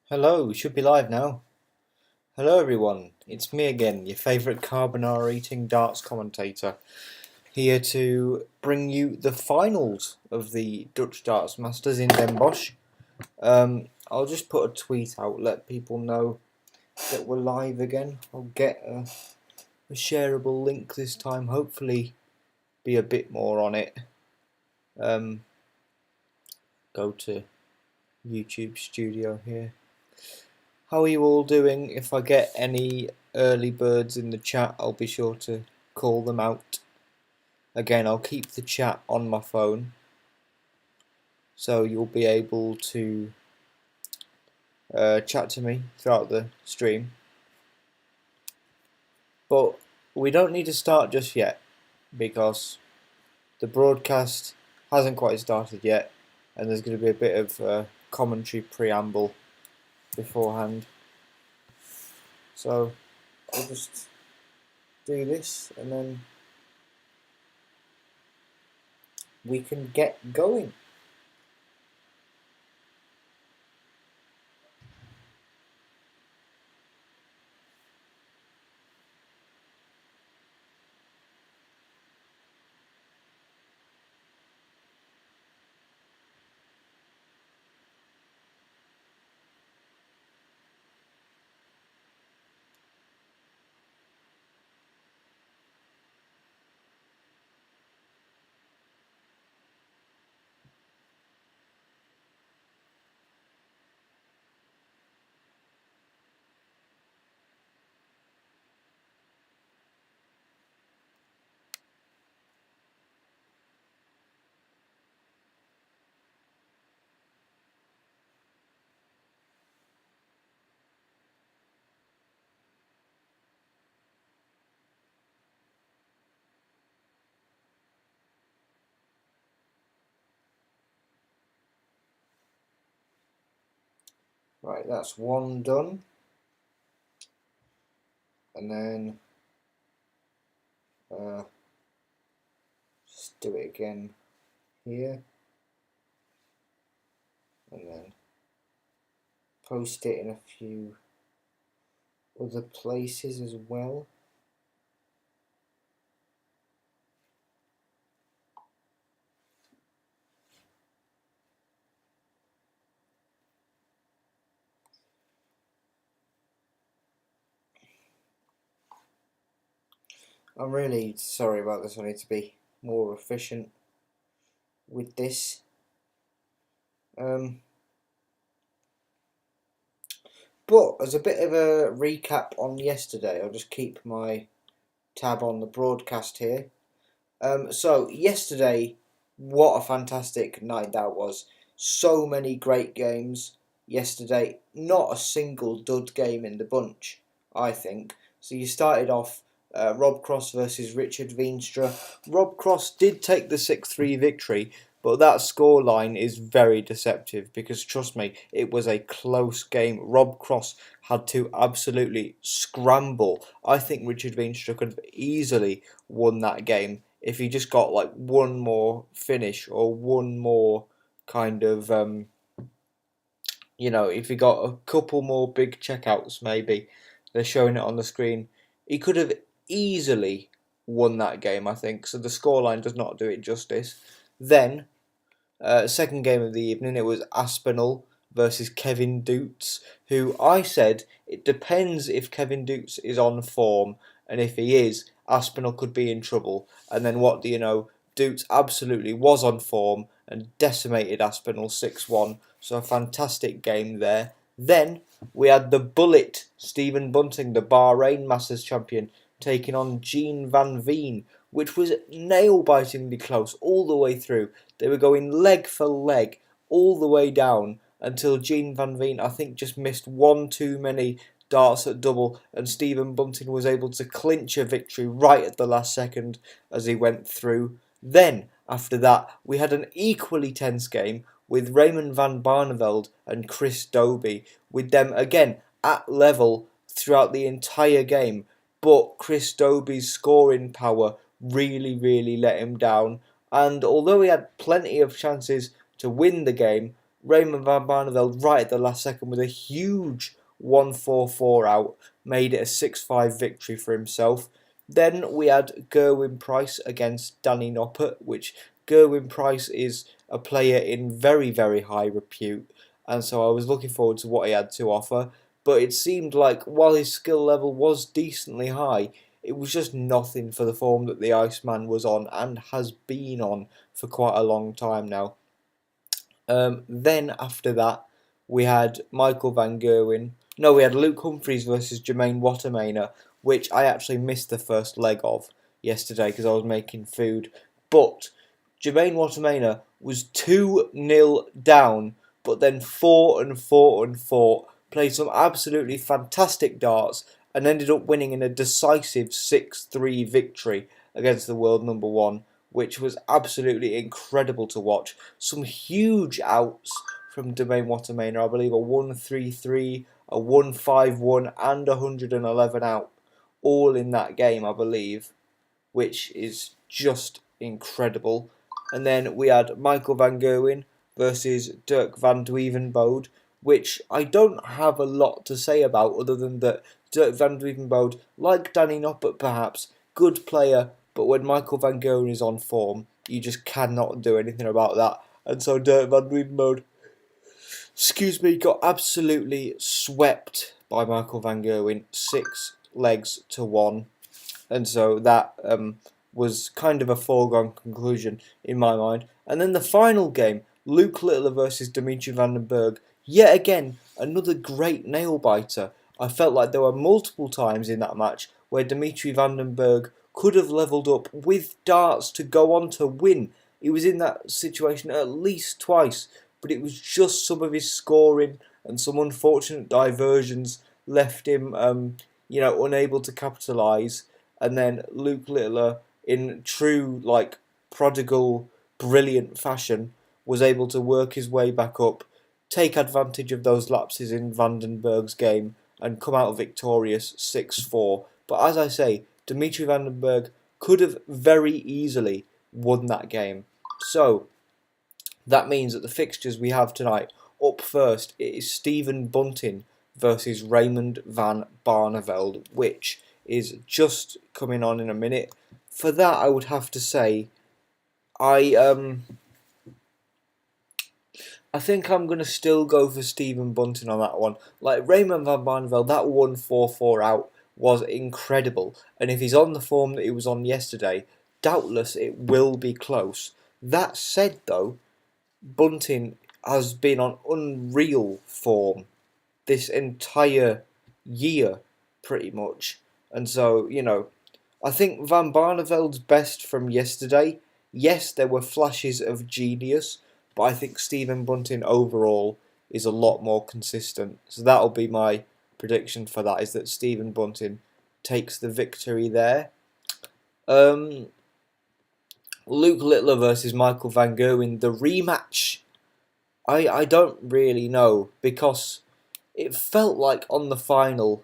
Hello, we should be live now. Hello everyone, it's me again, your favourite carbonara eating darts commentator, here to bring you the finals of the Dutch Darts Masters in Den Bosch. I'll just put a tweet out, let people know that we're live again. I'll get a shareable link this time, hopefully be a bit more on it. Go to YouTube Studio here. How are you all doing? If I get any early birds in the chat, I'll be sure to call them out. Again, I'll keep the chat on my phone, so you'll be able to chat to me throughout the stream. But we don't need to start just yet, because the broadcast hasn't quite started yet, and there's going to be a bit of commentary preamble beforehand. So I'll just do this and then we can get going. Right, that's one done. And then just do it again here. And then post it in a few other places as well. I'm really sorry about this. I need to be more efficient with this. But as a bit of a recap on yesterday, I'll just keep my tab on the broadcast here. So yesterday, what a fantastic night that was. So many great games yesterday. Not a single dud game in the bunch, I think. So you started off Rob Cross versus Richard Veenstra. Rob Cross did take the 6-3 victory, but that scoreline is very deceptive because, trust me, it was a close game. Rob Cross had to absolutely scramble. I think Richard Veenstra could have easily won that game if he just got like one more finish or one more kind of if he got a couple more big checkouts, maybe they're showing it on the screen, he could have easily won that game, I think. So the scoreline does not do it justice. Then second game of the evening, it was Aspinall versus Kevin Doots, who I said it depends if Kevin Doots is on form, and if he is, Aspinall could be in trouble. And then what do you know? Doots absolutely was on form and decimated Aspinall 6-1. So a fantastic game there. Then we had the Bullet, Stephen Bunting, the Bahrain Masters champion, taking on Gene Van Veen, which was nail-bitingly close all the way through. They were going leg for leg all the way down until Gene Van Veen, I think, just missed one too many darts at double, and Stephen Bunting was able to clinch a victory right at the last second as he went through. Then, after that, we had an equally tense game with Raymond van Barneveld and Chris Dobie, with them again at level throughout the entire game. But Chris Dobie's scoring power really let him down. And although he had plenty of chances to win the game, Raymond van Barneveld right at the last second with a huge 1-4-4 out, made it a 6-5 victory for himself. Then we had Gerwin Price against Danny Noppert, which Gerwin Price is a player in very, very high repute, and so I was looking forward to what he had to offer. But it seemed like while his skill level was decently high, it was just nothing for the form that the Iceman was on and has been on for quite a long time now. Then after that, we had Michael Van Gerwen. No, we had Luke Humphries versus Jermaine Wattermainer, which I actually missed the first leg of yesterday because I was making food. But Jermaine Wattermainer was 2-0 down, but then fought and fought and fought, played some absolutely fantastic darts, and ended up winning in a decisive 6-3 victory against the world number one, which was absolutely incredible to watch. Some huge outs from Jermaine Wattermainer, I believe a 1-3-3, a 1-5-1, and 111 out, all in that game, I believe, which is just incredible. And then we had Michael Van Gerwen versus Dirk van Duivenbode, which I don't have a lot to say about other than that Dirk van Duivenbode, like Danny Noppert perhaps, good player, but when Michael Van Gerwen is on form, you just cannot do anything about that. And so Dirk van Duivenbode, got absolutely swept by Michael Van Gerwen, 6-1. And so that was kind of a foregone conclusion in my mind. And then the final game, Luke Littler versus Dimitri Van den Berg. Yet again, another great nail biter. I felt like there were multiple times in that match where Dimitri Van den Berg could have levelled up with darts to go on to win. He was in that situation at least twice, but it was just some of his scoring and some unfortunate diversions left him, unable to capitalise. And then Luke Littler, in true prodigal, brilliant fashion, was able to work his way back up, take advantage of those lapses in Vandenberg's game, and come out victorious 6-4. But as I say, Dimitri Van den Berg could have very easily won that game. So that means that the fixtures we have tonight, up first, it is Stephen Bunting versus Raymond van Barneveld, which is just coming on in a minute. For that, I would have to say, I think I'm going to still go for Stephen Bunting on that one. Like Raymond van Barneveld, that 1-4-4 out was incredible, and if he's on the form that he was on yesterday, doubtless it will be close. That said, though, Bunting has been on unreal form this entire year, pretty much. And so, I think Van Barneveld's best from yesterday. Yes, there were flashes of genius, but I think Stephen Bunting overall is a lot more consistent. So that'll be my prediction for that, is that Stephen Bunting takes the victory there. Luke Littler versus Michael Van Gerwen, the rematch. I don't really know, because it felt like on the final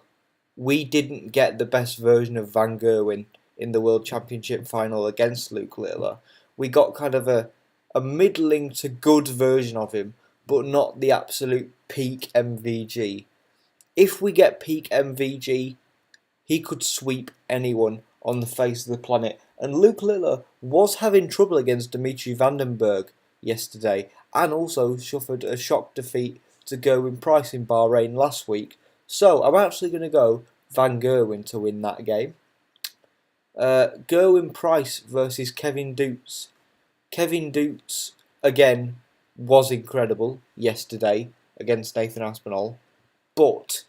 we didn't get the best version of Van Gerwen in the World Championship final against Luke Littler. We got kind of a middling to good version of him, but not the absolute peak MVG. If we get peak MVG, he could sweep anyone on the face of the planet. And Luke Littler was having trouble against Dimitri Van den Berg yesterday, and also suffered a shock defeat to Gerwin Price in Bahrain last week. So I'm actually going to go Van Gerwen to win that game. Gerwin Price versus Kevin Doots. Kevin Doots, again, was incredible yesterday against Nathan Aspinall. But,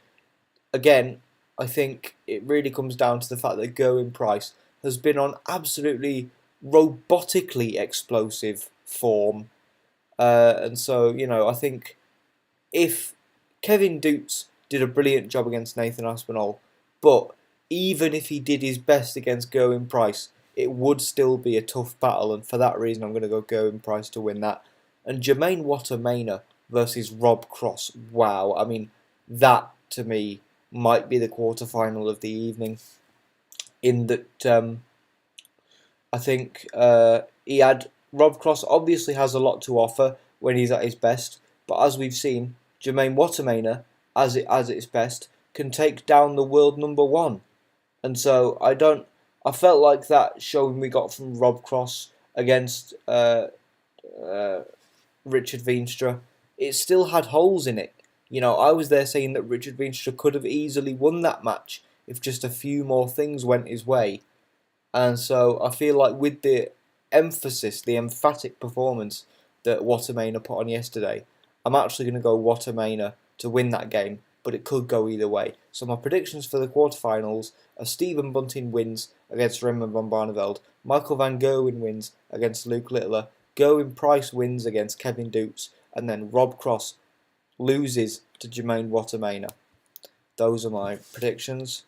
again, I think it really comes down to the fact that Gerwin Price has been on absolutely robotically explosive form. And so, I think if Kevin Doots did a brilliant job against Nathan Aspinall, but even if he did his best against Gerwin Price, it would still be a tough battle, and for that reason I'm going to go Gerwin Price to win that. And Jermaine Wattermainer versus Rob Cross, wow, I mean, that to me might be the quarter-final of the evening, in that I think Rob Cross obviously has a lot to offer when he's at his best, But as we've seen, Jermaine Wattermainer, as its best, can take down the world number one. And so I felt like that showing we got from Rob Cross against uh, Richard Veenstra, it still had holes in it. I was there saying that Richard Veenstra could have easily won that match if just a few more things went his way. And so I feel like with the emphasis, the emphatic performance that Wattermainer put on yesterday, I'm actually going to go Wattermainer to win that game, but it could go either way. So my predictions for the quarterfinals are Stephen Bunting wins against Raymond van Barneveld, Michael van Gerwen wins against Luke Littler, Gerwin Price wins against Kevin Dukes, and then Rob Cross loses to Jermaine Wattermainer. Those are my predictions.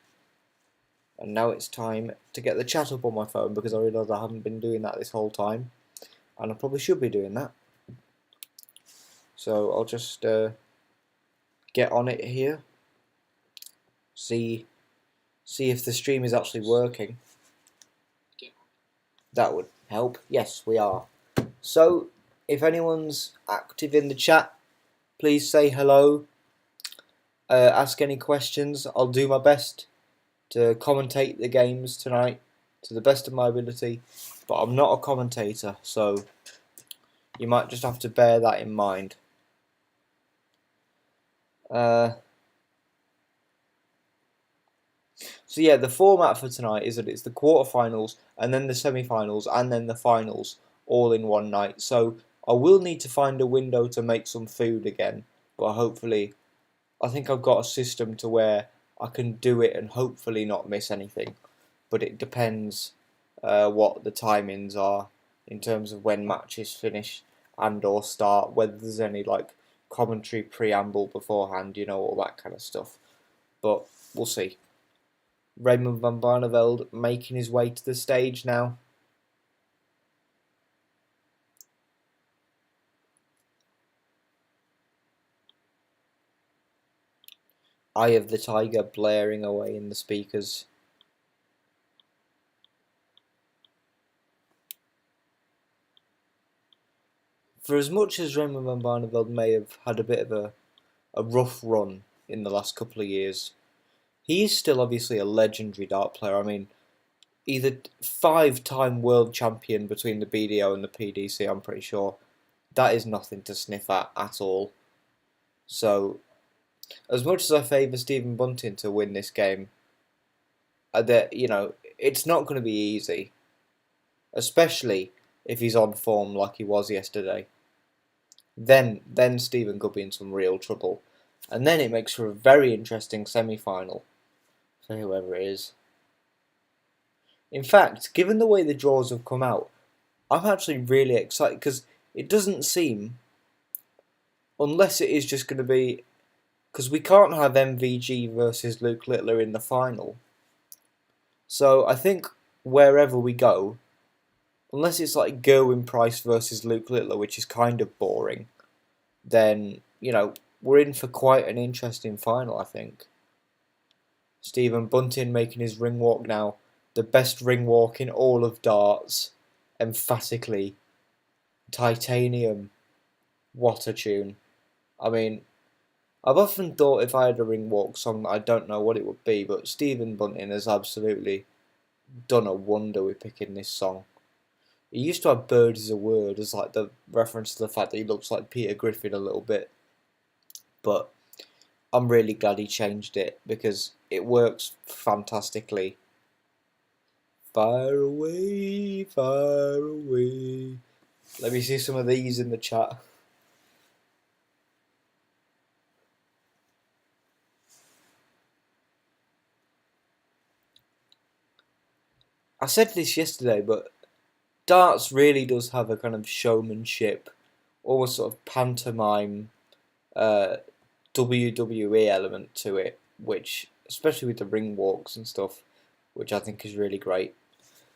And now it's time to get the chat up on my phone because I realise I haven't been doing that this whole time. And I probably should be doing that. So I'll just get on it here. See if the stream is actually working. That would help. Yes, we are. So if anyone's active in the chat, please say hello. Ask any questions. I'll do my best to commentate the games tonight to the best of my ability, but I'm not a commentator, so you might just have to bear that in mind. So yeah, the format for tonight is that it's the quarterfinals and then the semi-finals and then the finals all in one night. So I will need to find a window to make some food again, but hopefully I think I've got a system to where I can do it and hopefully not miss anything. But it depends what the timings are in terms of when matches finish and or start, whether there's any like commentary preamble beforehand, all that kind of stuff. But we'll see. Raymond van Barneveld making his way to the stage now. Eye of the Tiger blaring away in the speakers. For as much as Raymond van Barneveld may have had a bit of a rough run in the last couple of years, he is still obviously a legendary dart player. I mean, either 5-time world champion between the BDO and the PDC, I'm pretty sure. That is nothing to sniff at all. So, as much as I favour Stephen Bunting to win this game, it's not going to be easy. Especially if he's on form like he was yesterday. Then Stephen could be in some real trouble. And then it makes for a very interesting semi-final for whoever it is. In fact, given the way the draws have come out, I'm actually really excited because it doesn't seem, unless it is just going to be, because we can't have MVG versus Luke Littler in the final. So I think wherever we go, unless it's like Gerwin Price versus Luke Littler, which is kind of boring, then, we're in for quite an interesting final, I think. Stephen Bunting making his ring walk now. The best ring walk in all of darts. Emphatically. Titanium. What a tune. I mean, I've often thought if I had a ring walk song, I don't know what it would be, but Stephen Bunting has absolutely done a wonder with picking this song. He used to have Bird is a Word as like the reference to the fact that he looks like Peter Griffin a little bit. But I'm really glad he changed it because it works fantastically. Far away, far away. Let me see some of these in the chat. I said this yesterday, but darts really does have a kind of showmanship, almost sort of pantomime WWE element to it, which, especially with the ring walks and stuff, which I think is really great.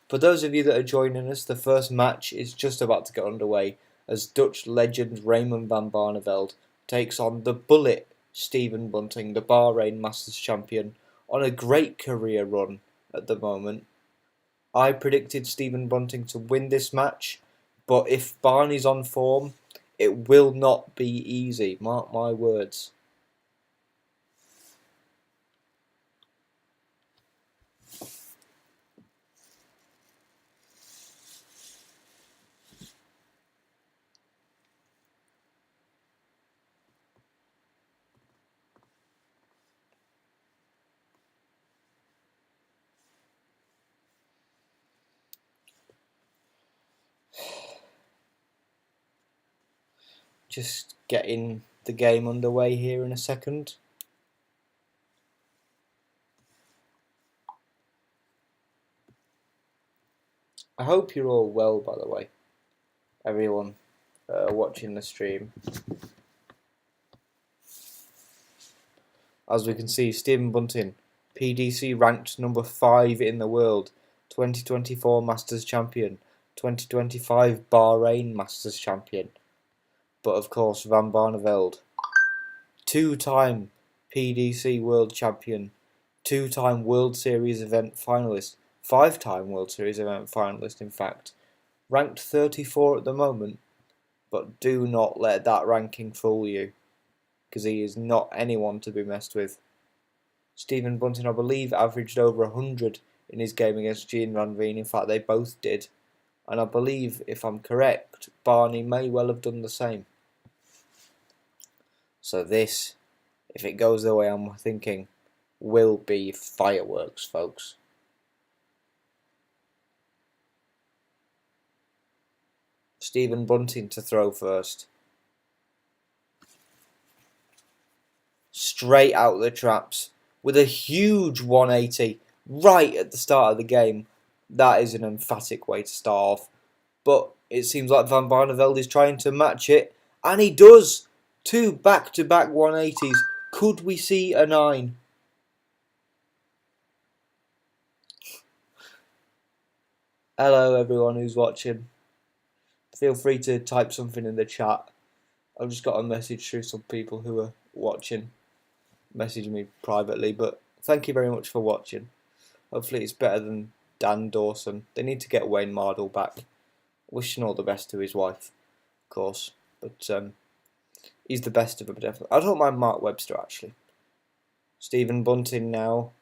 For those of you that are joining us, the first match is just about to get underway as Dutch legend Raymond van Barneveld takes on the Bullet Stephen Bunting, the Bahrain Masters champion, on a great career run at the moment. I predicted Stephen Bunting to win this match, but if Barney's on form, It will not be easy, mark my words. Just getting the game underway here in a second. I hope you're all well, by the way, everyone watching the stream. As we can see, Stephen Bunting, PDC ranked number 5 in the world, 2024 Masters Champion, 2025 Bahrain Masters Champion. But of course, Van Barneveld, 2-time PDC World Champion, 2-time World Series event finalist, 5-time World Series event finalist in fact, ranked 34 at the moment, but do not let that ranking fool you, because he is not anyone to be messed with. Stephen Bunting, I believe, averaged over 100 in his game against Gian Ranveen. In fact, they both did. And I believe, if I'm correct, Barney may well have done the same. So this, if it goes the way I'm thinking, will be fireworks, folks. Stephen Bunting to throw first. Straight out the traps with a huge 180 right at the start of the game. That is an emphatic way to start off. But it seems like Van Barneveld is trying to match it, and he does. 2 back-to-back 180s. Could we see a 9? Hello everyone who's watching. Feel free to type something in the chat. I've just got a message through some people who are watching. Message me privately, but thank you very much for watching. Hopefully it's better than Dan Dawson. They need to get Wayne Mardle back. Wishing all the best to his wife, of course. But he's the best of them, definitely. I don't mind Mark Webster, actually. Stephen Bunting now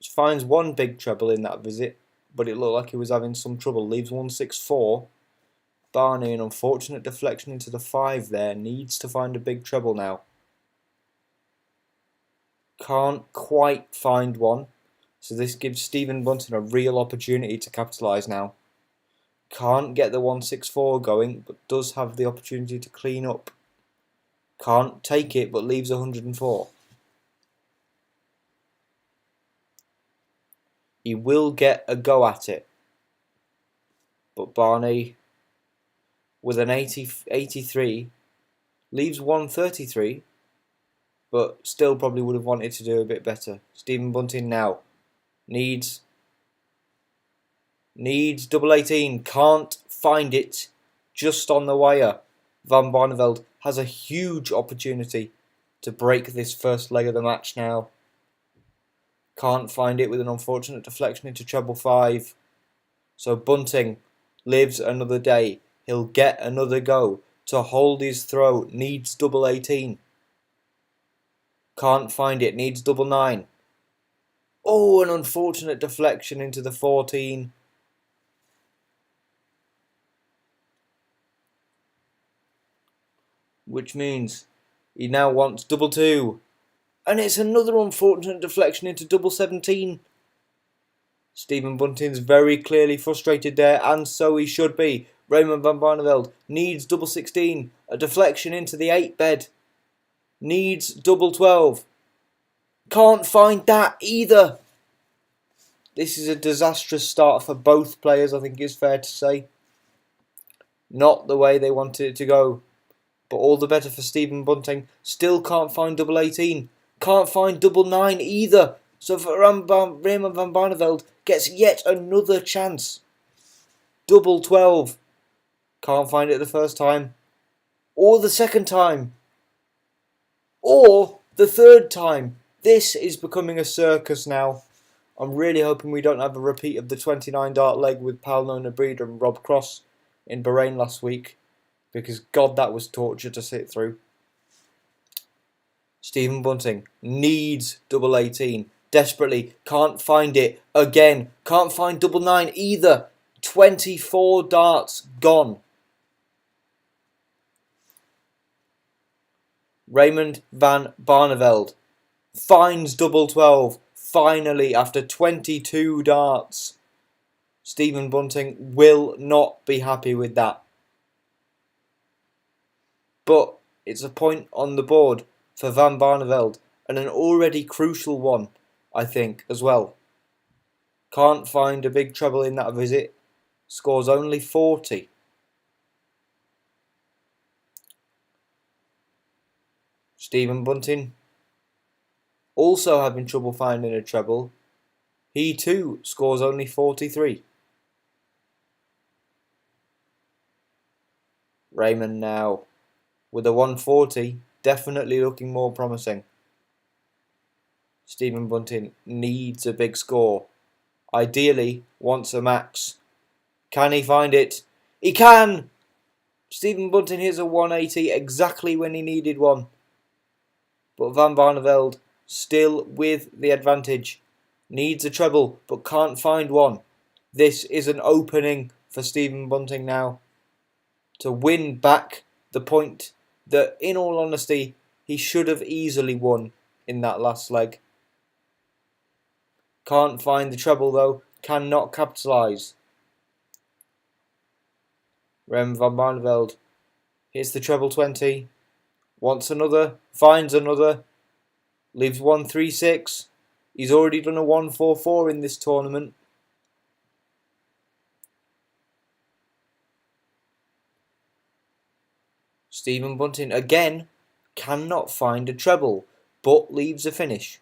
finds one big treble in that visit, but it looked like he was having some trouble. Leaves 164. Barney, an unfortunate deflection into the 5 there. Needs to find a big treble now. Can't quite find one. So this gives Stephen Bunting a real opportunity to capitalise now. Can't get the 164 going, but does have the opportunity to clean up. Can't take it, but leaves 104. He will get a go at it. But Barney, with an 83, leaves 133, but still probably would have wanted to do a bit better. Stephen Bunting now needs double 18, can't find it, just on the wire. Van Barneveld has a huge opportunity to break this first leg of the match now. Can't find it with an unfortunate deflection into treble 5. So Bunting lives another day. He'll get another go to hold his throw. Needs double 18. Can't find it. Needs double 9. Oh, an unfortunate deflection into the 14. Which means he now wants double 2. And it's another unfortunate deflection into double 17. Stephen Bunting's very clearly frustrated there, and so he should be. Raymond van Barneveld needs double 16. A deflection into the 8 bed. Needs double 12. Can't find that either. This is a disastrous start for both players, I think it's fair to say. Not the way they wanted it to go. But all the better for Stephen Bunting. Still can't find double 18. Can't find double 9 either. So for Raymond van Barneveld gets yet another chance. Double 12. Can't find it the first time. Or the second time. Or the third time. This is becoming a circus now. I'm really hoping we don't have a repeat of the 29 dart leg with Paolo Nebreda and Rob Cross. in Bahrain last week, because God, that was torture to sit through. Stephen Bunting needs double 18 desperately, can't find it again, can't find double 9 either. 24 darts gone. Raymond van Barneveld finds double 12 finally after 22 darts. Stephen Bunting will not be happy with that. But it's a point on the board for Van Barneveld, and an already crucial one, I think, as well. Can't find a big treble in that visit. Scores only 40. Stephen Bunting also having trouble finding a treble. He too scores only 43. Raymond now with a 140, definitely looking more promising. Stephen Bunting needs a big score. Ideally wants a max. Can he find it? He can! Stephen Bunting hits a 180 exactly when he needed one. But Van Barneveld still with the advantage. Needs a treble but can't find one. This is an opening for Stephen Bunting now to win back the point that, in all honesty, he should have easily won in that last leg. Can't find the treble though, cannot capitalise. Rem van Barneveld hits the treble 20, wants another, finds another, leaves 136. He's already done a 144 in this tournament. Stephen Bunting again cannot find a treble, but leaves a finish.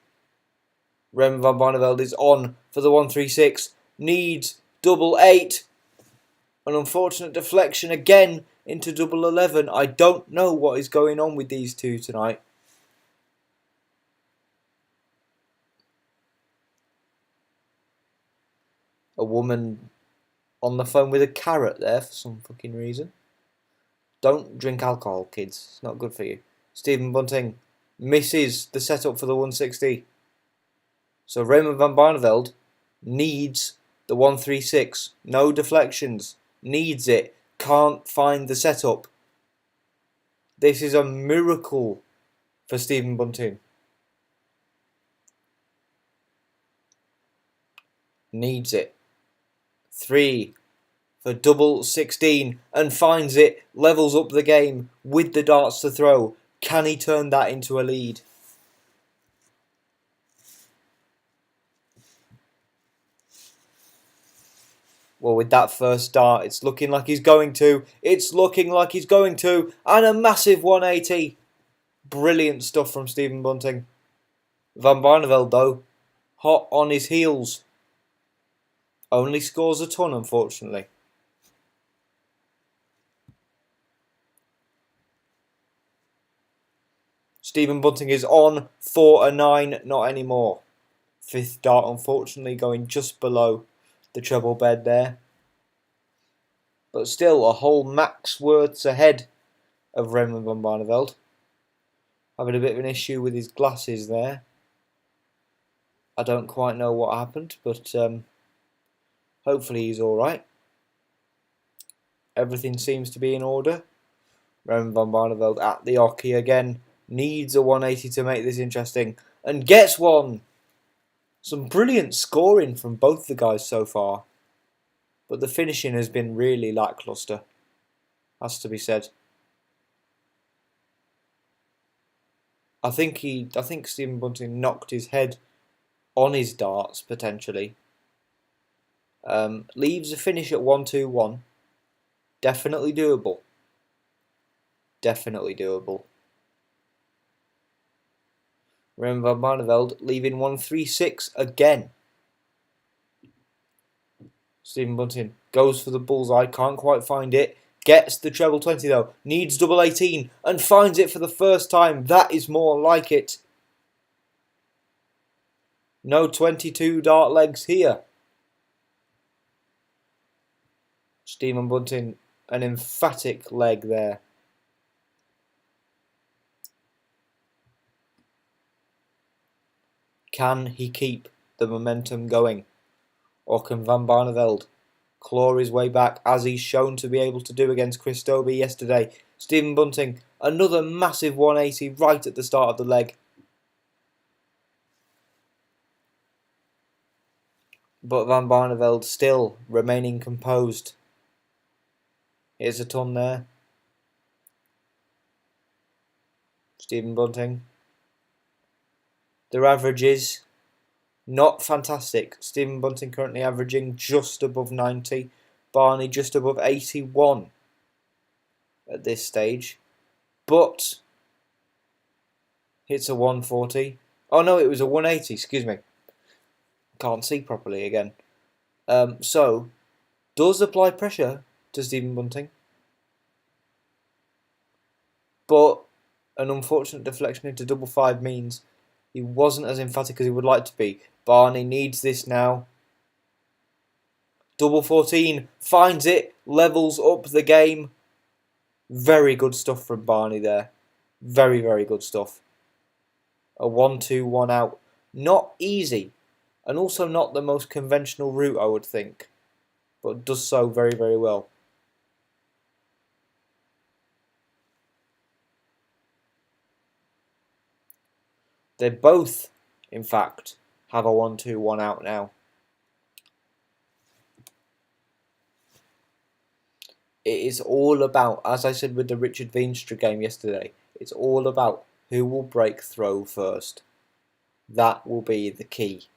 Rem van Barneveld is on for the 136, needs double 8. An unfortunate deflection again into double 11. I don't know what is going on with these two tonight. A woman on the phone with a carrot there for some fucking reason. Don't drink alcohol, kids. It's not good for you. Stephen Bunting misses the setup for the 160. So Raymond van Barneveld needs the 136. No deflections. Needs it. Can't find the setup. This is a miracle for Stephen Bunting. Needs it. 3 for double 16 and finds it. Levels up the game with the darts to throw. Can he turn that into a lead? Well, with that first dart, it's looking like he's going to. It's looking like he's going to. And a massive 180. Brilliant stuff from Stephen Bunting. Van Barneveld, though, hot on his heels. Only scores a ton, unfortunately. Stephen Bunting is on for a 9, not anymore. Fifth dart, unfortunately, going just below the treble bed there. But still, a whole max worths ahead of Raymond van Barneveld. Having a bit of an issue with his glasses there. I don't quite know what happened, but hopefully he's alright. Everything seems to be in order. Raymond van Barneveld at the hockey again. Needs a 180 to make this interesting. And gets one! Some brilliant scoring from both the guys so far. But the finishing has been really lackluster. Has to be said. I think Stephen Bunting knocked his head on his darts, potentially. Leaves a finish at 1-2-1. Definitely doable. Definitely doable. Raymond van Barneveld leaving 136 again. Stephen Bunting goes for the bullseye, can't quite find it. Gets the treble 20 though. Needs double 18 and finds it for the first time. That is more like it. No 22 dart legs here. Stephen Bunting An emphatic leg there. Can he keep the momentum going? Or can Van Barneveld claw his way back, as he's shown to be able to do against Chris Dobie yesterday? Stephen Bunting, another massive 180 right at the start of the leg. But Van Barneveld still remaining composed. Here's a ton there. Stephen Bunting. Their average is not fantastic. Stephen Bunting currently averaging just above 90. Barney just above 81 at this stage. But hits a 140. Oh no, it was a 180, excuse me. Can't see properly again. So, does apply pressure to Stephen Bunting. But an unfortunate deflection into double 5 means he wasn't as emphatic as he would like to be. Barney needs this now. Double 14, finds it, levels up the game. Very good stuff from Barney there. Very, very good stuff. A 1-2, 1 out. Not easy. And also not the most conventional route, I would think. But does so very, very well. They both, in fact, have a 1-2, 1 out now. It is all about, as I said with the Richard Veenstra game yesterday, it's all about who will break throw first. That will be the key.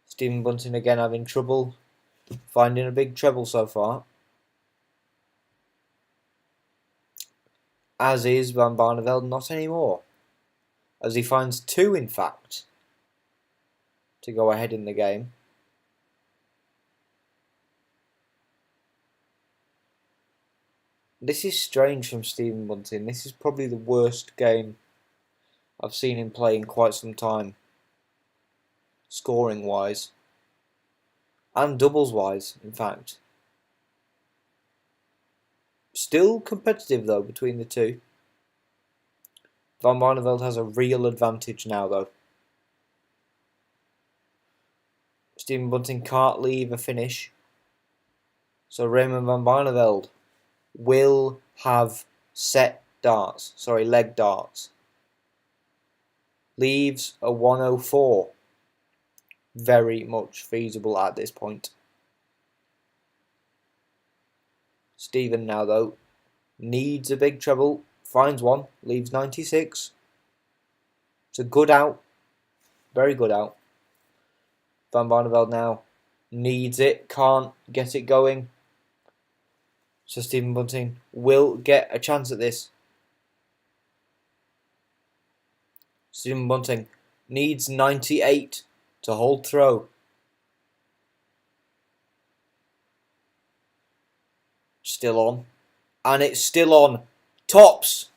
Stephen Bunting again having trouble finding a big treble so far. As is Van Barneveld, not anymore. As he finds 2, in fact, to go ahead in the game. This is strange from Stephen Bunting. This is probably the worst game I've seen him play in quite some time. Scoring wise. And doubles wise, in fact. Still competitive though between the two. Van Barneveld has a real advantage now though. Stephen Bunting can't leave a finish. So Raymond Van Barneveld will have leg darts. Leaves a 104. Very much feasible at this point. Stephen now though needs a big treble. Finds one. Leaves 96. It's a good out. Very good out. Van Barneveld now needs it. Can't get it going. So Stephen Bunting will get a chance at this. Stephen Bunting needs 98 to hold throw. Still on. And it's still on. Tops.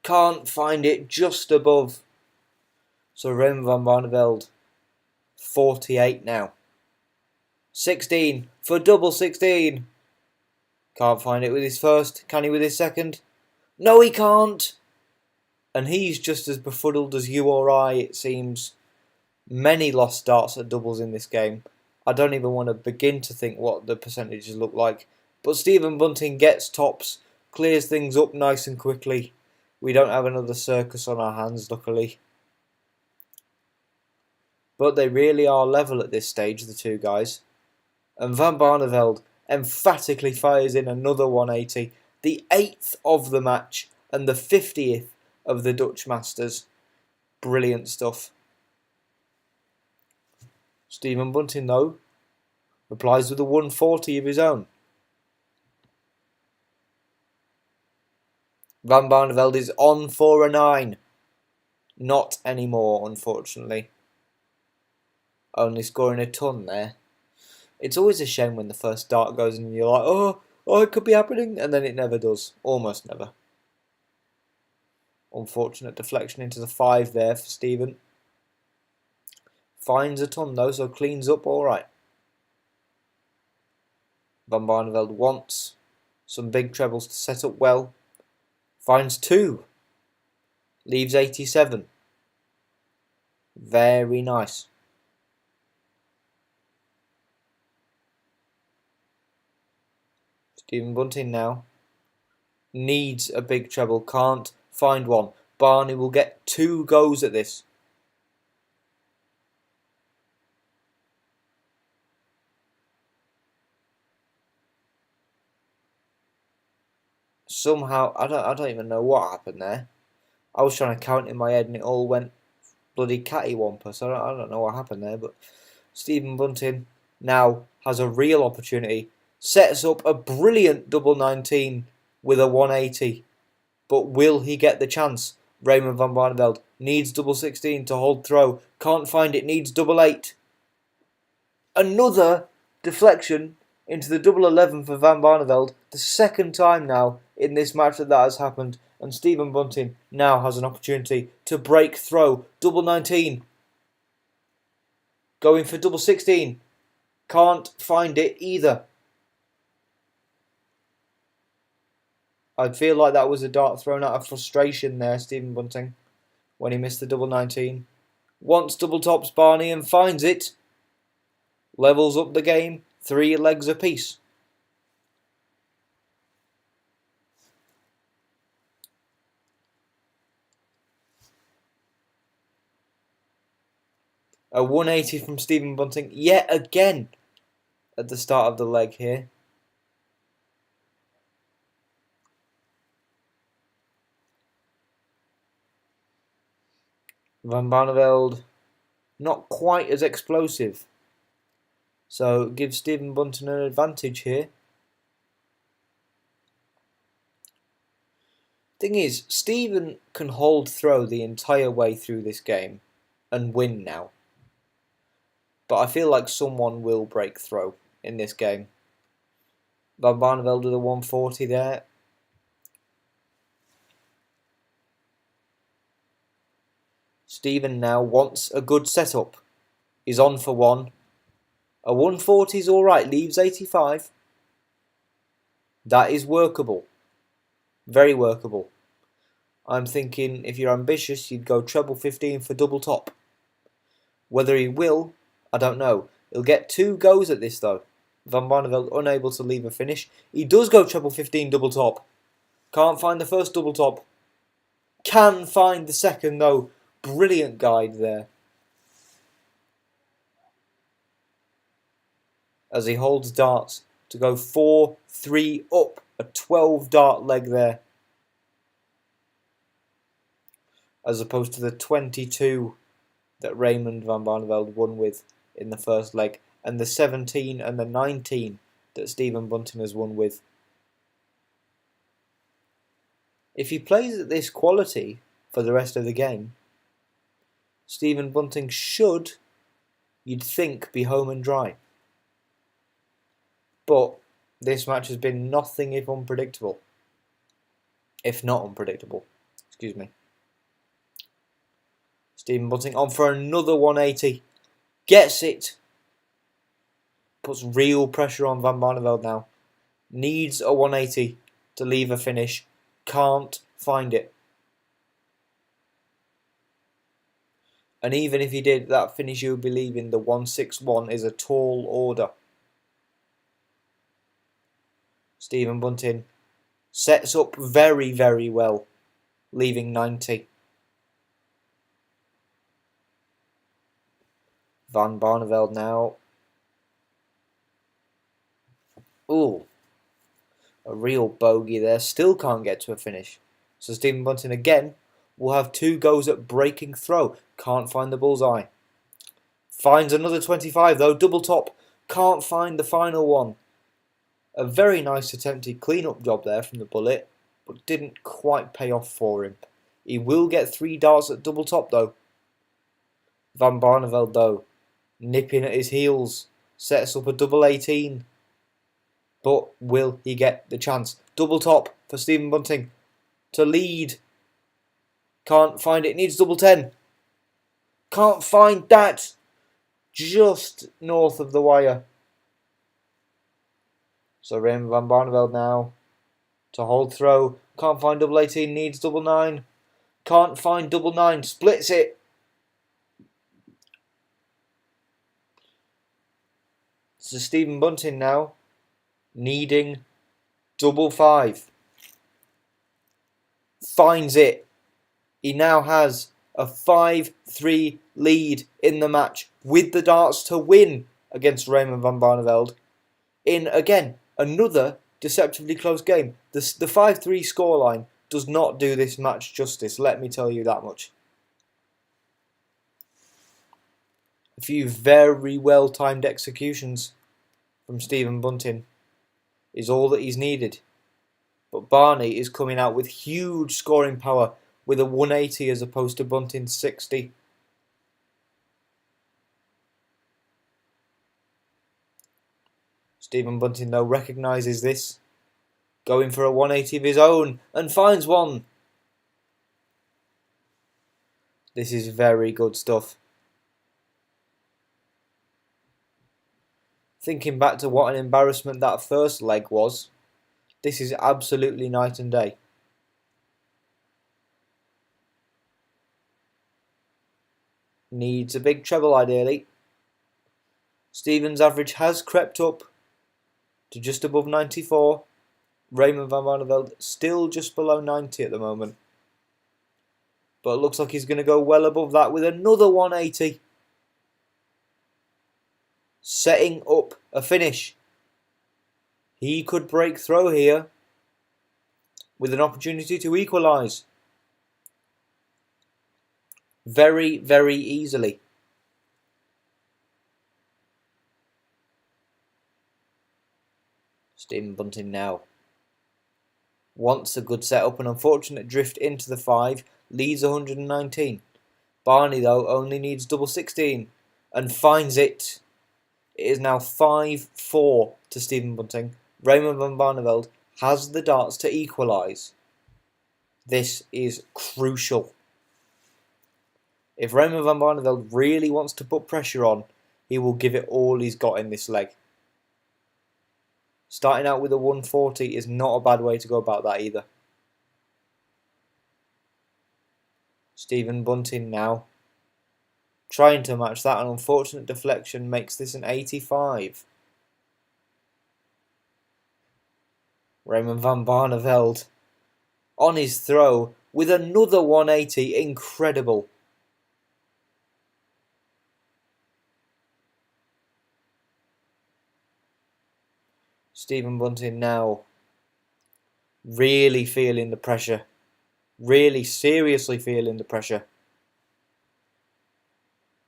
Can't find it, just above. So Raymond Van Barneveld, 48 now. 16 for double 16. Can't find it with his first. Can he with his second? No, he can't. And he's just as befuddled as you or I, it seems. Many lost darts at doubles in this game. I don't even want to begin to think what the percentages look like. But Stephen Bunting gets tops, clears things up nice and quickly. We don't have another circus on our hands, luckily. But they really are level at this stage, the two guys. And Van Barneveld emphatically fires in another 180, the 8th of the match and the 50th of the Dutch Masters. Brilliant stuff. Stephen Bunting, though, replies with a 140 of his own. Van Barneveld is on for a 9. Not anymore, unfortunately. Only scoring a ton there. It's always a shame when the first dart goes and you're like, oh, it could be happening, and then it never does. Almost never. Unfortunate deflection into the 5 there for Stephen. Finds a ton though, so cleans up alright. Van Barneveld wants some big trebles to set up well. Finds 2. Leaves 87. Very nice. Stephen Bunting now needs a big treble. Can't find one. Barney will get 2 goes at this. Somehow, I don't even know what happened there. I was trying to count in my head and it all went bloody cattywampus. I don't know what happened there, but Stephen Bunting now has a real opportunity. Sets up a brilliant double 19 with a 180. But will he get the chance? Raymond van Barneveld needs double 16 to hold throw. Can't find it, needs double 8. Another deflection into the double 11 for Van Barneveld. The second time now in this match that has happened. And Stephen Bunting now has an opportunity to break throw. Double 19. Going for double 16. Can't find it either. I feel like that was a dart thrown out of frustration there, Stephen Bunting, when he missed the double 19. Wants double tops Barney and finds it. Levels up the game, 3 legs apiece. A 180 from Stephen Bunting yet again at the start of the leg here. Van Barneveld not quite as explosive. So gives Stephen Bunting an advantage here. Thing is, Stephen can hold throw the entire way through this game and win now. But I feel like someone will break throw in this game. Van Barneveld with a 140 there. Stephen now wants a good setup. He's on for 1. A 140 is alright, leaves 85. That is workable. Very workable. I'm thinking if you're ambitious, you'd go treble 15 for double top. Whether he will, I don't know. He'll get 2 goes at this though. Van Barneveld unable to leave a finish. He does go treble 15 double top. Can't find the first double top. Can find the second though. Brilliant guide there. As he holds darts to go 4-3 up. A 12 dart leg there. As opposed to the 22 that Raymond van Barneveld won with in the first leg. And the 17 and the 19 that Stephen Bunting has won with. If he plays at this quality for the rest of the game, Stephen Bunting should, you'd think, be home and dry. But this match has been nothing if unpredictable. If not unpredictable. Excuse me. Stephen Bunting on for another 180. Gets it. Puts real pressure on Van Barneveld now. Needs a 180 to leave a finish. Can't find it. And even if he did, that finish you would be leaving the 161 is a tall order. Stephen Bunting sets up very, very well, leaving 90. Van Barneveld now. Ooh, a real bogey there. Still can't get to a finish. So Stephen Bunting again will have 2 goes at breaking throw. Can't find the bullseye. Finds another 25 though. Double top. Can't find the final one. A very nice attempted clean-up job there from the bullet, but didn't quite pay off for him. He will get 3 darts at double top though. Van Barneveld though, nipping at his heels, sets up a double 18. But will he get the chance? Double top for Stephen Bunting to lead. Can't find it, needs double 10. Can't find that. Just north of the wire. So Raymond van Barneveld now to hold throw. Can't find double 18, needs double 9. Can't find double 9, splits it. So Stephen Bunting now needing double 5. Finds it. He now has a 5-3 lead in the match with the darts to win against Raymond van Barneveld in, again, another deceptively close game. The 5-3 scoreline does not do this match justice, let me tell you that much. A few very well timed executions from Stephen Bunting is all that he's needed. But Barney is coming out with huge scoring power with a 180 as opposed to Bunting's 60. Stephen Bunting though recognises this, going for a 180 of his own and finds one. This is very good stuff. Thinking back to what an embarrassment that first leg was, this is absolutely night and day. Needs a big treble ideally. Stephen's average has crept up to just above 94. Raymond van Barneveld still just below 90 at the moment. But it looks like he's going to go well above that with another 180. Setting up a finish. He could break through here with an opportunity to equalise. Very, very easily. Stephen Bunting now wants a good setup. An unfortunate drift into the 5 leads 119. Barney though only needs double 16 and finds it. It is now 5-4 to Stephen Bunting. Raymond van Barneveld has the darts to equalise. This is crucial. If Raymond van Barneveld really wants to put pressure on, he will give it all he's got in this leg. Starting out with a 140 is not a bad way to go about that either. Stephen Bunting now trying to match that. An unfortunate deflection makes this an 85. Raymond van Barneveld on his throw with another 180. Incredible. Stephen Bunting now really feeling the pressure. Really seriously feeling the pressure.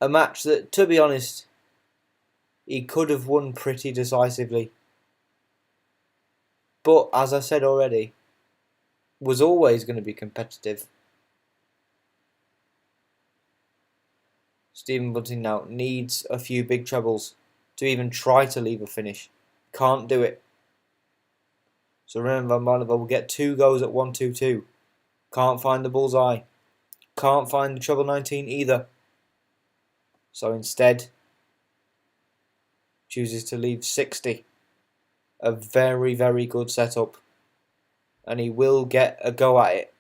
A match that, to be honest, he could have won pretty decisively. But, as I said already, was always going to be competitive. Stephen Bunting now needs a few big trebles to even try to leave a finish. Can't do it. So Raymond van Barneveld will get 2 goes at 1-2-2. Can't find the bullseye. Can't find the treble 19 either. So instead, chooses to leave 60. A very, very good setup. And he will get a go at it.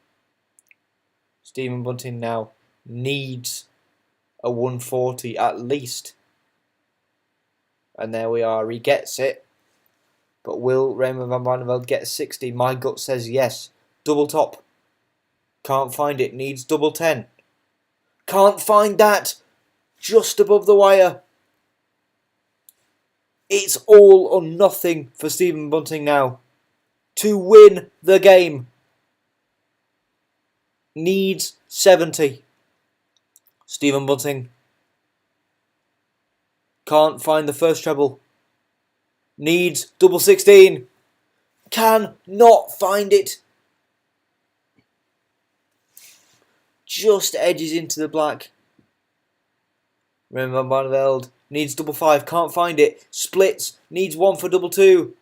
Stephen Bunting now needs a 140 at least. And there we are. He gets it. But will Raymond van Barneveld get 60? My gut says yes. Double top. Can't find it. Needs double 10. Can't find that. Just above the wire. It's all or nothing for Stephen Bunting now. To win the game. Needs 70. Stephen Bunting can't find the first treble. Needs double 16. Can not find it. Just edges into the black. Raymond van Barneveld needs double 5. Can't find it. Splits. Needs 1 for double 2.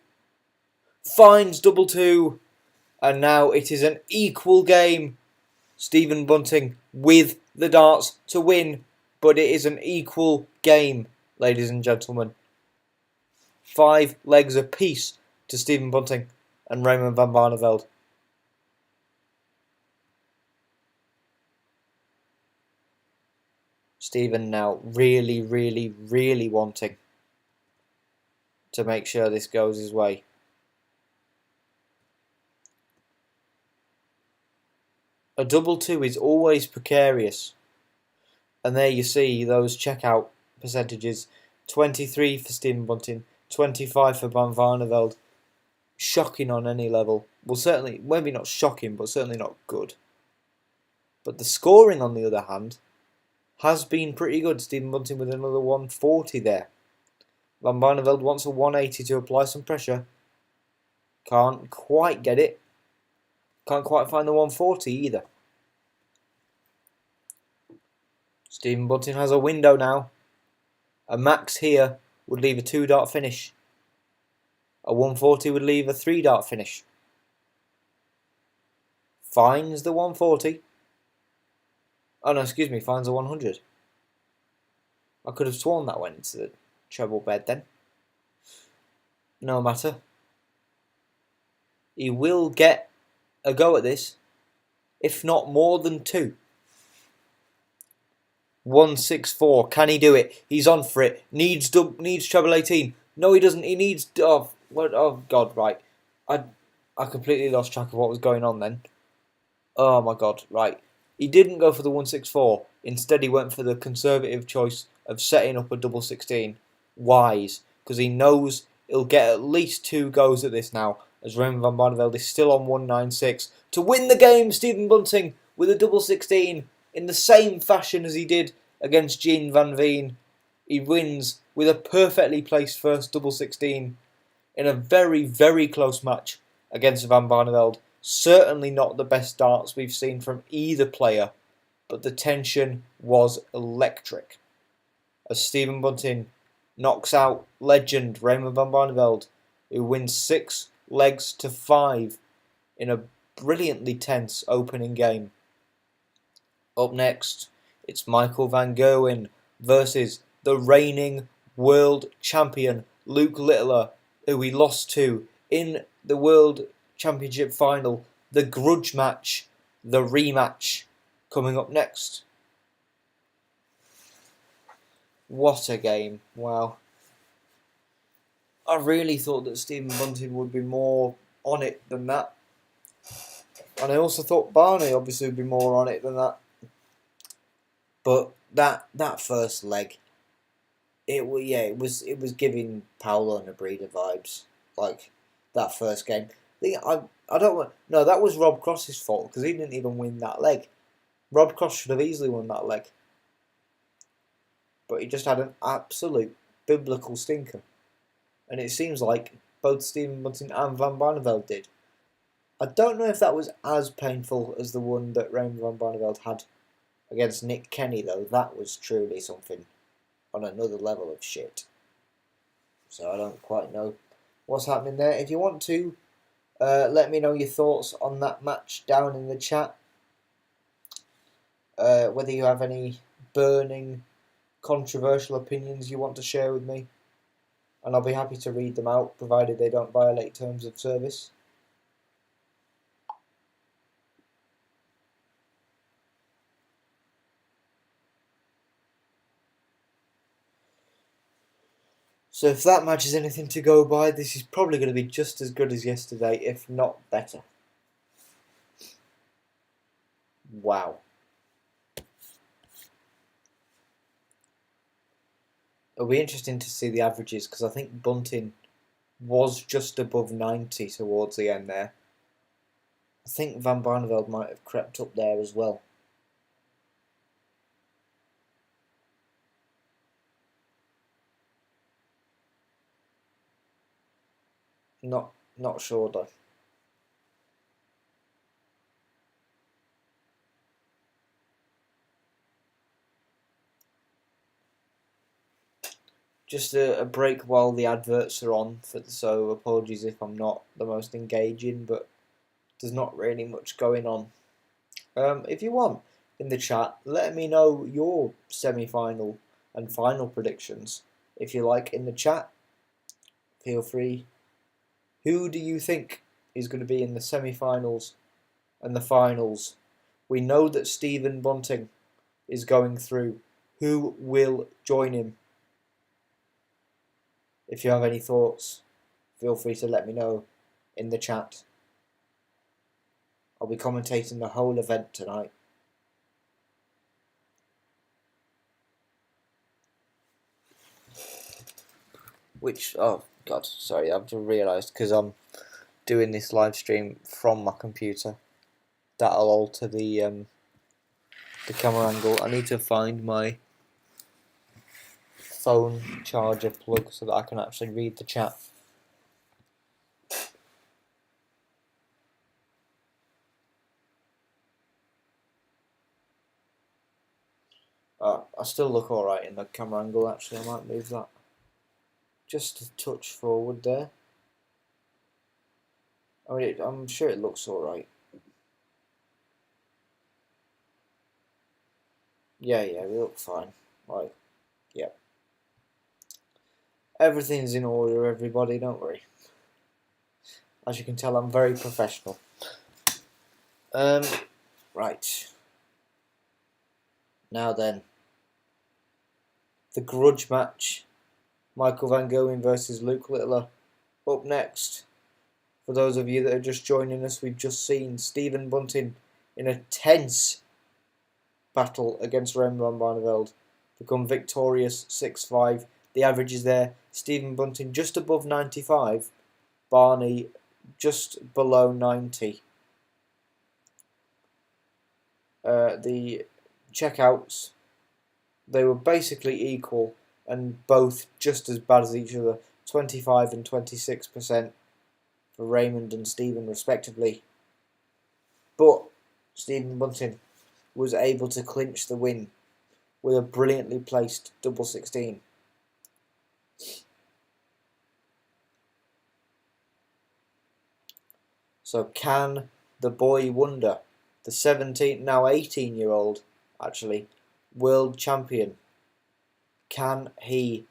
Finds double 2. And now it is an equal game. Stephen Bunting with the darts to win. But it is an equal game, ladies and gentlemen. 5 legs apiece to Stephen Bunting and Raymond van Barneveld. Stephen now really, really, really wanting to make sure this goes his way. A double two is always precarious. And there you see those checkout percentages. 23 for Stephen Bunting, 25 for Van Barneveld. Shocking on any level. Well, certainly, maybe not shocking, but certainly not good. But the scoring, on the other hand, has been pretty good. Stephen Bunting with another 140 there. Van Barneveld wants a 180 to apply some pressure. Can't quite get it. Can't quite find the 140 either. Stephen Bunting has a window now. A max here would leave a 2-dart finish. A 140 would leave a 3-dart finish. Finds the 140. Oh no, excuse me, finds a 100. I could have sworn that went into the treble bed then. No matter. He will get a go at this, if not more than 2. 164. Can he do it? He's on for it. Needs treble 18. No, he doesn't. He needs. Oh God! Right. I completely lost track of what was going on then. Oh my God! Right. He didn't go for the 164. Instead, he went for the conservative choice of setting up a double 16. Wise, because he knows he'll get at least 2 goes at this now. As Raymond van Barneveld is still on 196 to win the game. Stephen Bunting with a double 16 in the same fashion as he did against Jean Van Veen. He wins with a perfectly placed first double 16 in a very, very close match against Van Barneveld. Certainly not the best darts we've seen from either player, but the tension was electric. As Stephen Bunting knocks out legend Raymond van Barneveld, who wins 6 legs to 5 in a brilliantly tense opening game. Up next, it's Michael van Gerwen versus the reigning world champion Luke Littler, who he lost to in the World Championship final. The grudge match, the rematch, coming up next. What a game. Wow. I really thought that Stephen Bunting would be more on it than that. And I also thought Barney obviously would be more on it than that. But that first leg, it was giving Paolo Nebreda vibes, like that first game. I don't want. No, that was Rob Cross's fault because he didn't even win that leg. Rob Cross should have easily won that leg, but he just had an absolute biblical stinker, and it seems like both Stephen Bunting and Van Barneveld did. I don't know if that was as painful as the one that Raymond van Barneveld had against Nick Kenny, though. That was truly something on another level of shit. So I don't quite know what's happening there. If you want to, let me know your thoughts on that match down in the chat. Whether you have any burning, controversial opinions you want to share with me. And I'll be happy to read them out, provided they don't violate terms of service. So if that match is anything to go by, this is probably going to be just as good as yesterday, if not better. Wow. It'll be interesting to see the averages, because I think Bunting was just above 90 towards the end there. I think Van Barneveld might have crept up there as well. Not sure though. Just a break while the adverts are on, so apologies if I'm not the most engaging, but there's not really much going on. If you want, in the chat, let me know your semi-final and final predictions. If you like, in the chat, feel free Who do you think is going to be in the semi-finals and the finals? We know that Stephen Bunting is going through. Who will join him? If you have any thoughts, feel free to let me know in the chat. I'll be commentating the whole event tonight. Which, oh god, sorry, I've just realised because I'm doing this live stream from my computer. That'll alter the camera angle. I need to find my phone charger plug so that I can actually read the chat. I still look alright in the camera angle actually. I might move that just a touch forward there. I mean, I'm sure it looks alright. Yeah, we look fine. Right, yeah. Everything's in order, everybody, don't worry. As you can tell, I'm very professional. Right. Now then. The grudge match. Michael Van Gerwen versus Luke Littler. Up next. For those of you that are just joining us, we've just seen Stephen Bunting in a tense battle against Rem van Barneveld become victorious 6-5. The average is there. Stephen Bunting just above 95. Barney just below 90. The checkouts, they were basically equal and both just as bad as each other. 25 and 26% for Raymond and Stephen respectively. But Stephen Bunting was able to clinch the win with a brilliantly placed double 16. So can the boy wonder, the 17, now 18-year-old actually, world champion, can he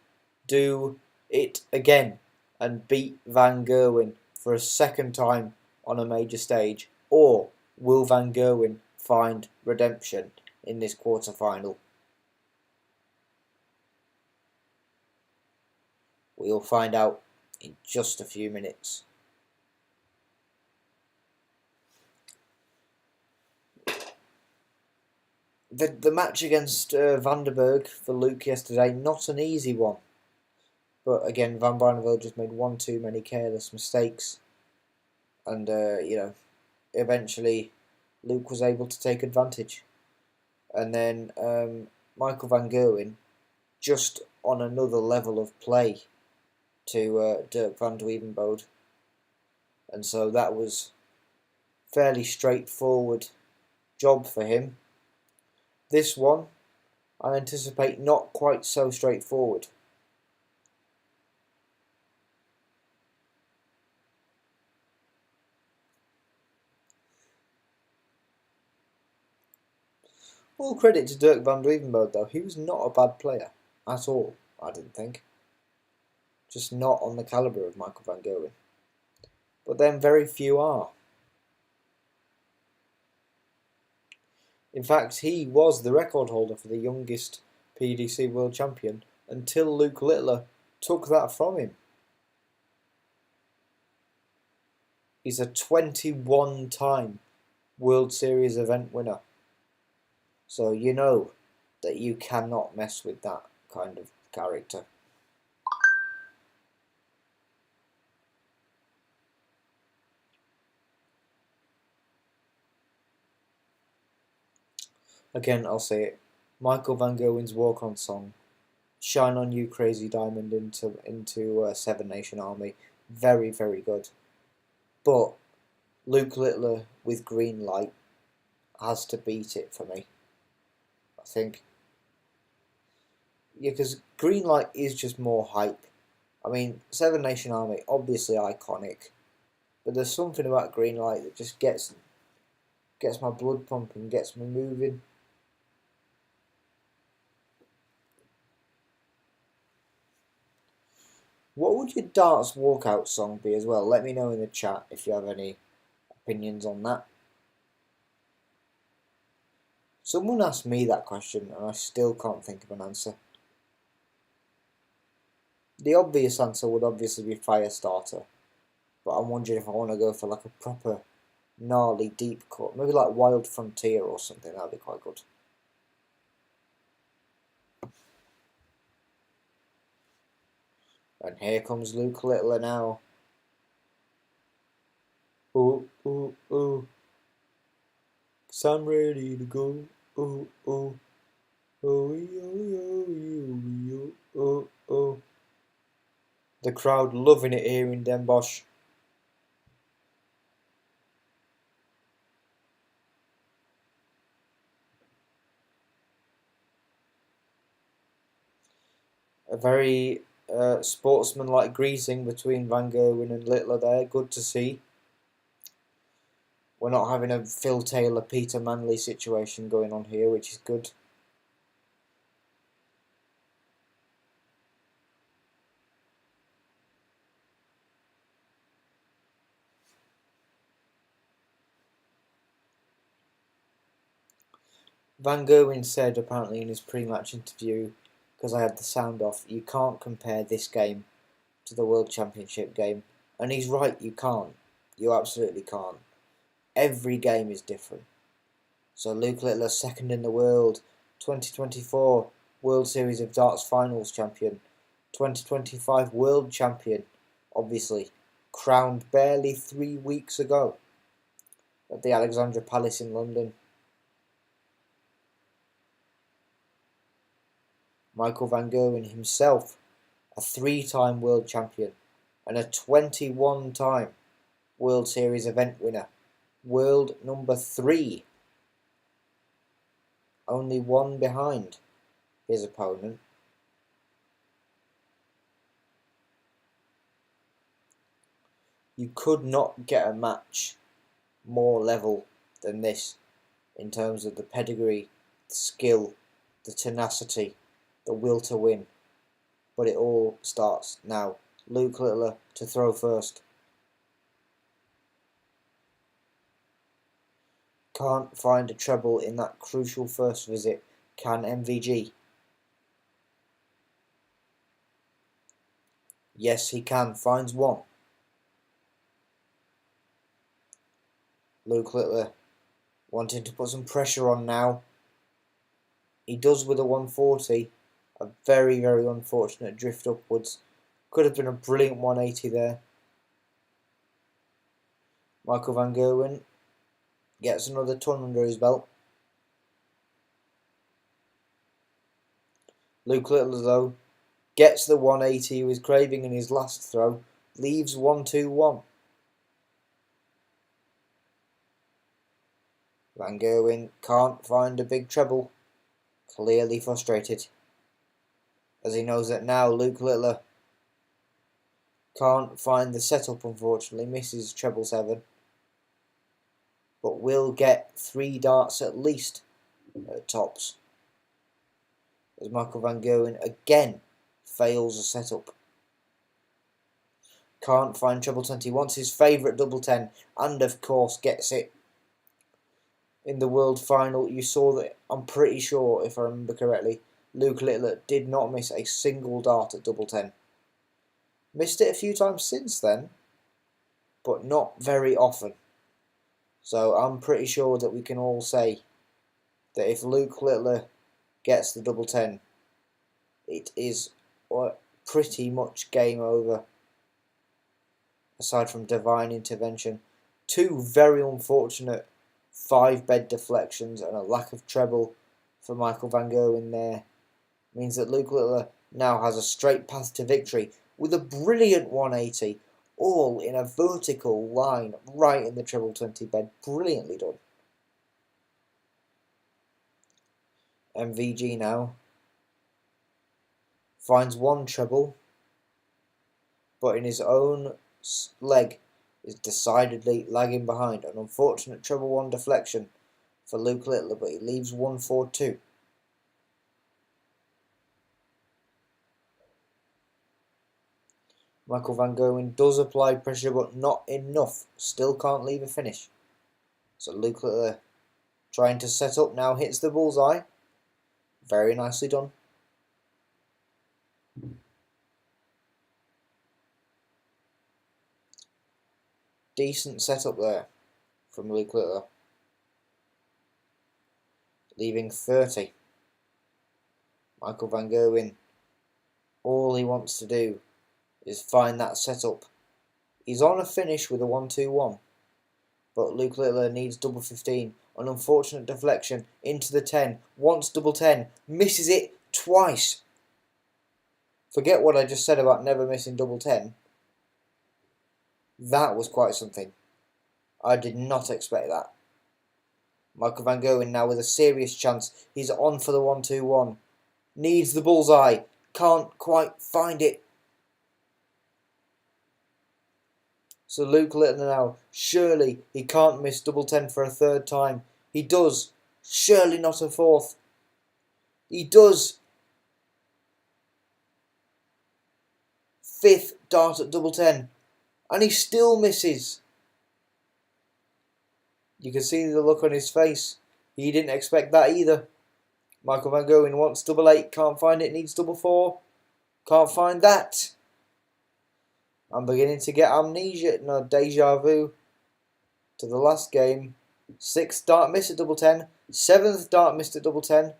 do it again and beat Van Gerwen for a second time on a major stage? Or will Van Gerwen find redemption in this quarter-final? We'll find out in just a few minutes. The match against Vandenberg for Luke yesterday, not an easy one. But again, Van Barneveld just made one too many careless mistakes. And, eventually Luke was able to take advantage. And then Michael Van Gerwen, just on another level of play to Dirk van Duijvenbode. And so that was fairly straightforward job for him. This one, I anticipate not quite so straightforward. All credit to Dirk van Duijvenbode though, he was not a bad player at all, I didn't think. Just not on the calibre of Michael Van Gerwen. But then very few are. In fact, he was the record holder for the youngest PDC World Champion until Luke Littler took that from him. He's a 21-time World Series event winner. So you know that you cannot mess with that kind of character. Again, I'll say it. Michael Van Gerwen's walk-on song, "Shine on You, Crazy Diamond," into Seven Nation Army, very, very good. But Luke Littler with Green Light has to beat it for me, I think. Yeah, because Green Light is just more hype. I mean, Seven Nation Army, obviously iconic, but there's something about Green Light that just gets my blood pumping, gets me moving. What would your darts walkout song be as well? Let me know in the chat if you have any opinions on that. Someone asked me that question and I still can't think of an answer. The obvious answer would obviously be Firestarter, but I'm wondering if I want to go for like a proper gnarly deep cut, maybe like Wild Frontier or something. That'd be quite good. And here comes Luke Littler now. Oh, oh, oh. 'Cause I'm ready to go. Oh, oh. Oh, oh, oh, oh, oh. The crowd loving it here in Den Bosch. A very sportsman-like greasing between Van Gerwen and Littler there. Good to see. We're not having a Phil Taylor, Peter Manley situation going on here, which is good. Van Gerwen said apparently in his pre-match interview, because I had the sound off, you can't compare this game to the World Championship game. And he's right, you can't. You absolutely can't. Every game is different. So Luke Littler, second in the world, 2024 World Series of Darts Finals champion, 2025 World Champion, obviously, crowned barely 3 weeks ago at the Alexandra Palace in London. Michael Van Gerwen himself, a 3-time world champion and a 21-time World Series event winner, world number 3, only one behind his opponent. You could not get a match more level than this in terms of the pedigree, the skill, the tenacity, the will to win. But it all starts now. Luke Littler to throw first. Can't find a treble in that crucial first visit. Can MVG? Yes, he can. Finds one. Luke Littler wanting to put some pressure on now. He does with a 140. A very, very unfortunate drift upwards. Could have been a brilliant 180 there. Michael Van Gerwen gets another ton under his belt. Luke Littler, though, gets the 180 he was craving in his last throw. Leaves 1-2-1. Van Gerwen can't find a big treble. Clearly frustrated. As he knows that now Luke Littler can't find the setup, unfortunately. Misses treble 7. But will get 3 darts at least at tops. As Michael Van Gerwen again fails a setup. Can't find treble 20. Wants his favourite double 10. And of course gets it. In the world final, you saw that, I'm pretty sure, if I remember correctly, Luke Littler did not miss a single dart at double 10. Missed it a few times since then, but not very often. So I'm pretty sure that we can all say that if Luke Littler gets the double 10, it is pretty much game over. Aside from divine intervention. 2 very unfortunate 5-bed deflections and a lack of treble for Michael Van Gerwen there means that Luke Littler now has a straight path to victory with a brilliant 180, all in a vertical line right in the treble 20 bed. Brilliantly done. MVG now finds 1 treble, but in his own leg is decidedly lagging behind. An unfortunate treble 1 deflection for Luke Littler, but he leaves 1-4-2. Michael van Gerwen does apply pressure, but not enough. Still can't leave a finish. So Luke Littler trying to set up now, hits the bullseye. Very nicely done. Decent setup there from Luke Littler. Leaving 30. Michael van Gerwen, all he wants to do is find that setup. He's on a finish with a 1-2-1, but Luke Littler needs double 15. An unfortunate deflection into the 10. Wants double 10. Misses it twice. Forget what I just said about never missing double 10. That was quite something. I did not expect that. Michael van Gerwen now with a serious chance. He's on for the 1-2-1. Needs the bullseye. Can't quite find it. So Luke Littler now, surely he can't miss double 10 for a third time. He does. Surely not a fourth. He does. Fifth dart at double 10. And he still misses. You can see the look on his face. He didn't expect that either. Michael van Gerwen wants double 8. Can't find it. Needs double 4. Can't find that. I'm beginning to get amnesia, no, deja vu to the last game. 6th dart miss at double 10. 7th dart missed at double 10.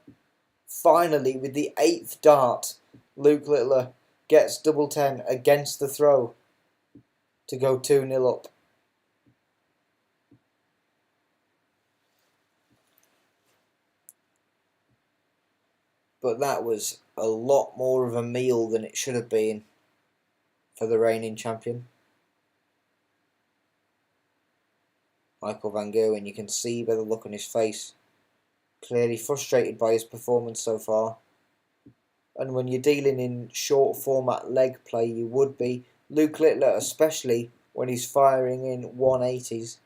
Finally, with the 8th dart, Luke Littler gets double 10 against the throw to go 2-0 up. But that was a lot more of a meal than it should have been for the reigning champion. Michael van Gerwen, you can see by the look on his face, clearly frustrated by his performance so far. And when you're dealing in short format leg play, you would be. Luke Littler, especially when he's firing in 180s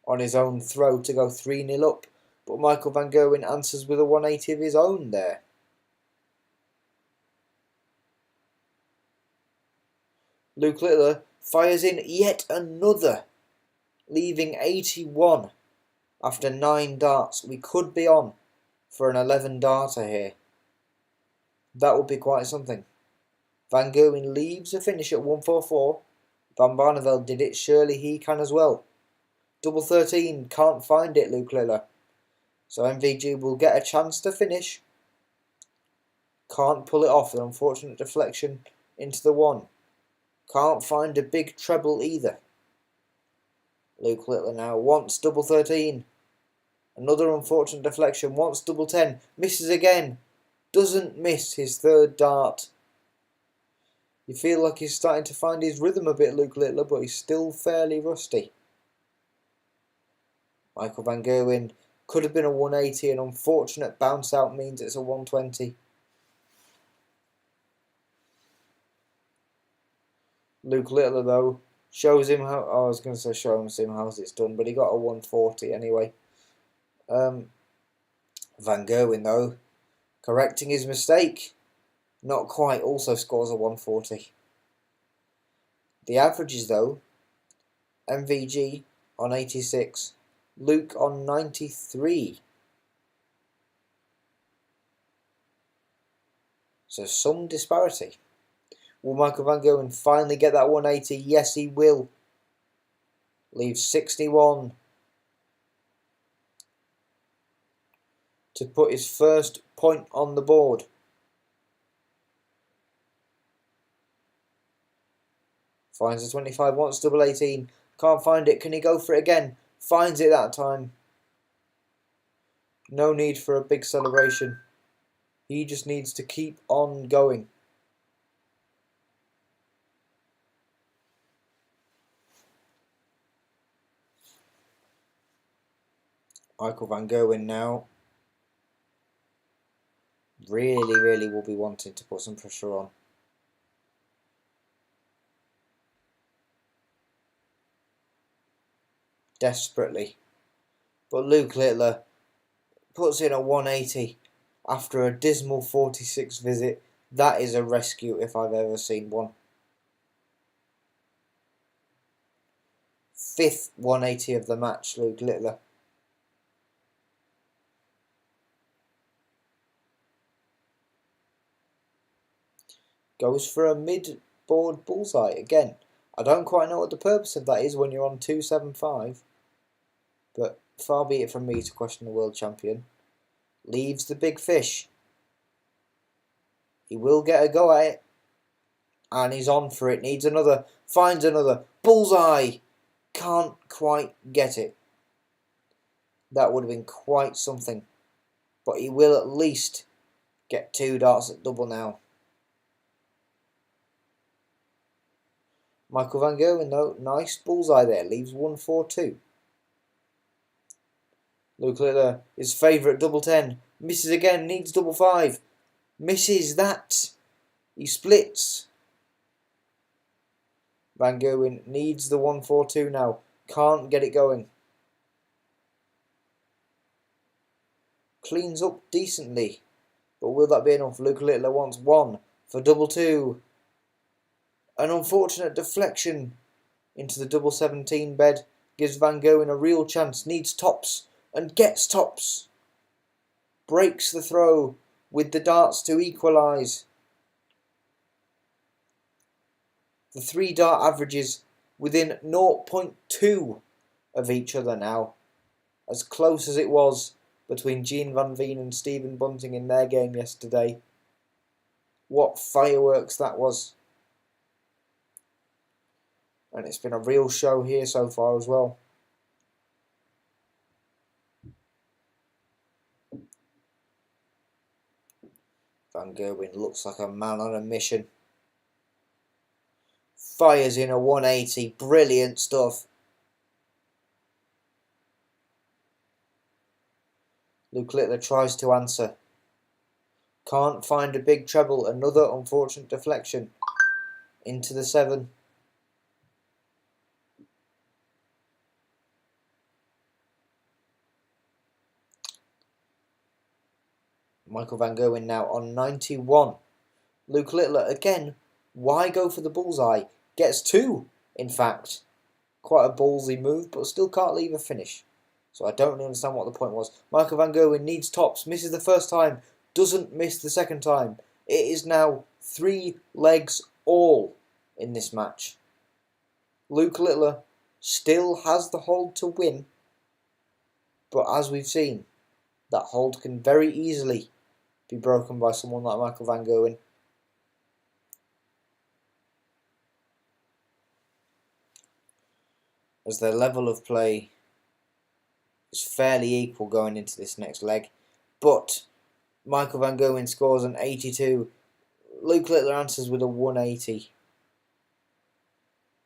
on his own throw to go 3-0 up. But Michael van Gerwen answers with a 180 of his own there. Luke Littler fires in yet another, leaving 81 after 9 darts. We could be on for an 11 darter here. That would be quite something. Van Gerwen leaves a finish at 144. Van Barneveld did it, surely he can as well. Double 13, can't find it, Luke Littler. So MVG will get a chance to finish. Can't pull it off, an unfortunate deflection into the 1. Can't find a big treble either. Luke Littler now wants double 13. Another unfortunate deflection, wants double 10. Misses again. Doesn't miss his 3rd dart. You feel like he's starting to find his rhythm a bit, Luke Littler, but he's still fairly rusty. Michael van Gerwen could have been a 180. An unfortunate bounce out means it's a 120. Luke Littler, though, shows him how... I was going to say show him how it's done, but he got a 140 anyway. Van Gerwen, though, correcting his mistake. Not quite, also scores a 140. The averages, though, MVG on 86, Luke on 93. So some disparity. Will Michael van Gerwen finally get that 180? Yes, he will. Leaves 61 to put his first point on the board. Finds the 25, wants double 18. Can't find it. Can he go for it again? Finds it that time. No need for a big celebration. He just needs to keep on going. Michael van Gerwen now really will be wanting to put some pressure on. Desperately. But Luke Littler puts in a 180 after a dismal 46 visit. That is a rescue if I've ever seen one. 5th 180 of the match, Luke Littler. Goes for a mid-board bullseye again. I don't quite know what the purpose of that is when you're on 275, but far be it from me to question the world champion. Leaves the big fish. He will get a go at it, and he's on for it. Needs another, finds another. Bullseye! Can't quite get it. That would have been quite something, but he will at least get 2 darts at double now. Michael van Gerwen though, nice bullseye there, leaves 142. Luke Littler, his favourite double 10, misses again, needs double 5, misses that. He splits. Van Gerwen needs the 142 now, can't get it going. Cleans up decently, but will that be enough? Luke Littler wants 1 for double 2. An unfortunate deflection into the double 17 bed gives Van Gerwen a real chance. Needs tops and gets tops. Breaks the throw with the darts to equalise. The 3 dart averages within 0.2 of each other now. As close as it was between Gene Van Veen and Stephen Bunting in their game yesterday. What fireworks that was. And it's been a real show here so far as well. Van Gerwen looks like a man on a mission. Fires in a 180. Brilliant stuff. Luke Littler tries to answer. Can't find a big treble. Another unfortunate deflection. Into the 7. Michael van Gerwen now on 91. Luke Littler again. Why go for the bullseye? Gets 2, in fact. Quite a ballsy move, but still can't leave a finish. So I don't understand what the point was. Michael van Gerwen needs tops. Misses the first time. Doesn't miss the second time. It is now 3 legs all in this match. Luke Littler still has the hold to win. But as we've seen, that hold can very easily be broken by someone like Michael van Gerwen. As their level of play is fairly equal going into this next leg. But Michael van Gerwen scores an 82. Luke Littler answers with a 180.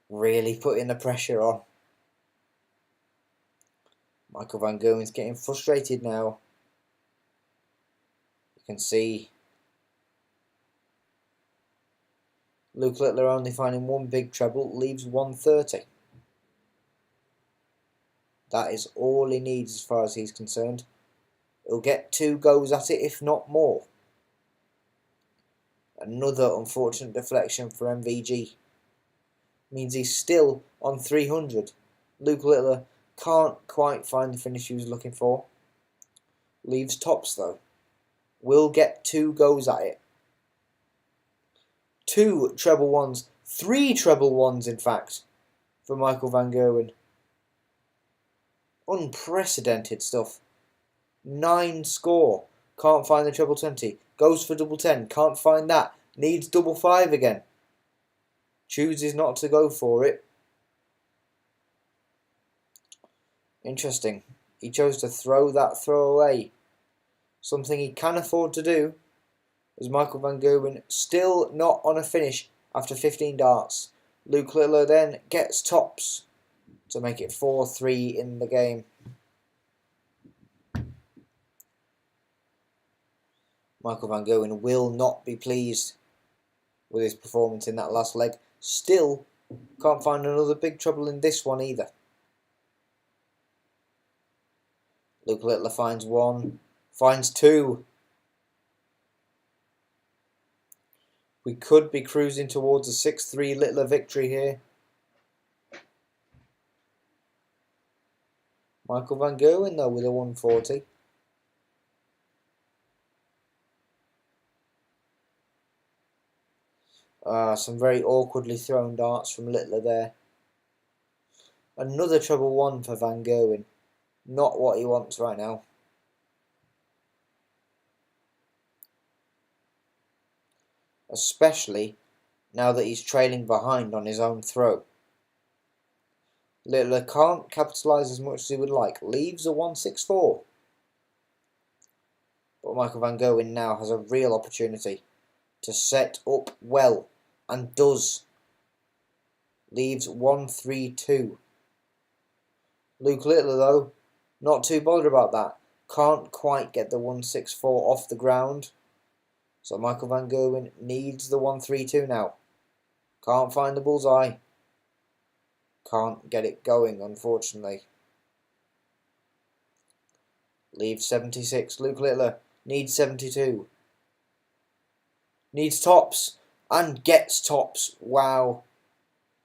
Really putting the pressure on. Michael van Gerwen's getting frustrated now. You can see Luke Littler only finding 1 big treble, leaves 130. That is all he needs as far as he's concerned. He'll get 2 goes at it, if not more. Another unfortunate deflection for MVG. Means he's still on 300. Luke Littler can't quite find the finish he was looking for. Leaves tops though. Will get 2 goes at it. 2 treble 1s. 3 treble 1s in fact for Michael van Gerwen. Unprecedented stuff. 9 score. Can't find the treble 20. Goes for double 10. Can't find that. Needs double 5 again. Chooses not to go for it. Interesting. He chose to throw that throw away. Something he can afford to do. As Michael van Gerwen still not on a finish after 15 darts. Luke Littler then gets tops to make it 4-3 in the game. Michael van Gerwen will not be pleased with his performance in that last leg. Still can't find another big trouble in this one either. Luke Littler finds 1, finds 2. We could be cruising towards a 6-3 Littler victory here. Michael van Gerwen though with a 140. Some very awkwardly thrown darts from Littler there. Another treble 1 for Van Gerwen. Not what he wants right now. Especially now that he's trailing behind on his own throw. Littler can't capitalise as much as he would like. Leaves a 164. But Michael van Gerwen now has a real opportunity to set up well. And does. Leaves 132. Luke Littler though, not too bothered about that. Can't quite get the 164 off the ground. So Michael van Gerwen needs the 132 now. Can't find the bullseye. Can't get it going, unfortunately. Leaves 76. Luke Littler needs 72. Needs tops. And gets tops. Wow.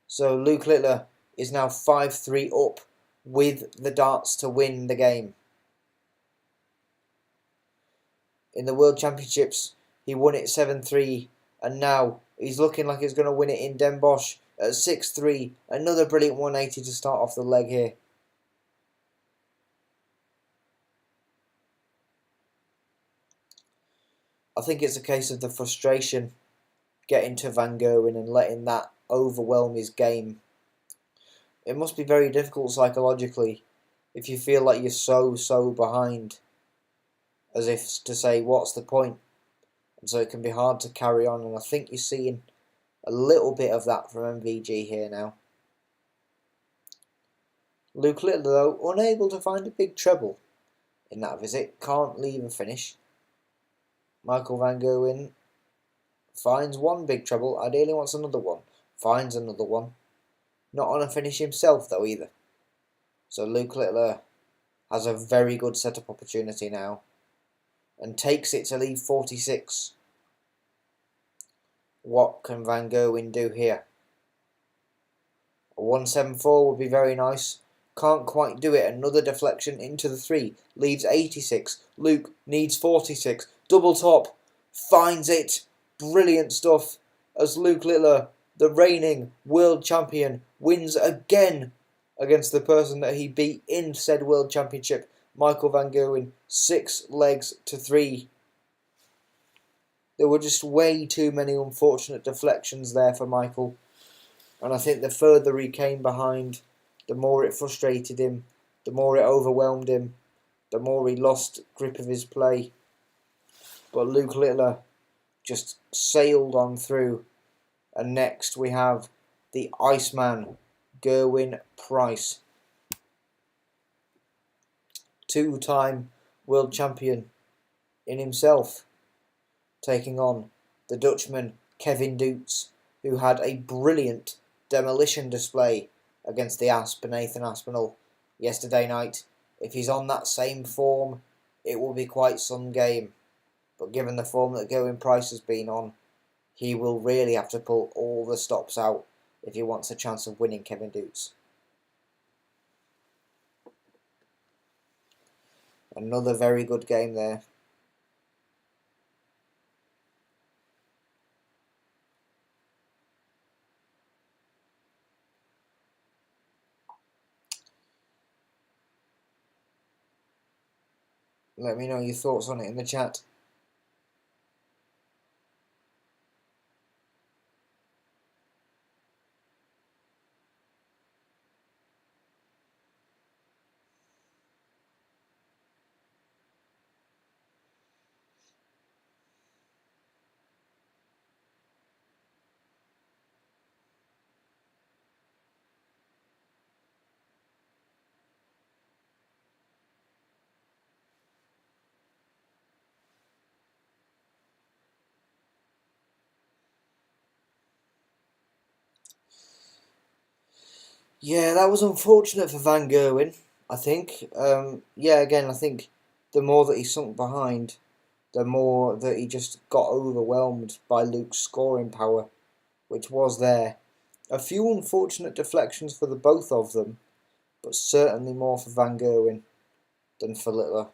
So Luke Littler is now 5-3 up with the darts to win the game. In the World Championships, he won it 7-3, and now he's looking like he's going to win it in Den Bosch at 6-3. Another brilliant 180 to start off the leg here. I think it's a case of the frustration getting to Van Gerwen and letting that overwhelm his game. It must be very difficult psychologically if you feel like you're so behind, as if to say, what's the point? And so it can be hard to carry on, and I think you're seeing a little bit of that from MVG here now. Luke Littler though, unable to find a big treble in that visit, can't leave a finish. Michael van Gerwen finds one big treble, ideally wants another one, finds another one. Not on a finish himself though either. So Luke Littler has a very good setup opportunity now and takes it to leave 46. What can Van Gerwen do here? A 174 would be very nice. Can't quite do it. Another deflection into the 3. Leaves 86. Luke needs 46. Double top. Finds it. Brilliant stuff. As Luke Littler, the reigning world champion, wins again against the person that he beat in said world championship, Michael van Gerwen, 6 legs to 3. There were just way too many unfortunate deflections there for Michael. And I think the further he came behind, the more it frustrated him, the more it overwhelmed him, the more he lost grip of his play. But Luke Littler just sailed on through. And next we have the Iceman, Gerwyn Price. 2-time world champion in himself, taking on the Dutchman Kevin Doots, who had a brilliant demolition display against the Asp, Nathan Aspinall, yesterday night. If he's on that same form, it will be quite some game. But given the form that Gerwyn Price has been on, he will really have to pull all the stops out if he wants a chance of winning Kevin Doots. Another very good game there. Let me know your thoughts on it in the chat. Yeah, that was unfortunate for Van Gerwen, I think. I think the more that he sunk behind, the more that he just got overwhelmed by Luke's scoring power, which was there. A few unfortunate deflections for the both of them, but certainly more for Van Gerwen than for Littler.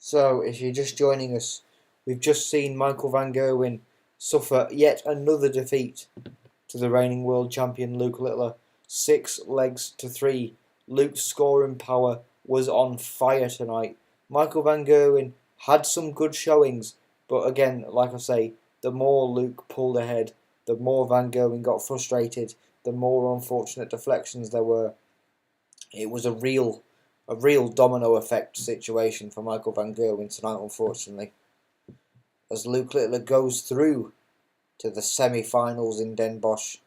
So, if you're just joining us, we've just seen Michael Van Gerwen suffer yet another defeat to the reigning world champion Luke Littler. 6-3. Luke's scoring power was on fire tonight. Michael Van Gerwen had some good showings, but again, like I say, the more Luke pulled ahead, the more Van Gerwen got frustrated, the more unfortunate deflections there were. It was a real domino effect situation for Michael Van Gerwen tonight, unfortunately, as Luke Littler goes through to the semi-finals in Den Bosch.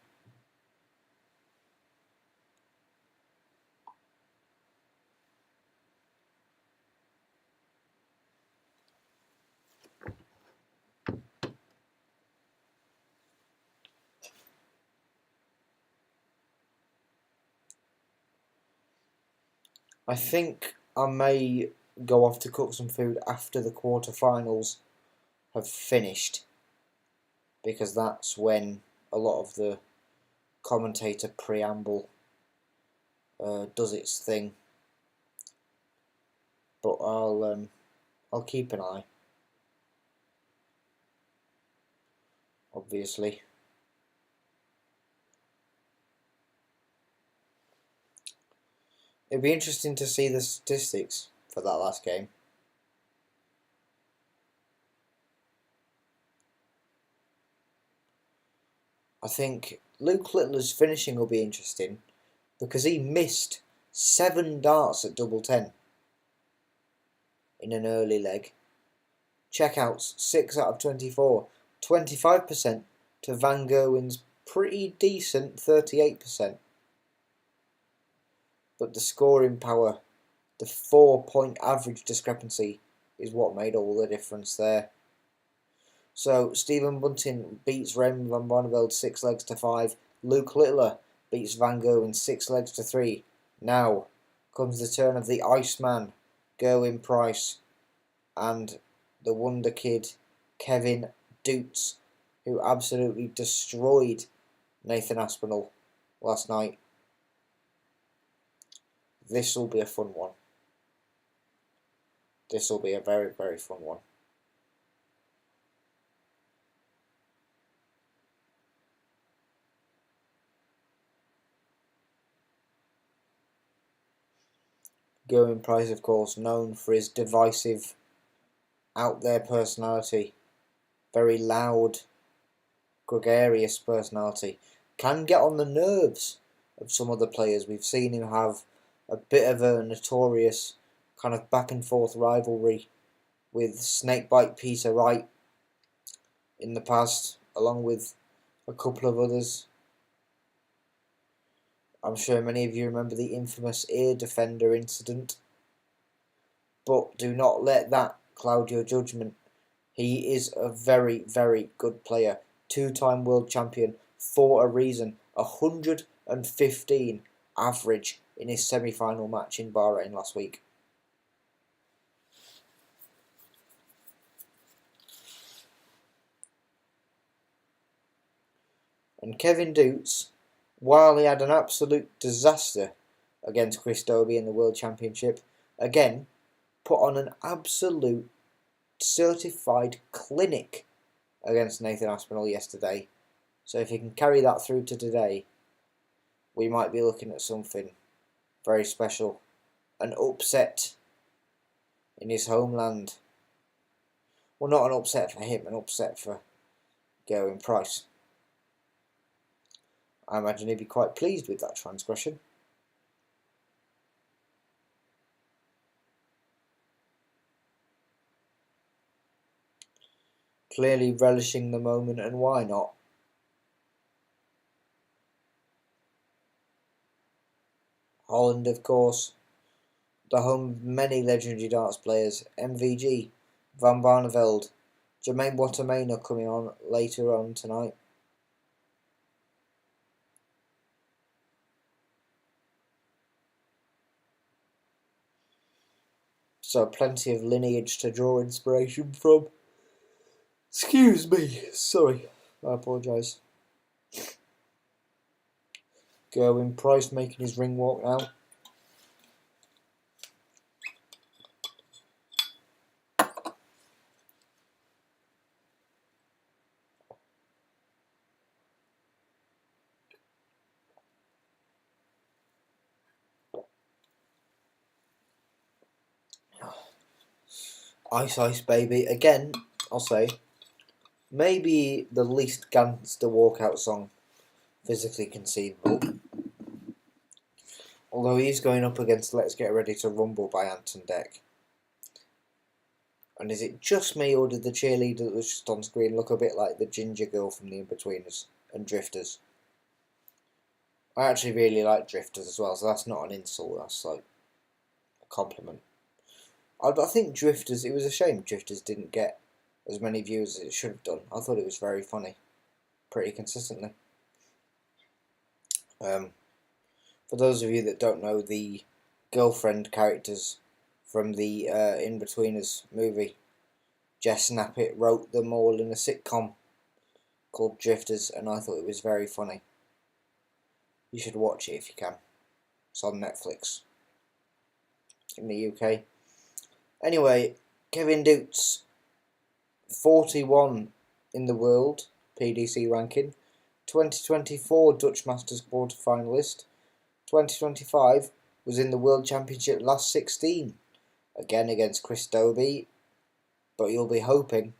I think I may go off to cook some food after the quarterfinals have finished, because that's when a lot of the commentator preamble does its thing. But I'll keep an eye, obviously. It'd be interesting to see the statistics for that last game. I think Luke Littler's finishing will be interesting, because he missed 7 darts at double 10 in an early leg. Checkouts 6 out of 24, 25% to Van Gerwen's pretty decent 38%. But the scoring power, the 4-point average discrepancy, is what made all the difference there. So Stephen Bunting beats Raymond van Barneveld 6-5. Luke Littler beats Van Gerwen 6-3. Now comes the turn of the Iceman, Gerwyn Price, and the Wonder Kid, Kevin Doots, who absolutely destroyed Nathan Aspinall last night. This will be a fun one. This will be a very, very fun one. Gerwyn Price, of course, known for his divisive, out there personality, very loud, gregarious personality, can get on the nerves of some other players. We've seen him have a bit of a notorious kind of back and forth rivalry with Snakebite Peter Wright in the past, along with a couple of others. I'm sure many of you remember the infamous ear defender incident, but do not let that cloud your judgment. He is a very, very good player, 2-time world champion for a reason, 115 average in his semi-final match in Bahrain last week. And Kevin Doots, while he had an absolute disaster against Chris Dobey in the World Championship, again put on an absolute certified clinic against Nathan Aspinall yesterday. So if he can carry that through to today, we might be looking at something very special. An upset in his homeland. Well, not an upset for him, an upset for Gerwyn Price. I imagine he'd be quite pleased with that transgression. Clearly relishing the moment, and why not? Holland, of course, the home of many legendary darts players. MVG, Van Barneveld, Jermaine Watermain coming on later on tonight. So plenty of lineage to draw inspiration from. Excuse me, sorry, I apologise. Gerwyn Price making his ring walk now. Ice Ice Baby, again, I'll say, maybe the least gangster walkout song physically conceivable. Although he's going up against Let's Get Ready to Rumble by Ant and Dec. And is it just me, or did the cheerleader that was just on screen look a bit like the ginger girl from the In-Betweeners and Drifters? I actually really like Drifters as well, so that's not an insult, that's like a compliment. I think Drifters, it was a shame Drifters didn't get as many views as it should have done. I thought it was very funny, pretty consistently. For those of you that don't know, the girlfriend characters from the In-Betweeners movie, Jess Knappett wrote them all in a sitcom called Drifters, and I thought it was very funny. You should watch it if you can. It's on Netflix in the UK. Anyway, Kevin Dukes, 41 in the world PDC ranking, 2024 Dutch Masters quarter finalist, 2025 was in the World Championship last 16, again against Chris Dobie, but you'll be hoping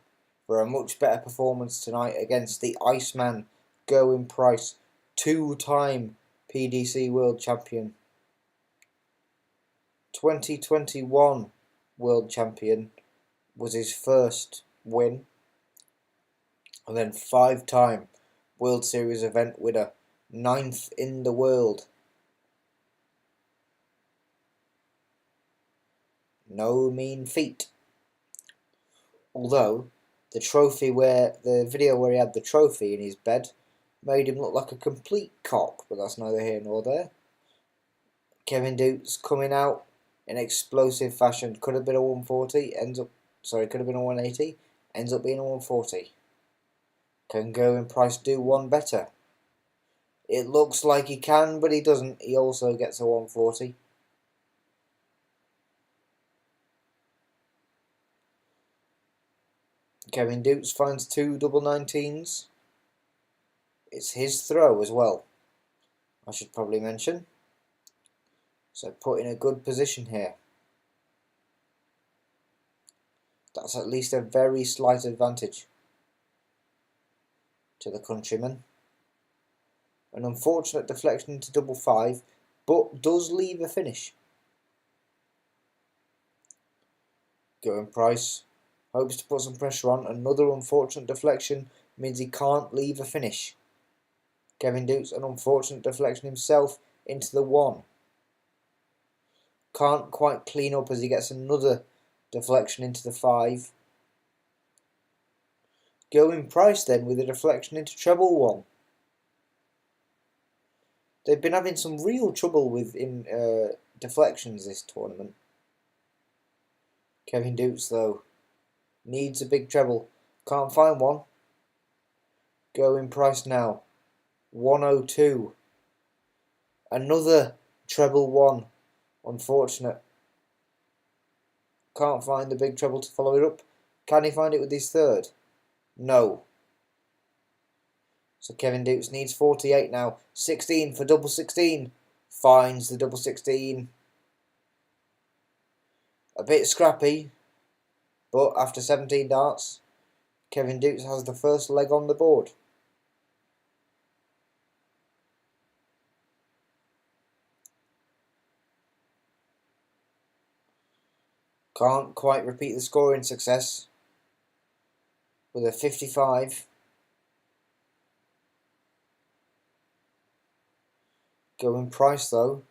for a much better performance tonight against the Iceman, Gerwyn Price, two-time PDC World Champion, 2021 World Champion was his first win, and then 5-time World Series event winner, 9th in the world. No mean feat. Although the video where he had the trophy in his bed made him look like a complete cock, but that's neither here nor there. Kevin Dukes coming out in explosive fashion. Could have been a 140, could have been a 180, ends up being a 140. Can Gerwyn Price do one better? It looks like he can, but he doesn't. He also gets a 140. Kevin Dukes finds 2 double 19s. It's his throw as well, I should probably mention. So put in a good position here. That's at least a very slight advantage to the countryman. An unfortunate deflection into double 5, but does leave a finish. Gerwyn Price hopes to put some pressure on. Another unfortunate deflection means he can't leave a finish. Kevin Dukes, an unfortunate deflection himself into the 1. Can't quite clean up as he gets another deflection into the 5. Gerwyn Price then with a deflection into treble 1. They've been having some real trouble with deflections this tournament. Kevin Dukes though needs a big treble. Can't find one. Gerwyn Price now. 102. Another treble 1. Unfortunate. Can't find the big treble to follow it up. Can he find it with his third? No. So Kevin Dukes needs 48 now. 16 for double 16. Finds the double 16. A bit scrappy, but after 17 darts, Kevin Dukes has the first leg on the board. Can't quite repeat the scoring success. with a 55. Going price though,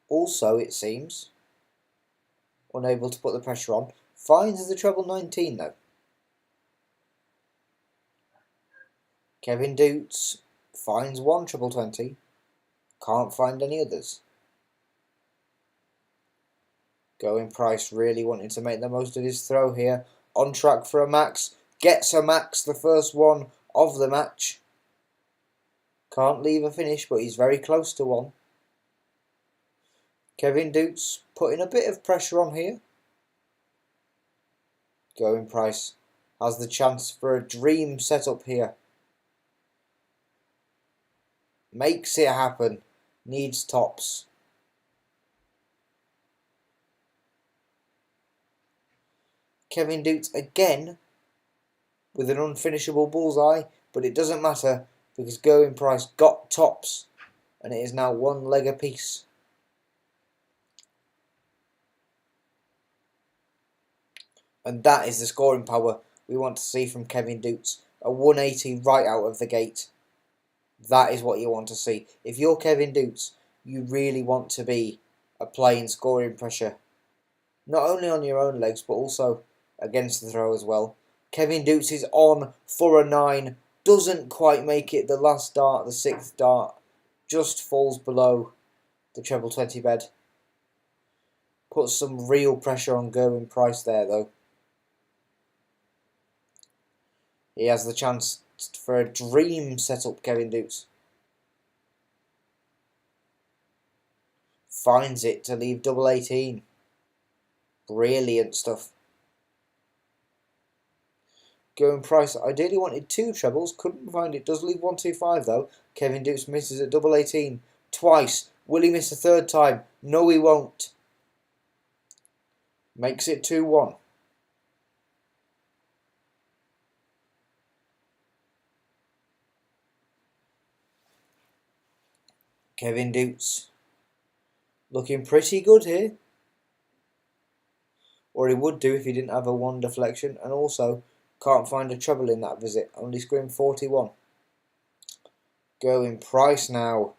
also it seems, unable to put the pressure on. Finds the treble 19 though. Kevin Doots finds one treble 20. Can't find any others. Going price really wanting to make the most of his throw here. On track for a max. Gets a max, the first one of the match. Can't leave a finish, but he's very close to one. Kevin Doots putting a bit of pressure on here. Going price has the chance for a dream setup here. Makes it happen. Needs tops. Kevin Doots again with an unfinishable bullseye, but it doesn't matter because Going Price got tops and it is now one leg apiece. And that is the scoring power we want to see from Kevin Doots. A 180 right out of the gate. That is what you want to see. If you're Kevin Doots, you really want to be applying scoring pressure. Not only on your own legs, but also against the throw as well. Kevin Doots is on for a 9. Doesn't quite make it the last dart, the 6th dart. Just falls below the treble 20 bed. Puts some real pressure on Going Price there though. He has the chance for a dream setup, Kevin Doots. Finds it to leave double 18. Brilliant stuff. Going Price ideally wanted 2 trebles, couldn't find it. Does leave 125 though. Kevin Doots misses at double 18 twice. Will he miss a 3rd time? No, he won't. Makes it 2-1. Kevin Doots looking pretty good here. Or he would do if he didn't have a 1 deflection, and also can't find a treble in that visit. Only screamed 41. Going Price now,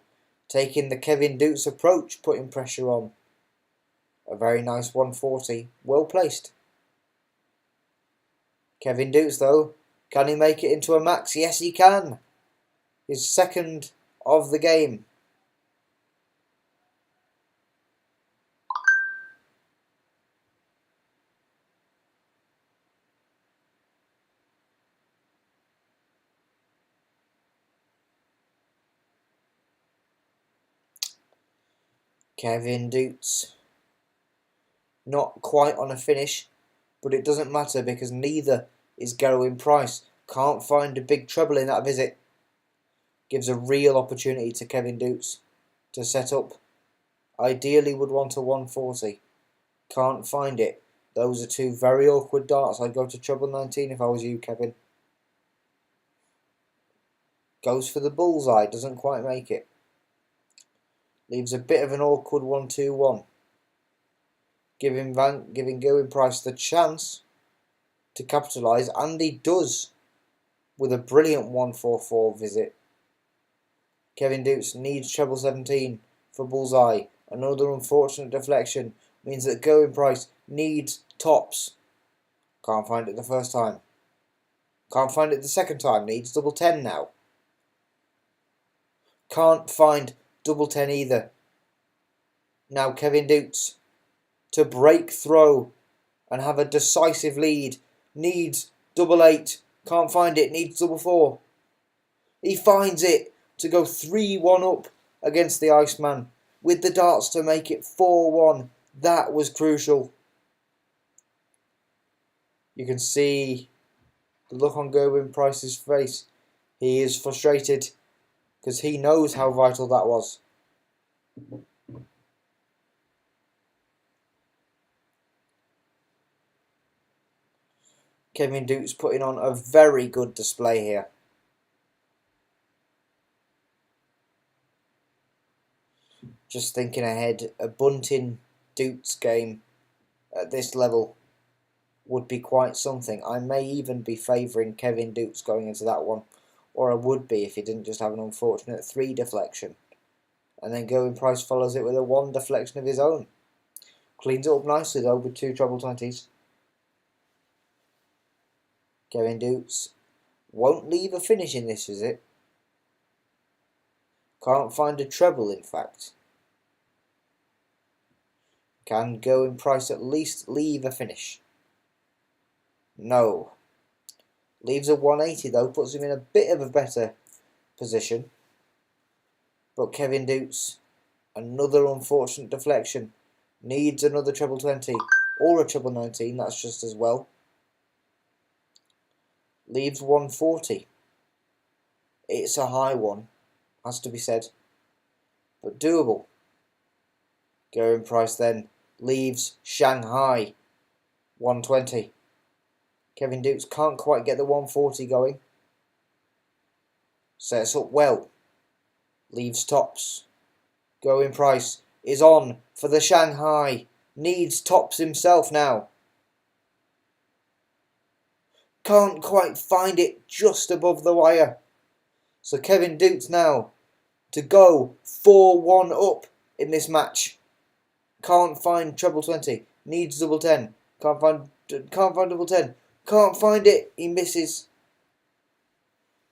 taking the Kevin Doots approach, putting pressure on. A very nice 140, well placed. Kevin Doots though, can he make it into a max? Yes he can. His 2nd of the game. Kevin Doots not quite on a finish, but it doesn't matter because neither is Going Price. Can't find a big treble in that visit. Gives a real opportunity to Kevin Doots to set up. Ideally would want a 140. Can't find it. Those are 2 very awkward darts. I'd go to treble 19 if I was you, Kevin. Goes for the bullseye, doesn't quite make it. Leaves a bit of an awkward 1-2-1. Giving Going Price the chance to capitalise, and he does with a brilliant 1-4-4 visit. Kevin Doots needs treble 17 for bullseye. Another unfortunate deflection means that Going Price needs tops. Can't find it the first time. Can't find it the 2nd time. Needs double 10 now. Can't find double 10 either. Now Kevin Doots to break throw and have a decisive lead. Needs double 8. Can't find it. Needs double 4. He finds it to go 3-1 up against the Iceman with the darts to make it 4-1. That was crucial. You can see the look on Going Price's face. He is frustrated because he knows how vital that was. Kevin Doots putting on a very good display here. Just thinking ahead, a bunting Doots game at this level would be quite something. I may even be favouring Kevin Dukes going into that one, or I would be if he didn't just have an unfortunate 3 deflection. And then Going Price follows it with a 1 deflection of his own. Cleans it up nicely though with 2 treble 20s. Kevin Dukes won't leave a finish in this visit. Can't find a treble, in fact. Can Going Price at least leave a finish? No. Leaves a 180 though, puts him in a bit of a better position. But Kevin Dukes, another unfortunate deflection. Needs another treble 20 or a treble 19, that's just as well. Leaves 140. It's a high one, has to be said, but doable. Going Price then leaves Shanghai 120. Kevin Dukes can't quite get the 140 going. Sets up well. Leaves tops. Going Price is on for the Shanghai. Needs tops himself now. Can't quite find it, just above the wire. So Kevin Dukes now to go 4-1 up in this match. Can't find treble 20. Needs double 10. Can't find double 10. Can't find it. He misses.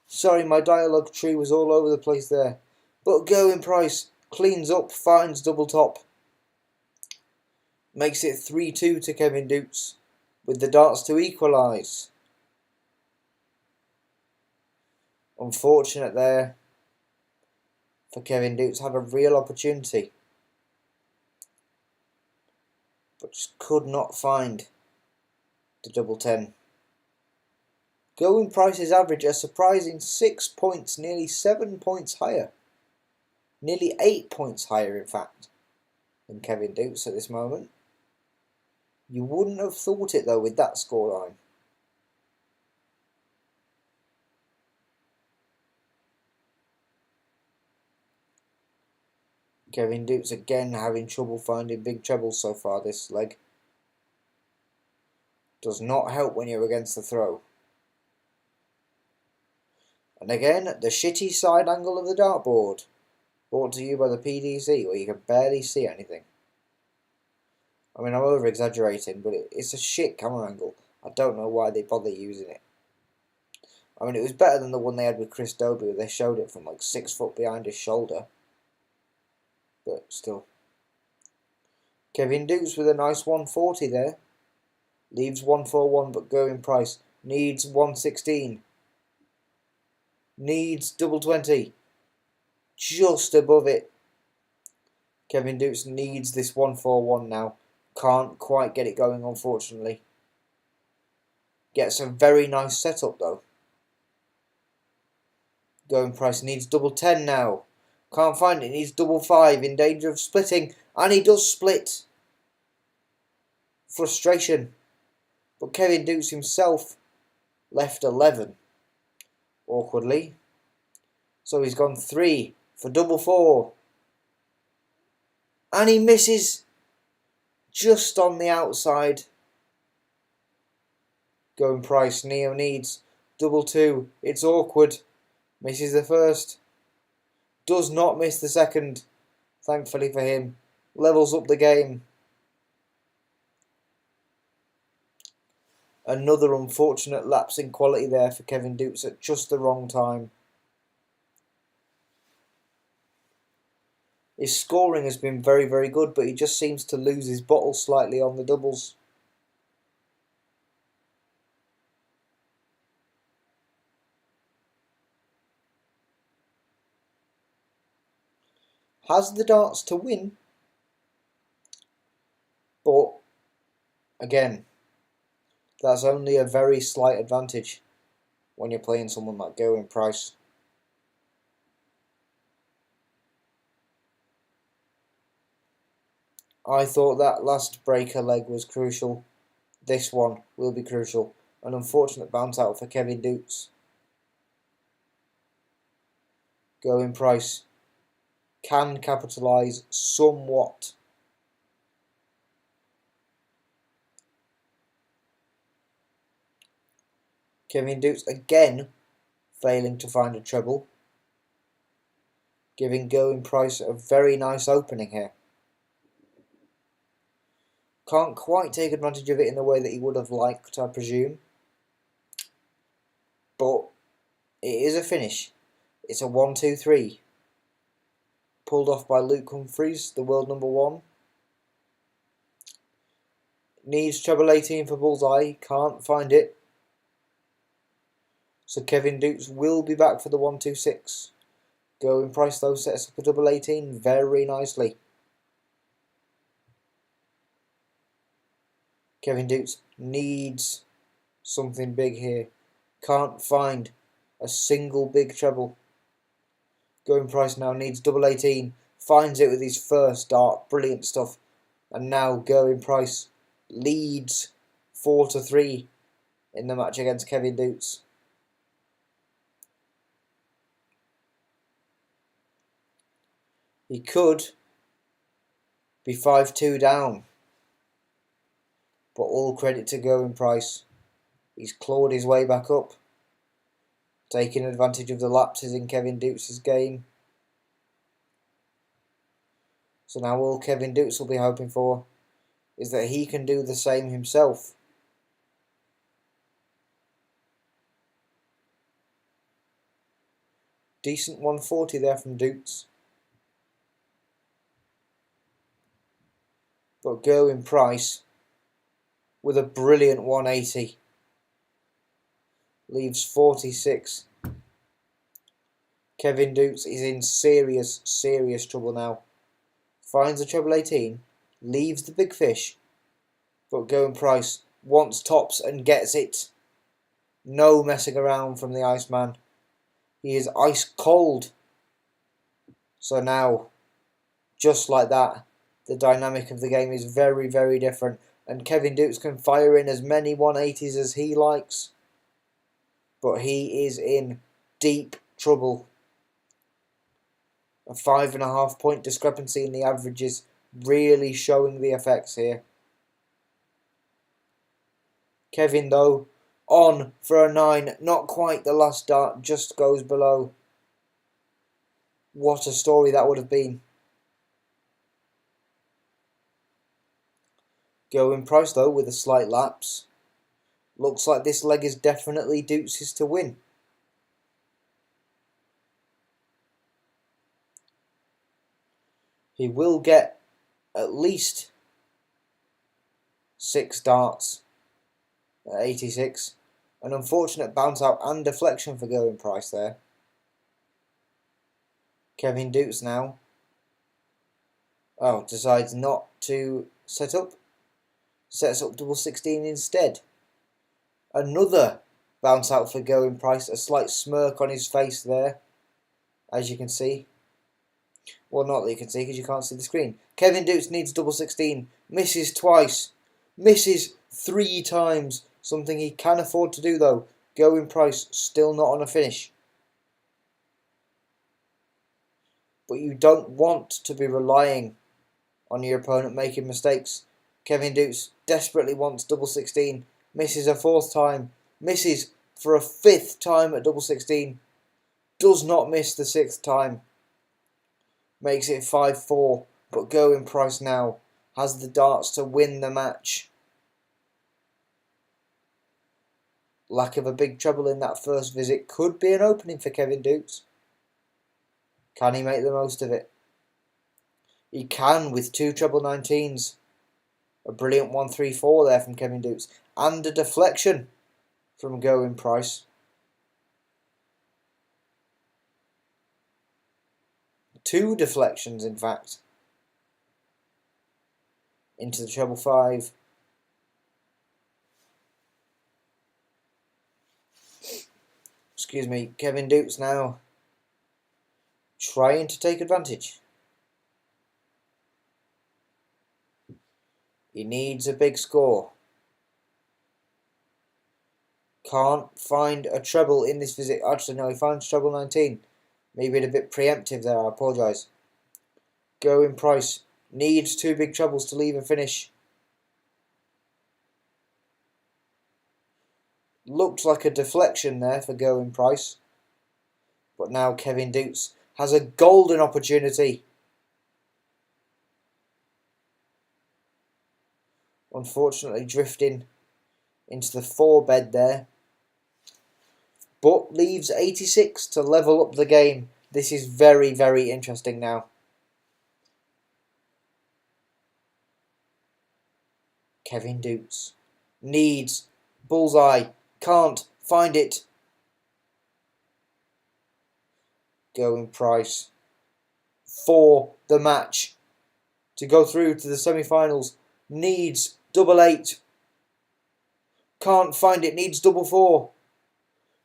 Sorry, my dialogue tree was all over the place there. But Going Price cleans up, finds double top. Makes it 3-2 to Kevin Dukes with the darts to equalise. Unfortunate there for Kevin Dukes. Had a real opportunity, but just could not find the double 10. Going Price's average a surprising 6 points, nearly 7 points higher. Nearly 8 points higher, in fact, than Kevin Dukes at this moment. You wouldn't have thought it, though, with that scoreline. Kevin Dukes again having trouble finding big trebles so far this leg. Does not help when you're against the throw. And again, the shitty side angle of the dartboard. Brought to you by the PDC, where you can barely see anything. I mean, I'm over exaggerating, but it's a shit camera angle. I don't know why they bother using it. I mean, it was better than the one they had with Chris Dobie, where they showed it from like 6 foot behind his shoulder. But still. Kevin Dukes with a nice 140 there. Leaves 141, but Going Price needs 116. Needs double 20. Just above it. Kevin Dukes needs this 141 now. Can't quite get it going, unfortunately. Gets a very nice setup though. Going Price needs double 10 now. Can't find it, needs double 5, in danger of splitting. And he does split. Frustration. But Kevin Dukes himself left 11. Awkwardly. So he's gone 3 for double 4. And he misses. Just on the outside. Going Price, Neo needs double 2. It's awkward. Misses the first. Does not miss the second. Thankfully for him. Levels up the game. Another unfortunate lapse in quality there for Kevin Dukes at just the wrong time. His scoring has been very, very good, but he just seems to lose his bottle slightly on the doubles. Has the darts to win, but again, that's only a very slight advantage when you're playing someone like Going Price. I thought that last breaker leg was crucial. This one will be crucial. An unfortunate bounce out for Kevin Dukes. Going Price can capitalise somewhat. Kevin Dukes again failing to find a treble, giving Going Price a very nice opening here. Can't quite take advantage of it in the way that he would have liked, I presume. But it is a finish. It's a 1-2-3. Pulled off by Luke Humphries, the world number 1. Needs treble 18 for bullseye. Can't find it. So Kevin Dukes will be back for the 1-2-6. Going Price though sets up a double 18 very nicely. Kevin Dukes needs something big here. Can't find a single big treble. Going Price now needs double 18. Finds it with his first dart. Brilliant stuff. And now Going Price leads 4-3 in the match against Kevin Dukes. He could be 5-2 down. But all credit to Going Price. He's clawed his way back up, taking advantage of the lapses in Kevin Dukes' game. So now all Kevin Dukes will be hoping for is that he can do the same himself. Decent 140 there from Dukes. But Going Price with a brilliant 180. Leaves 46. Kevin Dukes is in serious trouble now. Finds a treble 18. Leaves the big fish. But Going Price wants tops and gets it. No messing around from the Iceman. He is ice cold. So now, just like that, the dynamic of the game is very different. And Kevin Dukes can fire in as many 180s as he likes. But he is in deep trouble. A 5.5 point discrepancy in the averages really showing the effects here. Kevin though, on for a 9, not quite the last dart, just goes below. What a story that would have been. Going Price though with a slight lapse. Looks like this leg is definitely Dukes' to win. He will get at least 6 darts at 86. An unfortunate bounce out and deflection for Going Price there. Kevin Dukes now. Decides not to set up. Sets up double 16 instead. Another bounce out for Going Price. A slight smirk on his face there, as you can see. Well, not that you can see because you can't see the screen. Kevin Dukes needs double 16. Misses twice. Misses 3 times. Something he can afford to do though. Going Price still not on a finish. But you don't want to be relying on your opponent making mistakes. Kevin Dukes desperately wants double 16. Misses a 4th time. Misses for a 5th time at double 16. Does not miss the 6th time. Makes it 5-4. But Going Price now has the darts to win the match. Lack of a big treble in that first visit could be an opening for Kevin Dukes. Can he make the most of it? He can with 2 treble 19s. A brilliant 1-3-4 there from Kevin Dukes. And a deflection from Going Price. 2 deflections, in fact. Into the treble 5. Excuse me, Kevin Dukes now trying to take advantage. He needs a big score. Can't find a treble in this visit. Actually, no, he finds treble 19. Maybe a bit preemptive there, I apologise. Going Price needs 2 big trebles to leave and finish. Looked like a deflection there for Going Price. But now Kevin Dukes has a golden opportunity. Unfortunately drifting into the 4 bed there. But leaves 86 to level up the game. This is very, very interesting now. Kevin Dukes needs bullseye. Can't find it. Going Price for the match to go through to the semi-finals. Needs double 8. Can't find it. Needs double 4.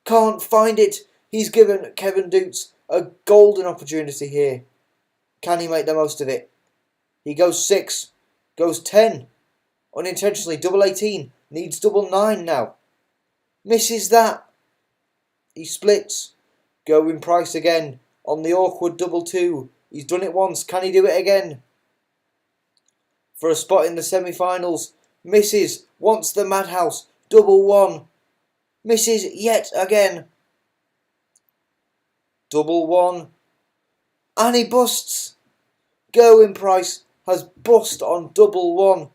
Can't find it. He's given Kevin Dukes a golden opportunity here. Can he make the most of it? He goes 6. Goes 10. Unintentionally. Double 18. Needs double 9 now. Misses that. He splits. Going Price again on the awkward double 2. He's done it once. Can he do it again? For a spot in the semi-finals. Misses. Wants the madhouse. Double 1. Misses yet again. Double 1. And he busts. Going Price has bust on double 1.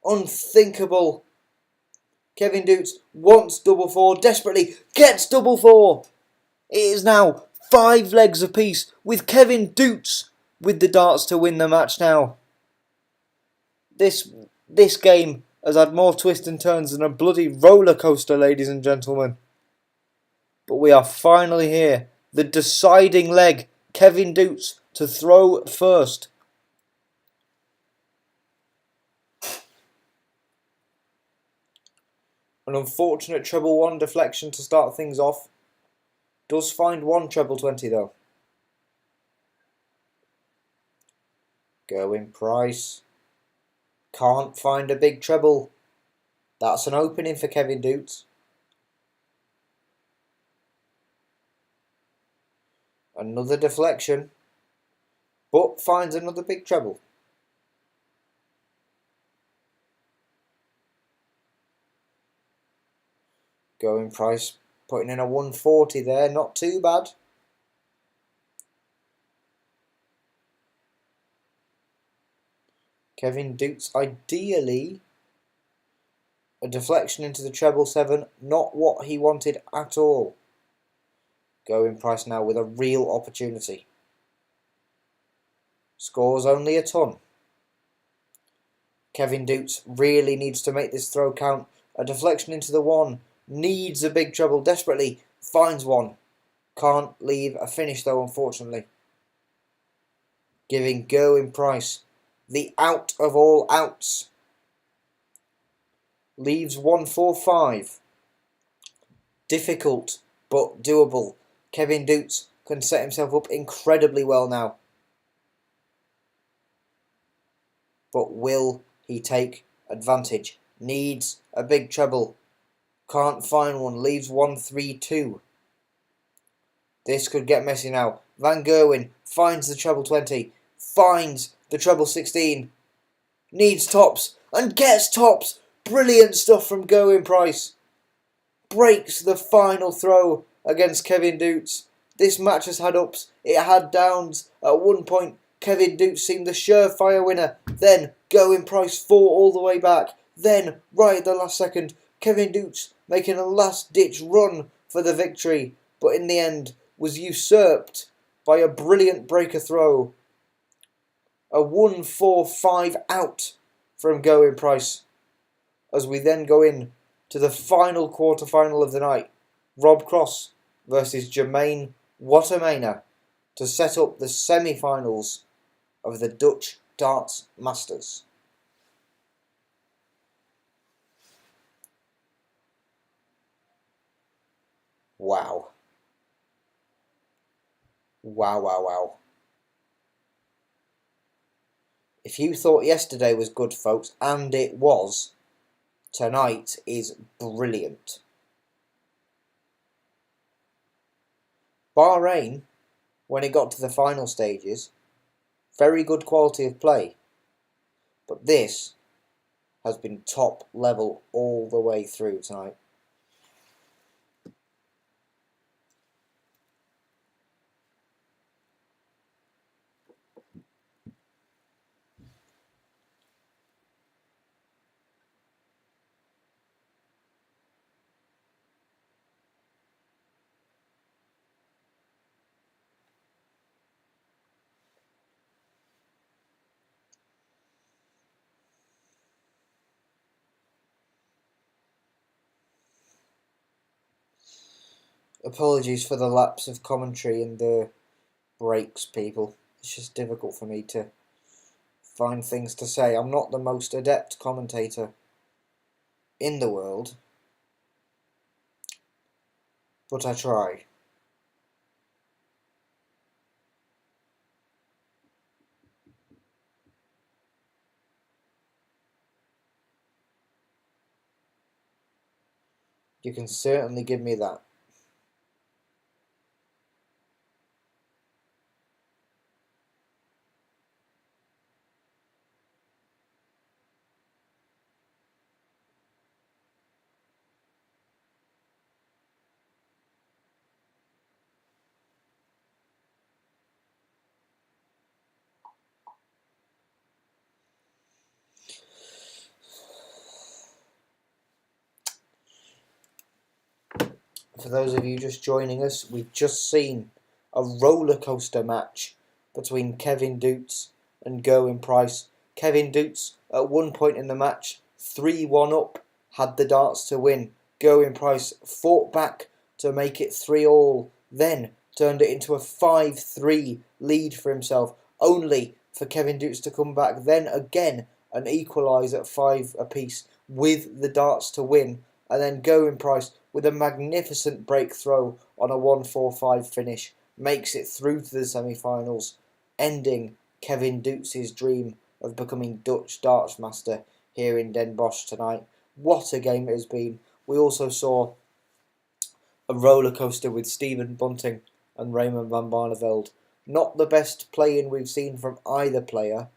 Unthinkable. Kevin Dukes wants double 4 desperately. Gets double 4. It is now 5 legs apiece with Kevin Dukes with the darts to win the match now. This game has had more twists and turns than a bloody roller coaster, ladies and gentlemen. But we are finally here. The deciding leg. Kevin Dukes to throw first. An unfortunate treble 1 deflection to start things off. Does find 1 treble 20 though. Going Price. Can't find a big treble. That's an opening for Kevin Dukes. Another deflection. But finds another big treble. Going Price putting in a 140 there. Not too bad. Kevin Dukes ideally a deflection into the treble 7, not what he wanted at all. Going Price now with a real opportunity. Scores only a ton. Kevin Dukes really needs to make this throw count. A deflection into the 1, needs a big treble desperately, finds 1. Can't leave a finish though, unfortunately. Giving Going Price the out of all outs. Leaves 145. Difficult, but doable. Kevin Dukes can set himself up incredibly well now. But will he take advantage? Needs a big treble. Can't find one. Leaves 132. This could get messy now. Van Gerwen finds the treble 20. Finds the treble 16. Needs tops. And gets tops. Brilliant stuff from Going Price. Breaks the final throw against Kevin Dukes. This match has had ups. It had downs. At one point, Kevin Dukes seemed the surefire winner. Then Going Price fought all the way back. Then, right at the last second, Kevin Dukes making a last-ditch run for the victory. But in the end, was usurped by a brilliant breaker throw. A 1-4-5 out from Going Price. As we then go in to the final quarter-final of the night. Rob Cross versus Jermaine Wattermainer to set up the semi-finals of the Dutch Darts Masters. Wow. Wow, wow, wow. If you thought yesterday was good, folks, and it was, tonight is brilliant. Bahrain, when it got to the final stages, very good quality of play. But this has been top level all the way through tonight. Apologies for the lapse of commentary and the breaks, people. It's just difficult for me to find things to say. I'm not the most adept commentator in the world, but I try. You can certainly give me that. For those of you just joining us, we've just seen a roller coaster match between Kevin Doots and Gerwin Price. Kevin Doots, at one point in the match, 3-1 up, had the darts to win. Gerwin Price fought back to make it 3-all, then turned it into a 5-3 lead for himself, only for Kevin Doots to come back, then again and equalise at 5 apiece with the darts to win, and then Gerwin Price, with a magnificent break throw on a 1-4-5 finish, makes it through to the semi-finals, ending Kevin Doots' dream of becoming Dutch darts master here in Den Bosch tonight. What a game it has been. We also saw a roller coaster with Stephen Bunting and Raymond van Barneveld. Not the best play-in we've seen from either player,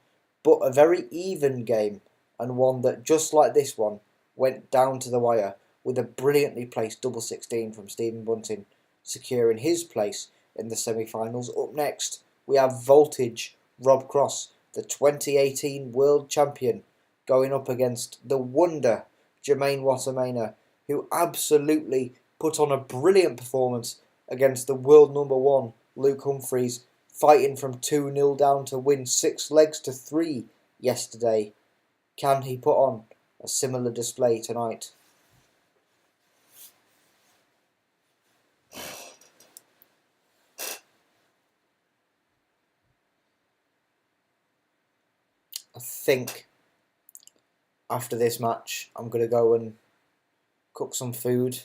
but a very even game, and one that, just like this one, went down to the wire, with a brilliantly placed double 16 from Stephen Bunting, securing his place in the semi-finals. Up next, we have Voltage Rob Cross, the 2018 World Champion, going up against the wonder Jermaine Wattermainer, who absolutely put on a brilliant performance against the world number 1 Luke Humphries, fighting from 2-0 down to win 6 legs to 3 yesterday. Can he put on a similar display tonight? I think after this match, I'm going to go and cook some food.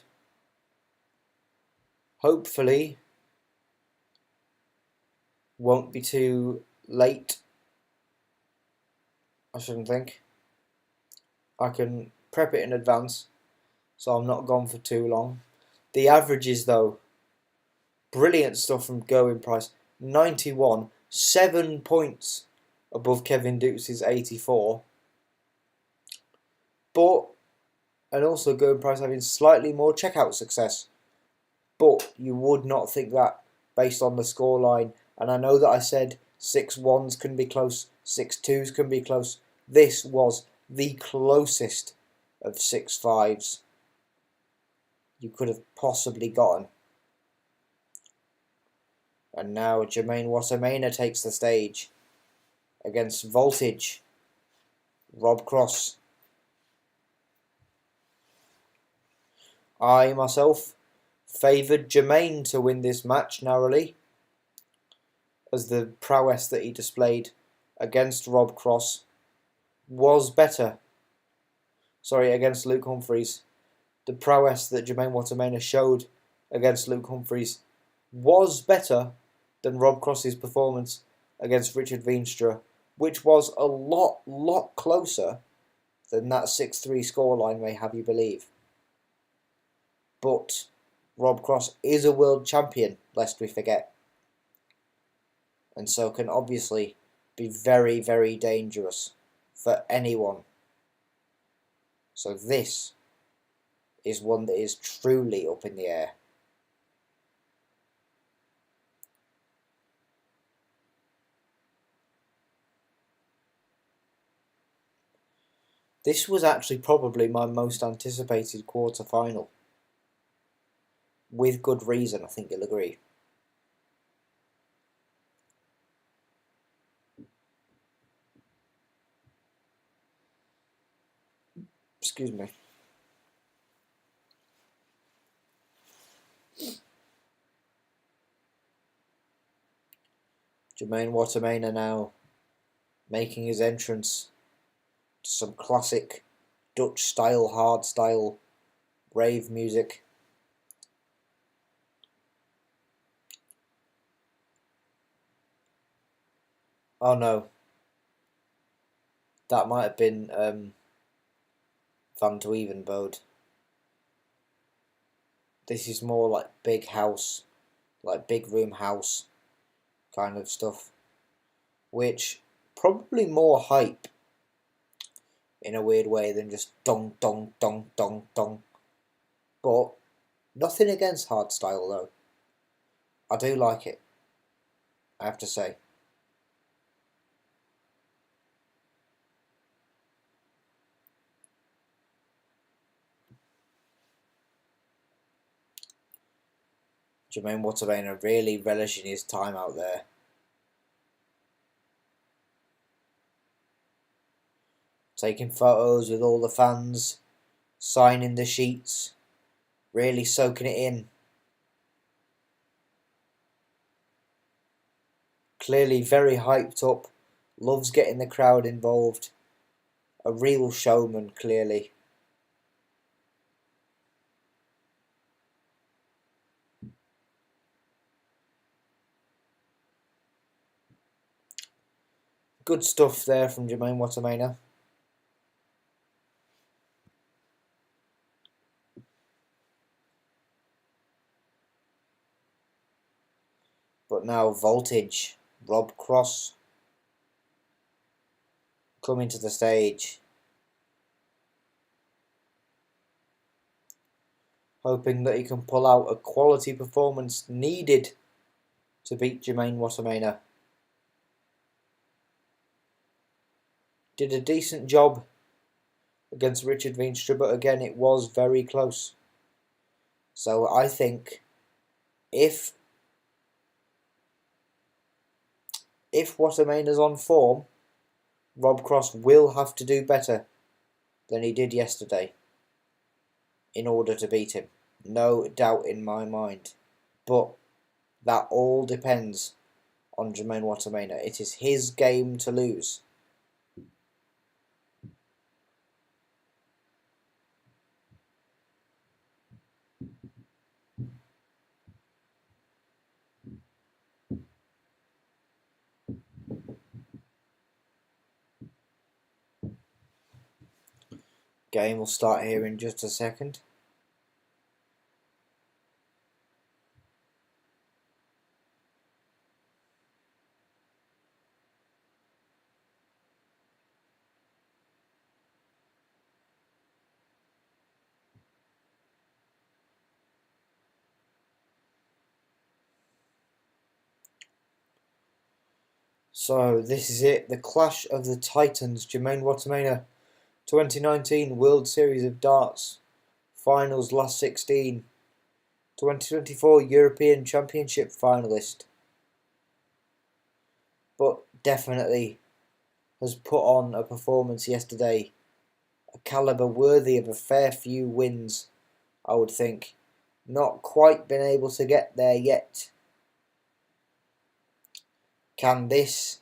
Hopefully, won't be too late. I shouldn't think. I can prep it in advance, so I'm not gone for too long. The averages, though, brilliant stuff from Gerwin Price. 91, 7 points above Kevin Doots' 84. But, and also Gerwin Price having slightly more checkout success. But you would not think that based on the scoreline. And I know that I said 6-1s can be close, 6-2s can be close. This was the closest of 6-5s you could have possibly gotten. And now Jermaine Wattermainer takes the stage against Voltage Rob Cross. I myself favoured Jermaine to win this match narrowly, as the prowess that he displayed against Rob Cross was better. Against Luke Humphries. The prowess that Jermaine Wattermainer showed against Luke Humphries was better than Rob Cross's performance against Richard Veenstra, which was a lot closer than that 6-3 scoreline may have you believe. But Rob Cross is a world champion, lest we forget, and so can obviously be very dangerous for anyone So this is one that is truly up in the air. This was actually probably my most anticipated quarter-final. With good reason, I think you'll agree. Excuse me. Jermaine Watermainer now making his entrance to some classic Dutch style, hard style rave music. Oh no, that might have been Van Duevenbode. This is more like big house, like big room house kind of stuff, which probably more hype in a weird way than just dong dong dong dong dong. But nothing against hardstyle though. I do like it, I have to say. Jermaine Watermainer really relishing his time out there. Taking photos with all the fans, signing the sheets, really soaking it in. Clearly very hyped up, loves getting the crowd involved. A real showman, clearly. Good stuff there from Jermaine Watermainer. But now Voltage, Rob Cross, coming to the stage. Hoping that he can pull out a quality performance needed to beat Jermaine Watermainer. Did a decent job against Richard Veenstra, but again it was very close. So I think if Watermainer's on form, Rob Cross will have to do better than he did yesterday in order to beat him. No doubt in my mind. But that all depends on Jermaine Watermainer. It is his game to lose. Game will start here in just a second. So this is it, the Clash of the Titans, Jermaine Watermainer, 2019 World Series of Darts, Finals last 16, 2024 European Championship finalist, but definitely has put on a performance yesterday, a calibre worthy of a fair few wins, I would think. Not quite been able to get there yet. Can this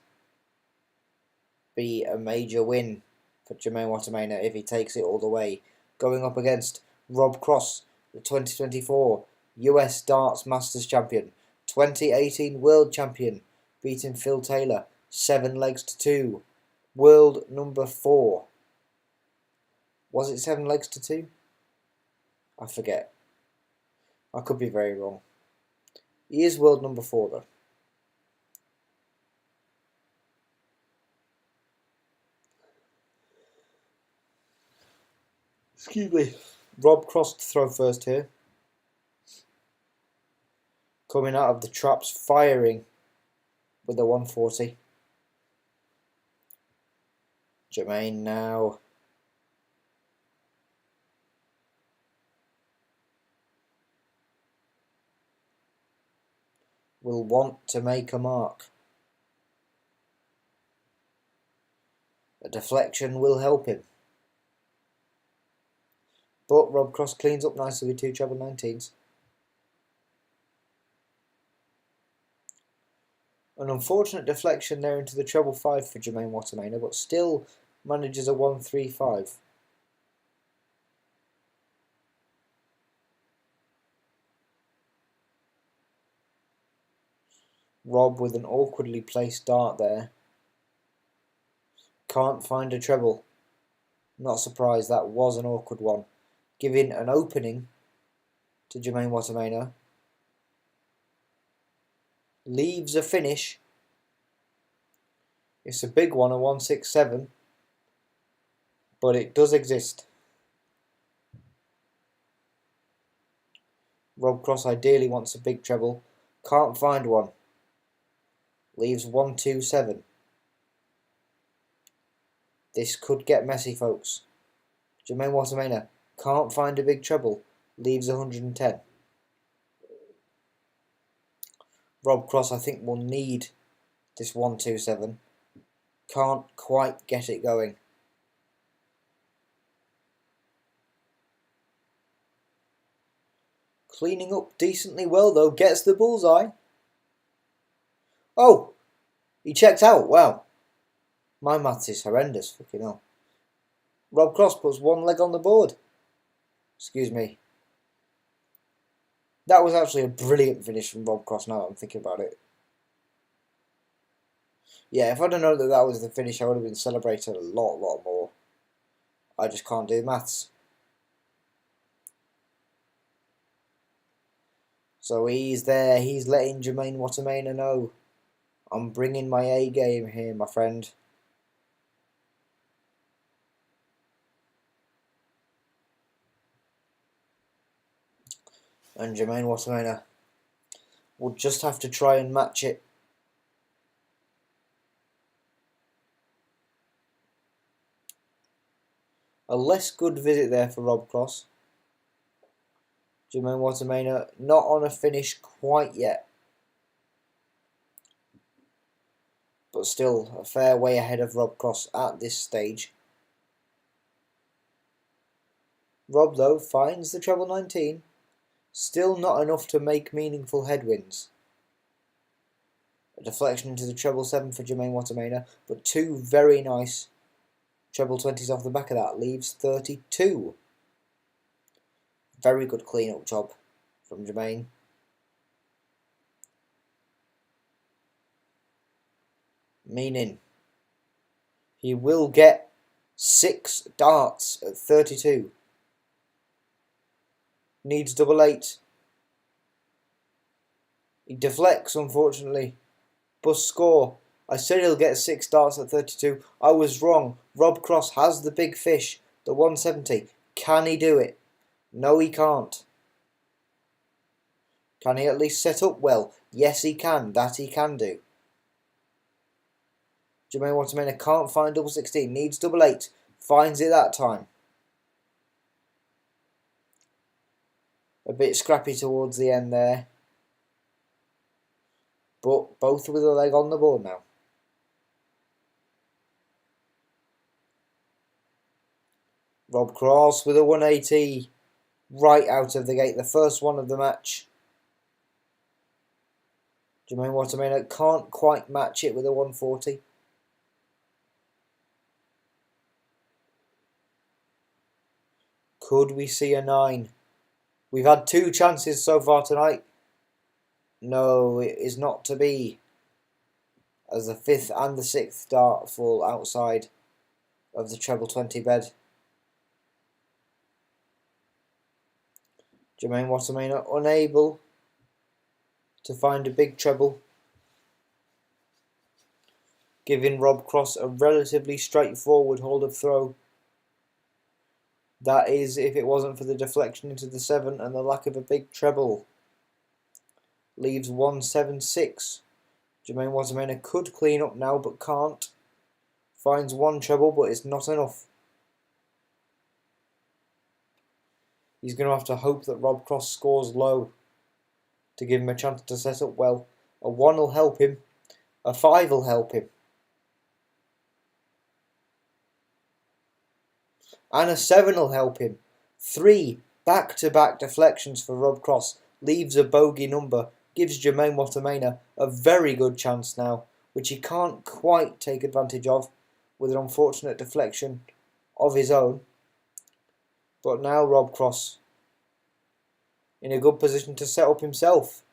be a major win for Jermaine Watermainer if he takes it all the way? Going up against Rob Cross, the 2024 US Darts Masters Champion, 2018 World Champion, beating Phil Taylor 7 legs to 2. World number 4. Was it 7 legs to 2? I forget. I could be very wrong. He is world number 4 though. Excuse me. Rob Cross to throw first here. Coming out of the traps, firing with a 140. Jermaine now. Will want to make a mark. A deflection will help him. But Rob Cross cleans up nicely with 2 treble 19s. An unfortunate deflection there into the treble 5 for Jermaine Watermaner, but still manages a 135. Rob with an awkwardly placed dart there. Can't find a treble. Not surprised, that was an awkward one. Giving an opening to Jermaine Watermaner. Leaves a finish. It's a big one, a 167. But it does exist. Rob Cross ideally wants a big treble. Can't find one. Leaves 127. This could get messy, folks. Jermaine Watermaner can't find a big treble. Leaves 110. Rob Cross, I think, will need this 127. Can't quite get it going. Cleaning up decently well, though. Gets the bullseye. Oh! He checked out. Wow. My maths is horrendous. Fucking hell. Rob Cross puts one leg on the board. Excuse me. That was actually a brilliant finish from Rob Cross now that I'm thinking about it. Yeah, if I'd have known that that was the finish, I would have been celebrated a lot more. I just can't do maths. So he's there. He's letting Jermaine Watermaner know. I'm bringing my A game here, my friend. And Jermaine Watermaner will just have to try and match it. A less good visit there for Rob Cross. Jermaine Watermaner not on a finish quite yet. But still a fair way ahead of Rob Cross at this stage. Rob, though, finds the treble 19. Still not enough to make meaningful headwinds. A deflection into the treble 7 for Jermaine Watermaner, but 2 very nice treble 20s off the back of that. Leaves 32. Very good clean-up job from Jermaine. Meaning he will get 6 darts at 32. Needs double 8. He deflects, unfortunately. Bus score. I said he'll get 6 darts at 32. I was wrong. Rob Cross has the big fish, the 170. Can he do it? No, he can't. Can he at least set up well? Yes, he can. That he can do. Jermaine Watermaner can't find double 16. Needs double 8. Finds it that time. A bit scrappy towards the end there. But both with a leg on the board now. Rob Cross with a 180 right out of the gate. The first one of the match. Jermaine Watermaner can't quite match it with a 140. Could we see a 9? We've had 2 chances so far tonight. No, it is not to be. As the 5th and the 6th dart fall outside of the treble 20 bed. Jermaine Watermaner unable to find a big treble. Giving Rob Cross a relatively straightforward hold of throw. That is, if it wasn't for the deflection into the 7 and the lack of a big treble. Leaves 176. Jermaine Watermainer could clean up now, but can't. Finds 1 treble, but it's not enough. He's going to have to hope that Rob Cross scores low to give him a chance to set up well. A 1 will help him. A 5 will help him. And a 7 will help him. 3 back-to-back deflections for Rob Cross leaves a bogey number, gives Jermaine Watermainer a very good chance now, which he can't quite take advantage of with an unfortunate deflection of his own. But now Rob Cross in a good position to set up himself.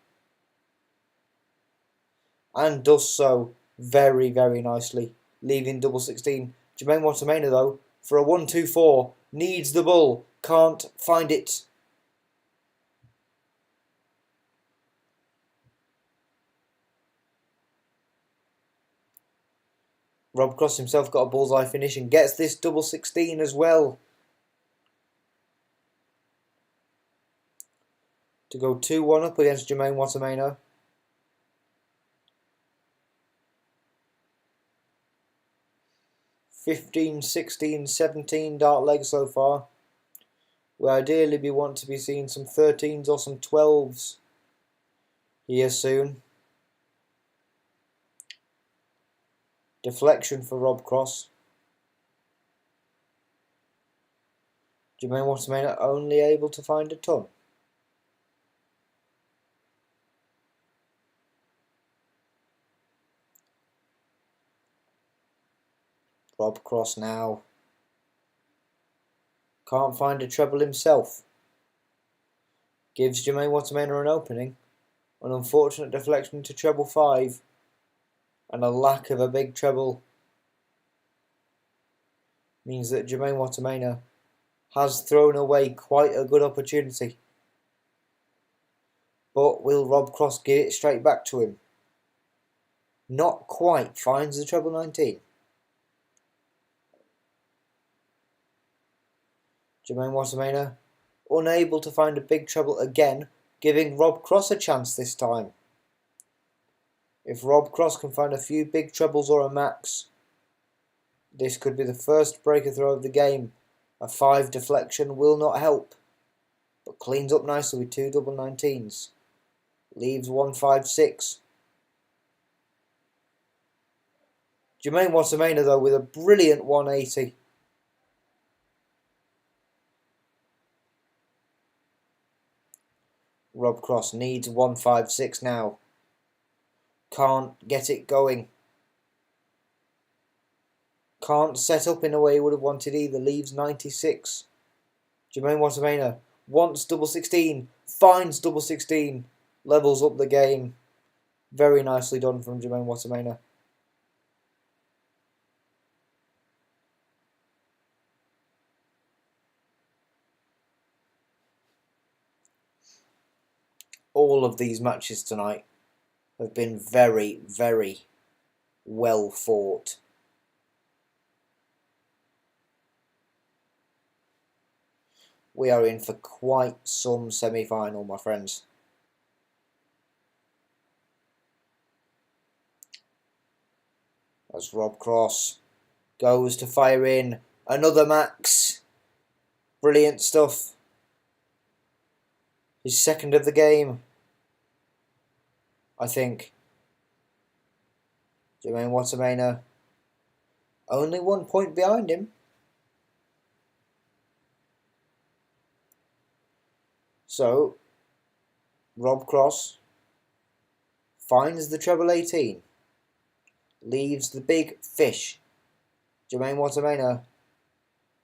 And does so very, very nicely, leaving double 16. Jermaine Watermainer, though, for a 1-2-4, needs the bull, can't find it. Rob Cross himself got a bullseye finish and gets this double 16 as well. To go 2-1 up against Jermaine Watermainer. $15, $16, $17 dart legs so far. We ideally want to be seeing some 13s or some 12s here soon. Deflection for Rob Cross. Jermaine Watermainer only able to find a ton. Rob Cross now. Can't find a treble himself. Gives Jermaine Watermainer an opening. An unfortunate deflection to treble 5. And a lack of a big treble means that Jermaine Watermainer has thrown away quite a good opportunity. But will Rob Cross give it straight back to him? Not quite. Finds the treble 19. Jermaine Watermainer unable to find a big treble again, giving Rob Cross a chance this time. If Rob Cross can find a few big trebles or a max, this could be the first breaker throw of the game. A 5 deflection will not help, but cleans up nicely with 2 double 19s. Leaves 156. Jermaine Watermainer, though, with a brilliant 180. Rob Cross needs 156 now. Can't get it going. Can't set up in a way he would have wanted either. Leaves 96. Jermaine Watermainer wants double 16. Finds double 16. Levels up the game. Very nicely done from Jermaine Watermainer. All of these matches tonight have been very, very well fought. We are in for quite some semi-final, my friends. As Rob Cross goes to fire in another max. Brilliant stuff. His second of the game, I think. Jermaine Watermainer only 1 point behind him. So, Rob Cross finds the treble 18. Leaves the big fish. Jermaine Watermainer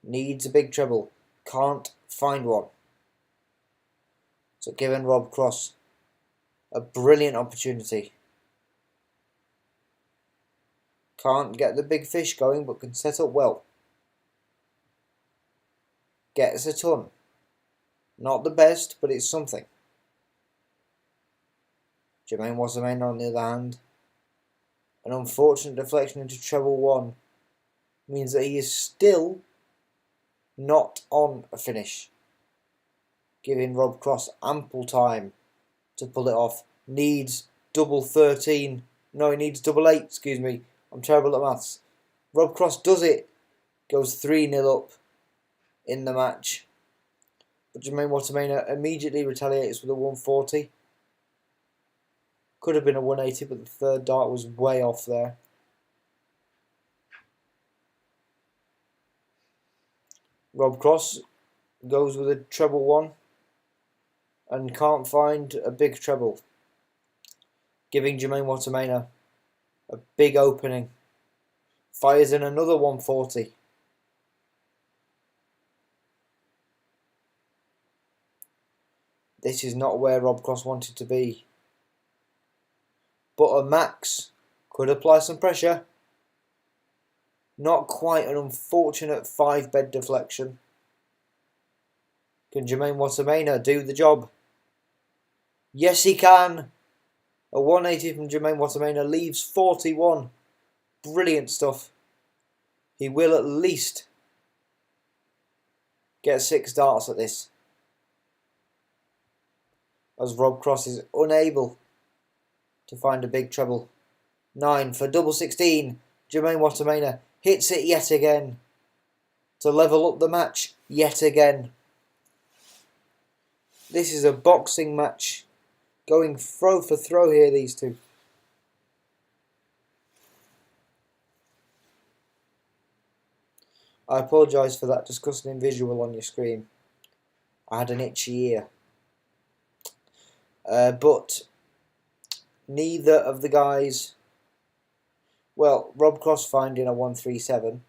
needs a big treble. Can't find one. So giving Rob Cross a brilliant opportunity. Can't get the big fish going, but can set up well. Gets a ton. Not the best, but it's something. Jermaine Watermainer, on the other hand, an unfortunate deflection into treble 1 means that he is still not on a finish, giving Rob Cross ample time to pull it off. Needs double 13. No, he needs double 8, excuse me. I'm terrible at maths. Rob Cross does it. Goes 3-0 up in the match. But Jermaine Watermainer immediately retaliates with a 140. Could have been a 180, but the third dart was way off there. Rob Cross goes with a treble 1 and can't find a big treble, giving Jermaine Watermainer a big opening. Fires in another 140. This is not where Rob Cross wanted to be. But a max could apply some pressure. Not quite, an unfortunate 5-bed deflection. Can Jermaine Watermainer do the job? Yes, he can. A 180 from Jermaine Watermainer leaves 41. Brilliant stuff. He will at least get 6 darts at this, as Rob Cross is unable to find a big treble. 9 for double 16. Jermaine Watermainer hits it yet again to level up the match yet again. This is a boxing match, going throw for throw here, these two. I apologise for that disgusting visual on your screen. I had an itchy ear. But neither of the guys... Well, Rob Cross finding a 137.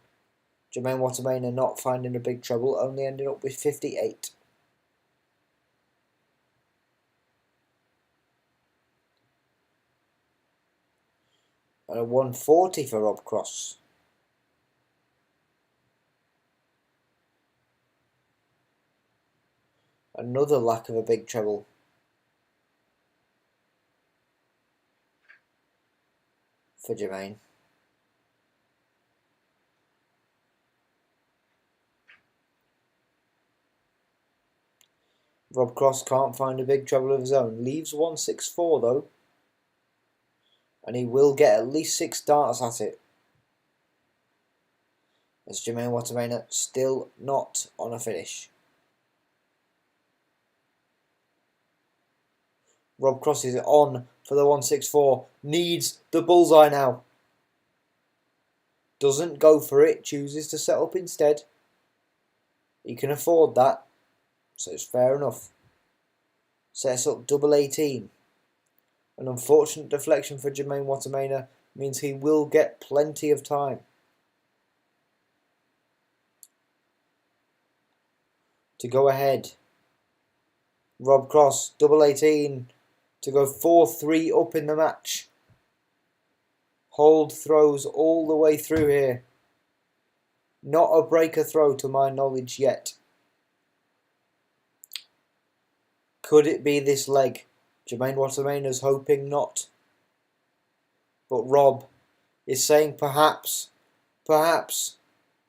Jermaine Watermainer not finding a big treble, only ending up with 58. And a 140 for Rob Cross. Another lack of a big treble. For Jermaine. Rob Cross can't find a big treble of his own. Leaves 164 though. And he will get at least 6 darts at it. As Jermaine Watermainer still not on a finish. Rob Cross is on for the 164. Needs the bullseye now. Doesn't go for it. Chooses to set up instead. He can afford that. So it's fair enough. Sets up double 18. An unfortunate deflection for Jermaine Watermainer means he will get plenty of time to go ahead. Rob Cross, double 18 to go 4-3 up in the match. Hold throws all the way through here. Not a breaker throw to my knowledge yet. Could it be this leg? Jermaine Watermainer's hoping not. But Rob is saying perhaps,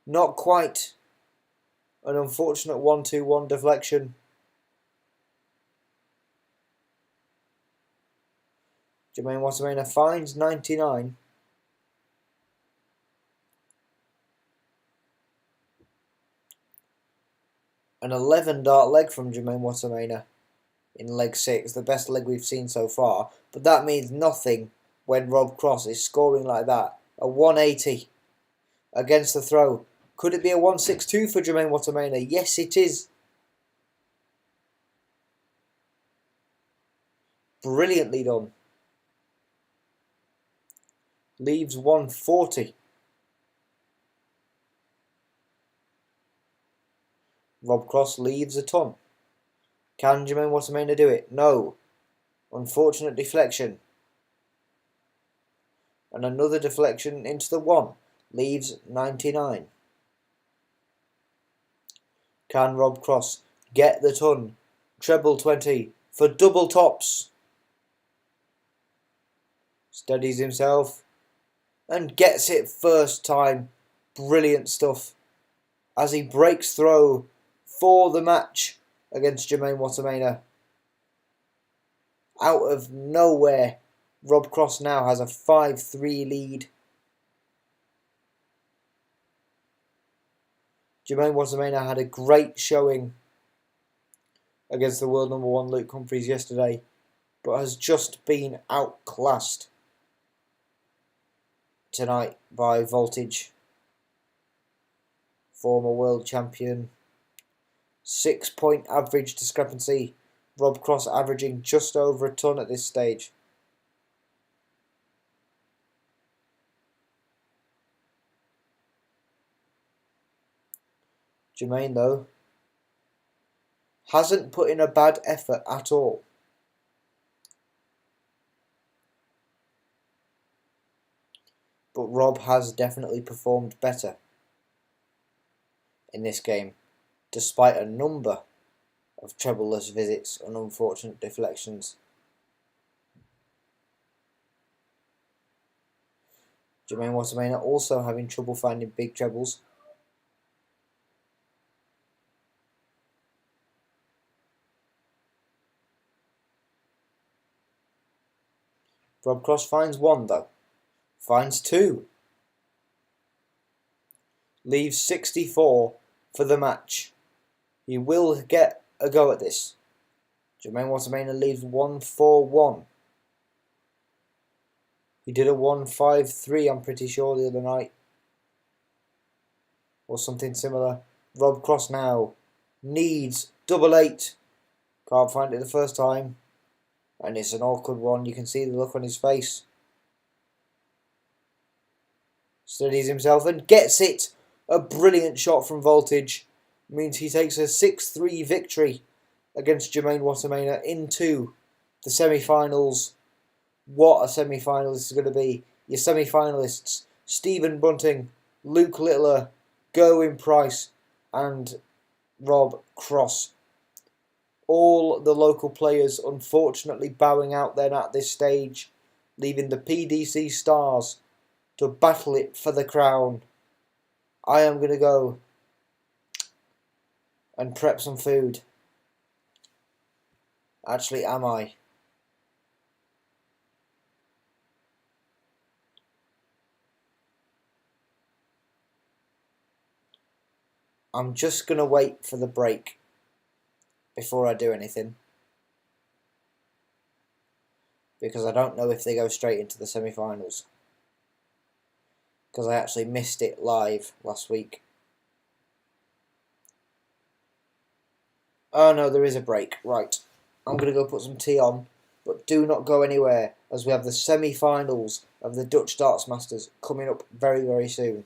not quite. An unfortunate 1-2-1 deflection. Jermaine Watermainer finds 99. An 11 dart leg from Jermaine Watermainer in leg 6, the best leg we've seen so far. But that means nothing when Rob Cross is scoring like that. A 180 against the throw. Could it be a 162 for Jermaine Watermainer? Yes, it is. Brilliantly done. Leaves 140. Rob Cross leaves a ton. Can Jermaine Watermainer do it? No. Unfortunate deflection. And another deflection into the 1. Leaves 99. Can Rob Cross get the ton? Treble 20 for double tops. Steadies himself and gets it first time. Brilliant stuff. as he breaks through for the match against Jermaine Watermainer. Out of nowhere, Rob Cross now has a 5-3 lead. Jermaine Watermainer had a great showing against the world number 1 Luke Humphries yesterday, but has just been outclassed tonight by Voltage, former world champion. 6-point average discrepancy. Rob Cross averaging just over a ton at this stage. Jermaine, though, hasn't put in a bad effort at all. But Rob has definitely performed better in this game, despite a number of troubleless visits and unfortunate deflections. Jermaine Watermainer also having trouble finding big trebles. Rob Cross finds 1 though. Finds 2. Leaves 64 for the match. He will get a go at this. Jermaine Watermainer leaves 1-4-1. He did a 1-5-3, I'm pretty sure, the other night. Or something similar. Rob Cross now needs double 8. Can't find it the first time. And it's an awkward one. You can see the look on his face. Steadies himself and gets it. A brilliant shot from Voltage. Means he takes a 6-3 victory against Jermaine Watermainer into the semi-finals. What a semi-final this is going to be. Your semi-finalists: Stephen Bunting, Luke Littler, Gerwin Price and Rob Cross. All the local players unfortunately bowing out then at this stage, leaving the PDC Stars to battle it for the crown. I am going to go and prep some food. Actually, am I? I'm just going to wait for the break before I do anything, because I don't know if they go straight into the semi-finals, because I actually missed it live last week. Oh no, there is a break. Right, I'm going to go put some tea on, but do not go anywhere, as we have the semi-finals of the Dutch Darts Masters coming up very, very soon.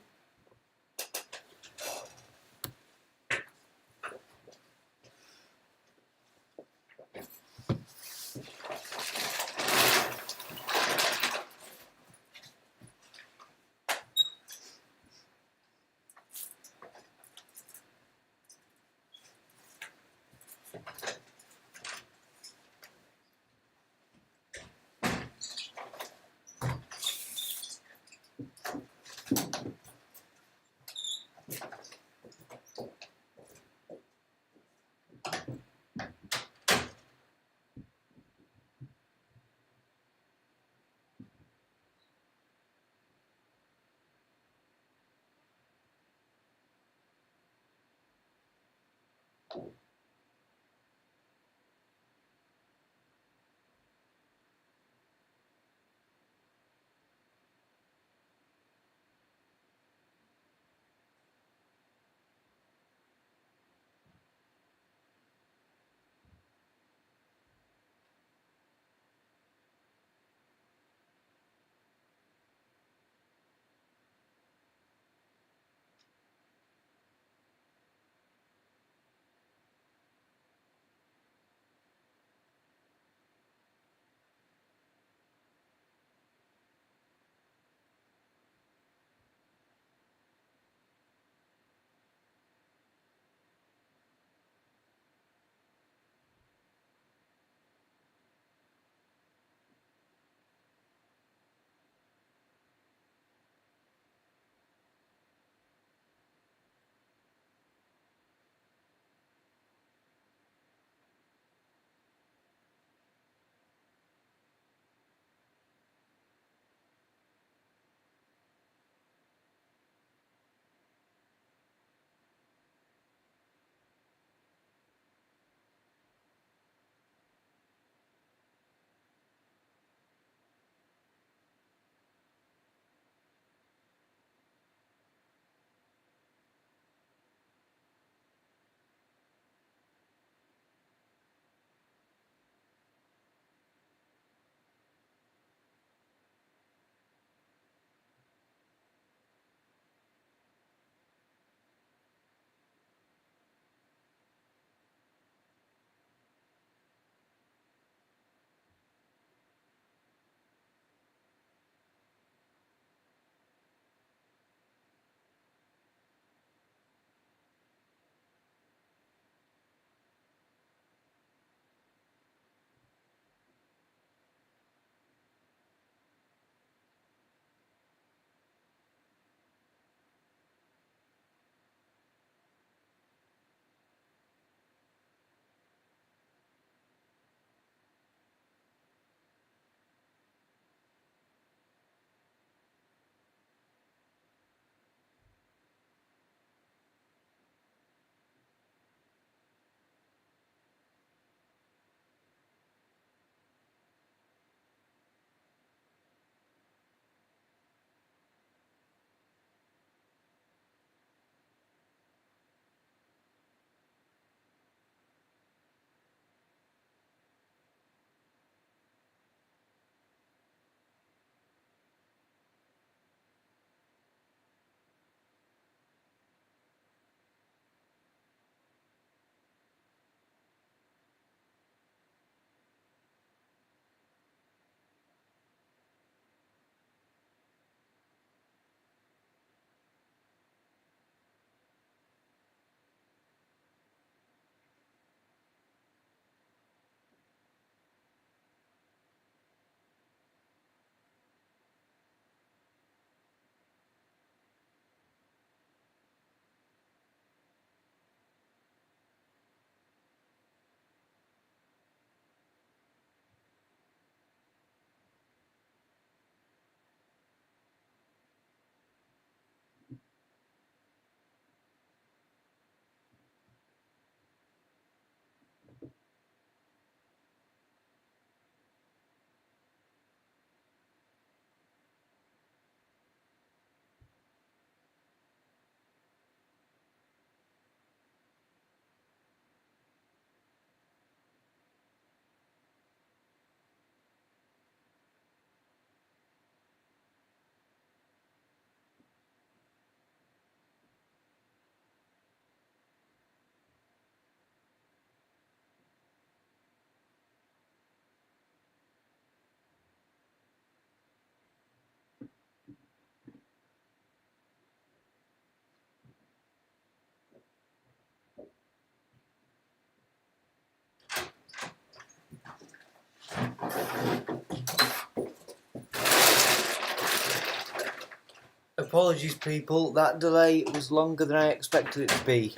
Apologies, people. That delay was longer than I expected it to be.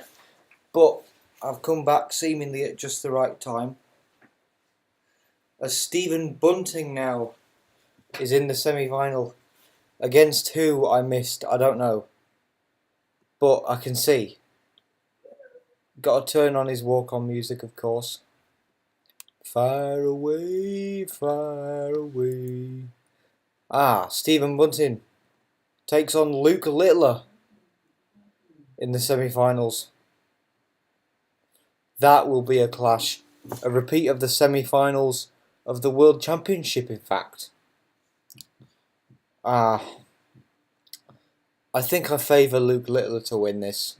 But I've come back seemingly at just the right time. As Stephen Bunting now is in the semi-final. Against who I missed, I don't know. But I can see. Got to turn on his walk-on music, of course. Far away, far away. Stephen Bunting takes on Luke Littler in the semi-finals. That will be a clash. A repeat of the semi-finals of the World Championship, in fact. I think I favour Luke Littler to win this.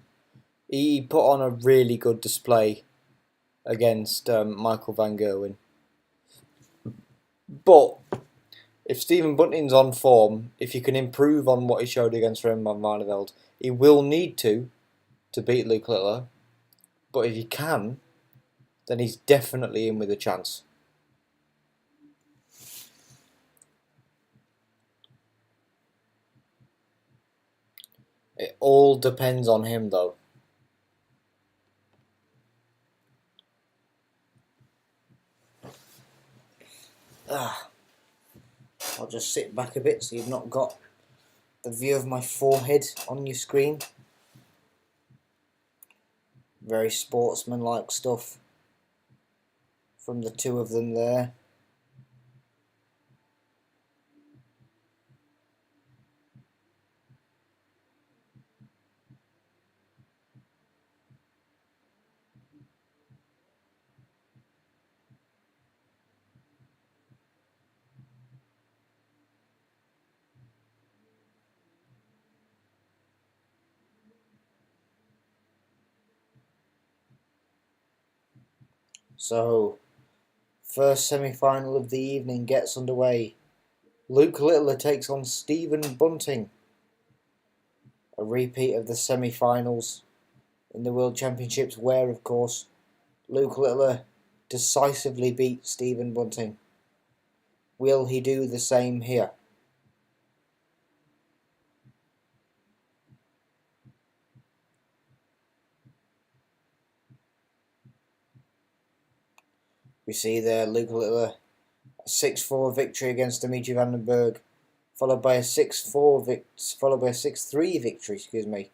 He put on a really good display against Michael van Gerwen. But if Stephen Bunting's on form, if he can improve on what he showed against Raymond van Barneveld, he will need to beat Luke Littler. But if he can, then he's definitely in with a chance. It all depends on him, though. I'll just sit back a bit so you've not got the view of my forehead on your screen. Very sportsmanlike stuff from the two of them there. So, first semi-final of the evening gets underway. Luke Littler takes on Stephen Bunting. A repeat of the semi-finals in the World Championships where, of course, Luke Littler decisively beat Stephen Bunting. Will he do the same here? We see there Luke Littler, a 6-4 victory against Dimitri Van den Berg, followed by a 6-3 victory,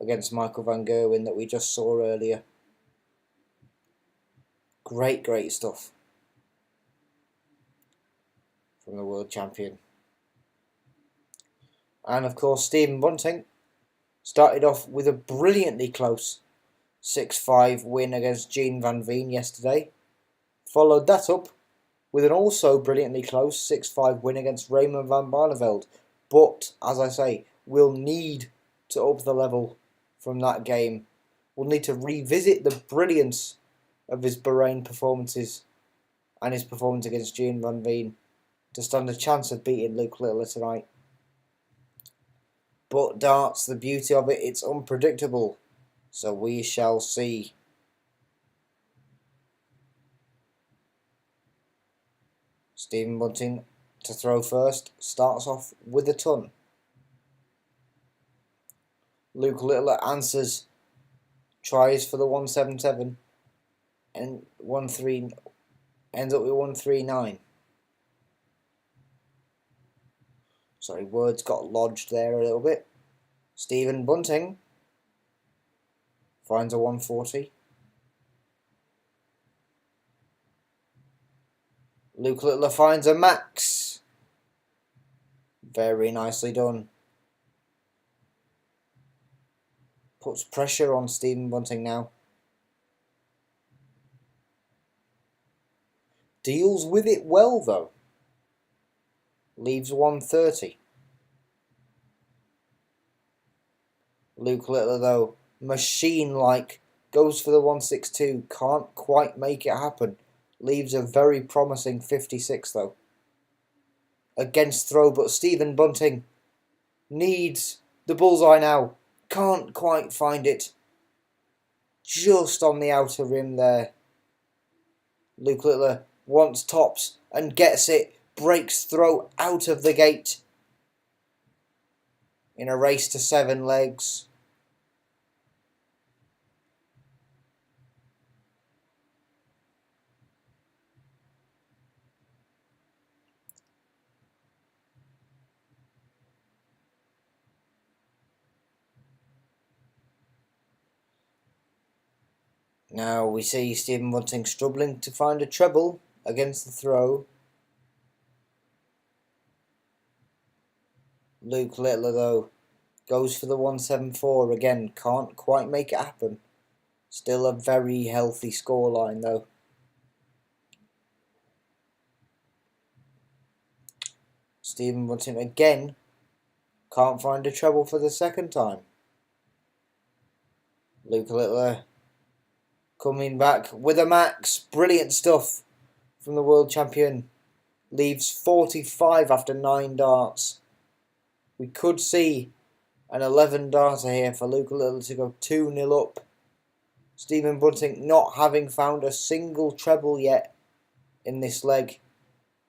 against Michael van Gerwen that we just saw earlier. Great stuff from the world champion. And of course, Stephen Bunting started off with a brilliantly close 6-5 win against Gene Van Veen yesterday. Followed that up with an also brilliantly close 6-5 win against Raymond van Barneveld. But, as I say, we'll need to up the level from that game. We'll need to revisit the brilliance of his Bahrain performances and his performance against Gene Van Veen to stand a chance of beating Luke Littler tonight. But darts, the beauty of it, it's unpredictable. So we shall see. Stephen Bunting to throw first, starts off with a ton. Luke Littler answers, tries for the 177 and 1-3, ends up with 139. Sorry, words got lodged there a little bit. Stephen Bunting finds a 140. Luke Littler finds a max. Very nicely done. Puts pressure on Stephen Bunting now. Deals with it well though. Leaves 130. Luke Littler though, machine-like, goes for the 162, can't quite make it happen. Leaves a very promising 56 though. Against throw, but Stephen Bunting needs the bullseye now. Can't quite find it. Just on the outer rim there. Luke Littler wants tops and gets it. Breaks throw out of the gate. in a race to 7 legs. Now we see Stephen Bunting struggling to find a treble against the throw. Luke Littler, though, goes for the 174 again. Can't quite make it happen. Still a very healthy scoreline, though. Stephen Bunting again can't find a treble for the second time. Luke Littler coming back with a max. Brilliant stuff from the world champion. Leaves 45 after 9 darts. We could see an 11 darter here for Luke Littler to go 2-0 up. Stephen Bunting not having found a single treble yet in this leg.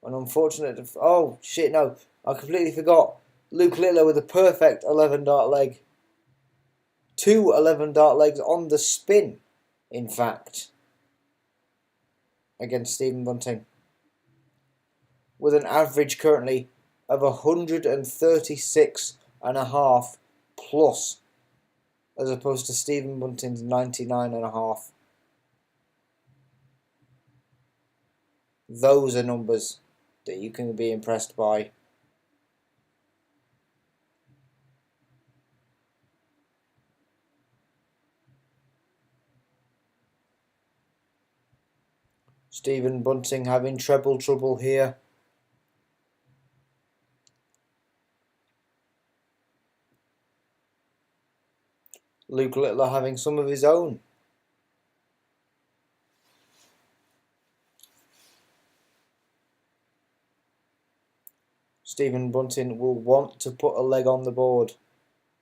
An unfortunate... Oh, shit, no. I completely forgot. Luke Littler with a perfect 11 dart leg. 2 11 dart legs on the spin, in fact, against Stephen Bunting. With an average currently of 136.5 plus, as opposed to Stephen Bunting's 99.5. Those are numbers that you can be impressed by. Stephen Bunting having treble trouble here. Luke Littler having some of his own. Stephen Bunting will want to put a leg on the board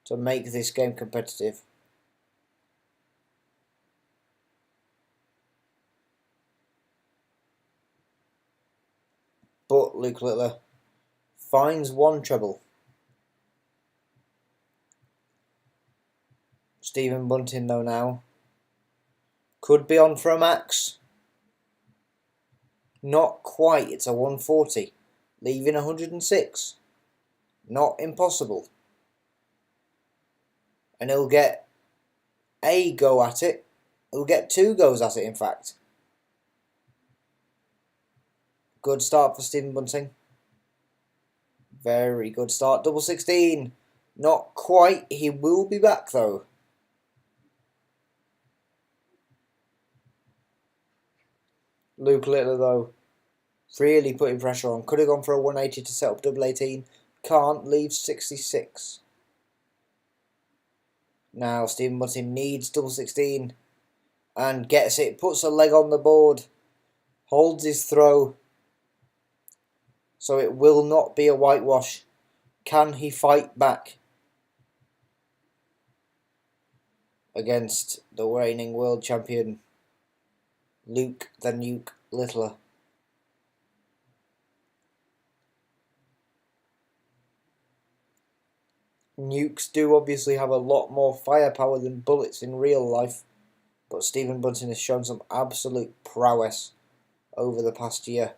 to make this game competitive. But Luke Littler finds 1 treble. Stephen Bunting, though, now could be on for a max. Not quite, it's a 140, leaving 106. Not impossible. And he'll get a go at it. He'll get 2 goes at it, in fact. Good start for Stephen Bunting. Very good start. Double 16. Not quite. He will be back, though. Luke Littler, though, really putting pressure on. Could have gone for a 180 to set up double 18. Can't. Leaves 66. Now Stephen Bunting needs double 16 and gets it. Puts a leg on the board. Holds his throw. So it will not be a whitewash. Can he fight back against the reigning world champion, Luke the Nuke Littler? Nukes do obviously have a lot more firepower than bullets in real life, but Stephen Bunting has shown some absolute prowess over the past year.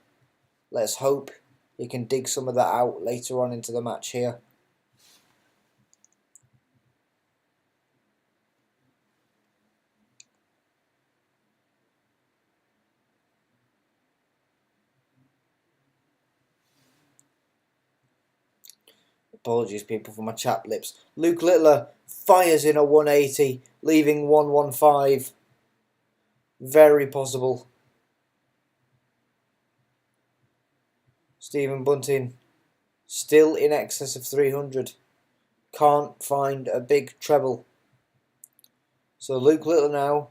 Let's hope he can dig some of that out later on into the match here. Apologies, people, for my chapped lips. Luke Littler fires in a 180, leaving 115. Very possible. Stephen Bunting still in excess of 300. Can't find a big treble. So Luke Littler now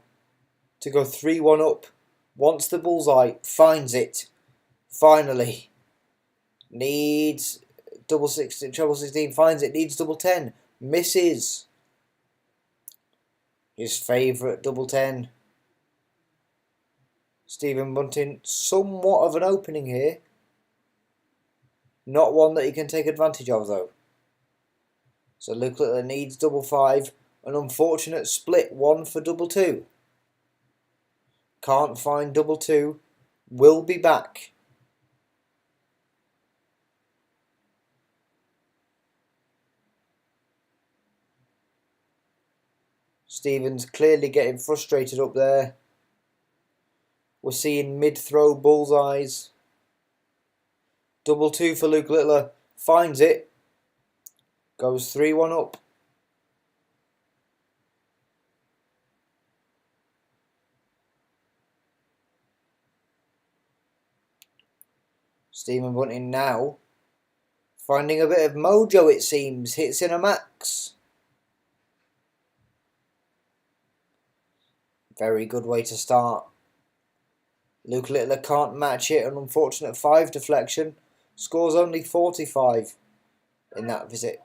to go 3-1 up. Wants the bullseye. Finds it. Finally. Needs double 16, treble 16. Finds it. Needs double 10. Misses. His favourite double 10. Stephen Bunting, somewhat of an opening here. Not one that he can take advantage of, though. So Luke Littler needs double 5. An unfortunate split 1 for double 2. Can't find double 2. Will be back. Stevens clearly getting frustrated up there. We're seeing mid-throw bullseyes. Double 2 for Luke Littler. Finds it. Goes 3-1 up. Stephen Bunting now finding a bit of mojo, it seems. Hits in a max. Very good way to start. Luke Littler can't match it. An unfortunate 5 deflection. Scores only 45 in that visit.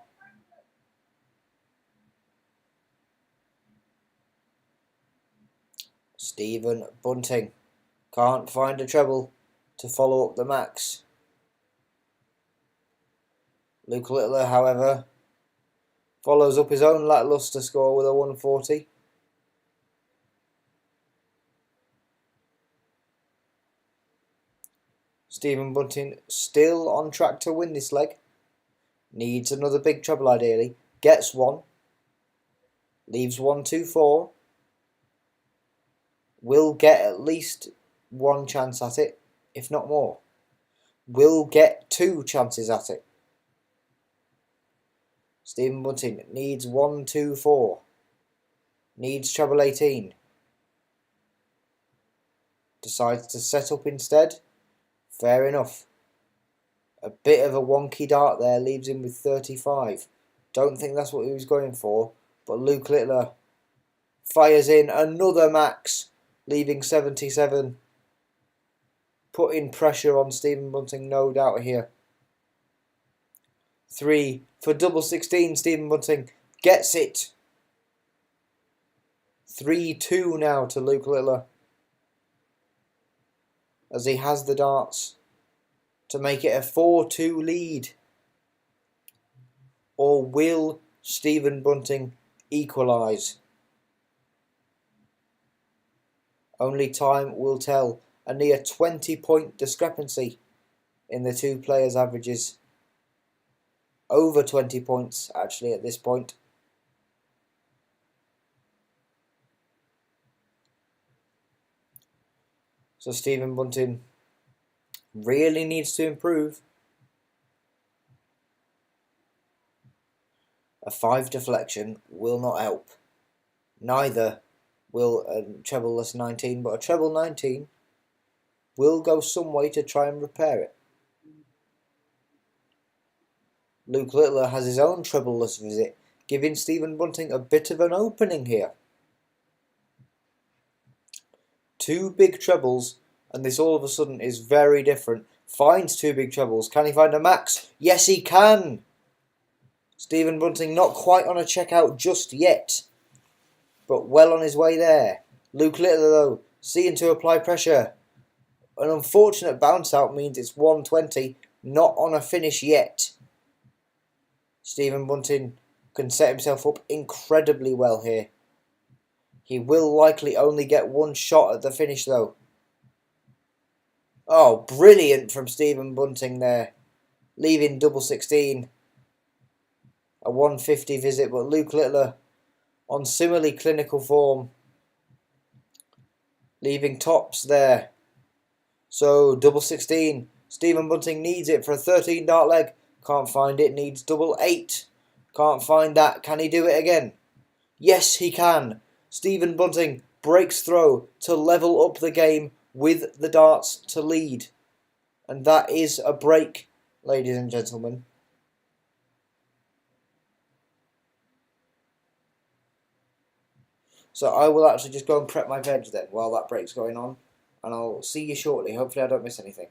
Stephen Bunting can't find a treble to follow up the max. Luke Littler, however, follows up his own lacklustre score with a 140. Stephen Bunting still on track to win this leg. Needs another big treble ideally. Gets one. Leaves 1-2-4. Will get at least one chance at it, if not more. Will get 2 chances at it. Stephen Bunting needs 1-2-4. Needs treble 18. Decides to set up instead. Fair enough. A bit of a wonky dart there, leaves him with 35. Don't think that's what he was going for, but Luke Littler fires in another max, leaving 77. Putting pressure on Stephen Bunting, no doubt here. 3 for double 16, Stephen Bunting gets it. 3-2 now to Luke Littler, as he has the darts to make it a 4-2 lead. Or will Stephen Bunting equalise? Only time will tell. A near 20-point discrepancy in the two players' averages. Over 20 points actually at this point. So Stephen Bunting really needs to improve. A 5 deflection will not help. Neither will a treble-less 19, but a treble 19 will go some way to try and repair it. Luke Littler has his own treble-less visit, giving Stephen Bunting a bit of an opening here. 2 big trebles, and this all of a sudden is very different. Finds 2 big trebles. Can he find a max? Yes, he can! Stephen Bunting not quite on a checkout just yet, but well on his way there. Luke Littler, though, seeing to apply pressure. An unfortunate bounce out means it's 120, not on a finish yet. Stephen Bunting can set himself up incredibly well here. He will likely only get 1 shot at the finish, though. Oh, brilliant from Stephen Bunting there, leaving double 16. A 150 visit, but Luke Littler on similarly clinical form, leaving tops there. So double 16. Stephen Bunting needs it for a 13 dart leg. Can't find it. Needs double 8. Can't find that. Can he do it again? Yes, he can. Stephen Bunting breaks throw to level up the game with the darts to lead. And that is a break, ladies and gentlemen. So I will actually just go and prep my veg then while that break's going on. And I'll see you shortly. Hopefully I don't miss anything.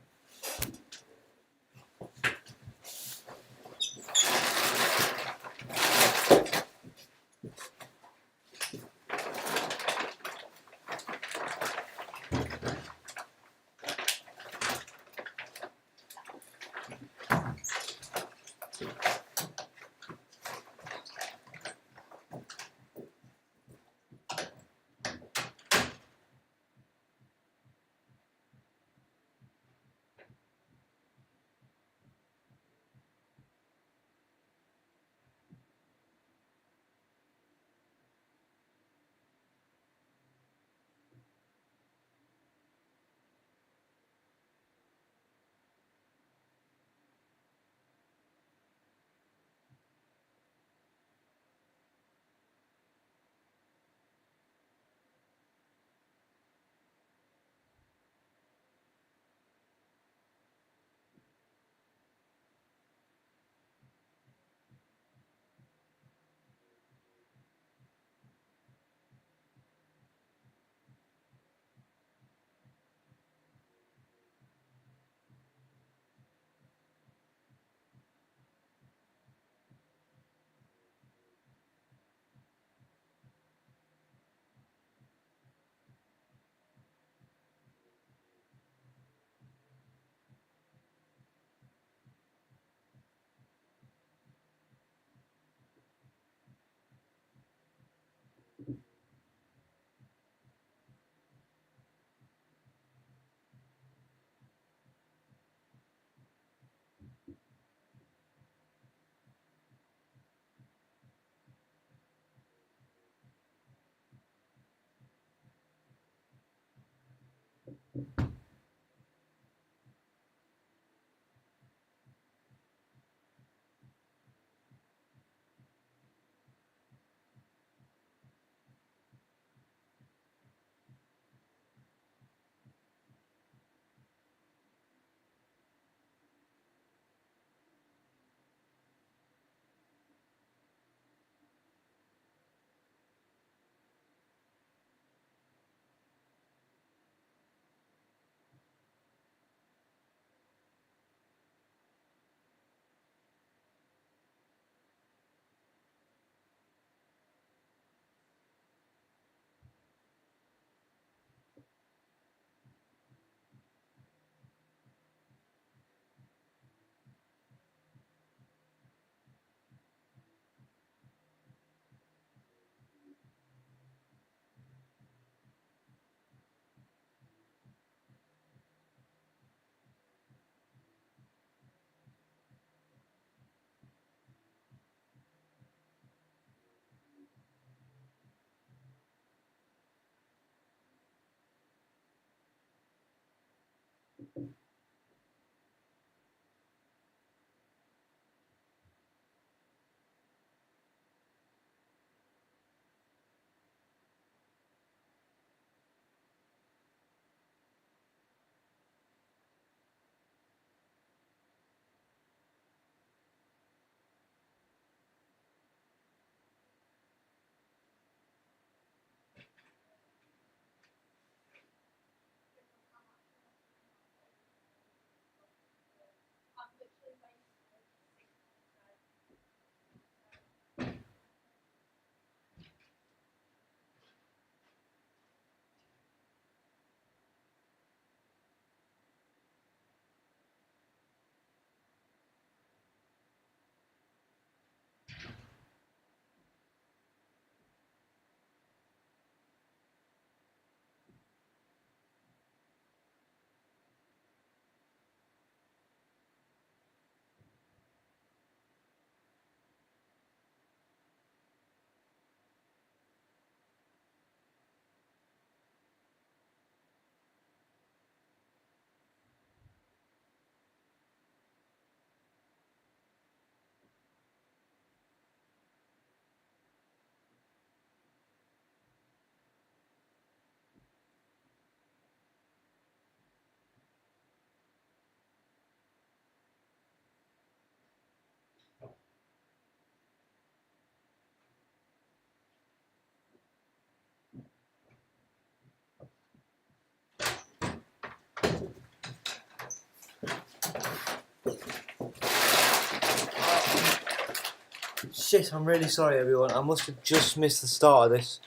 Shit, I'm really sorry everyone, I must have just missed the start of this.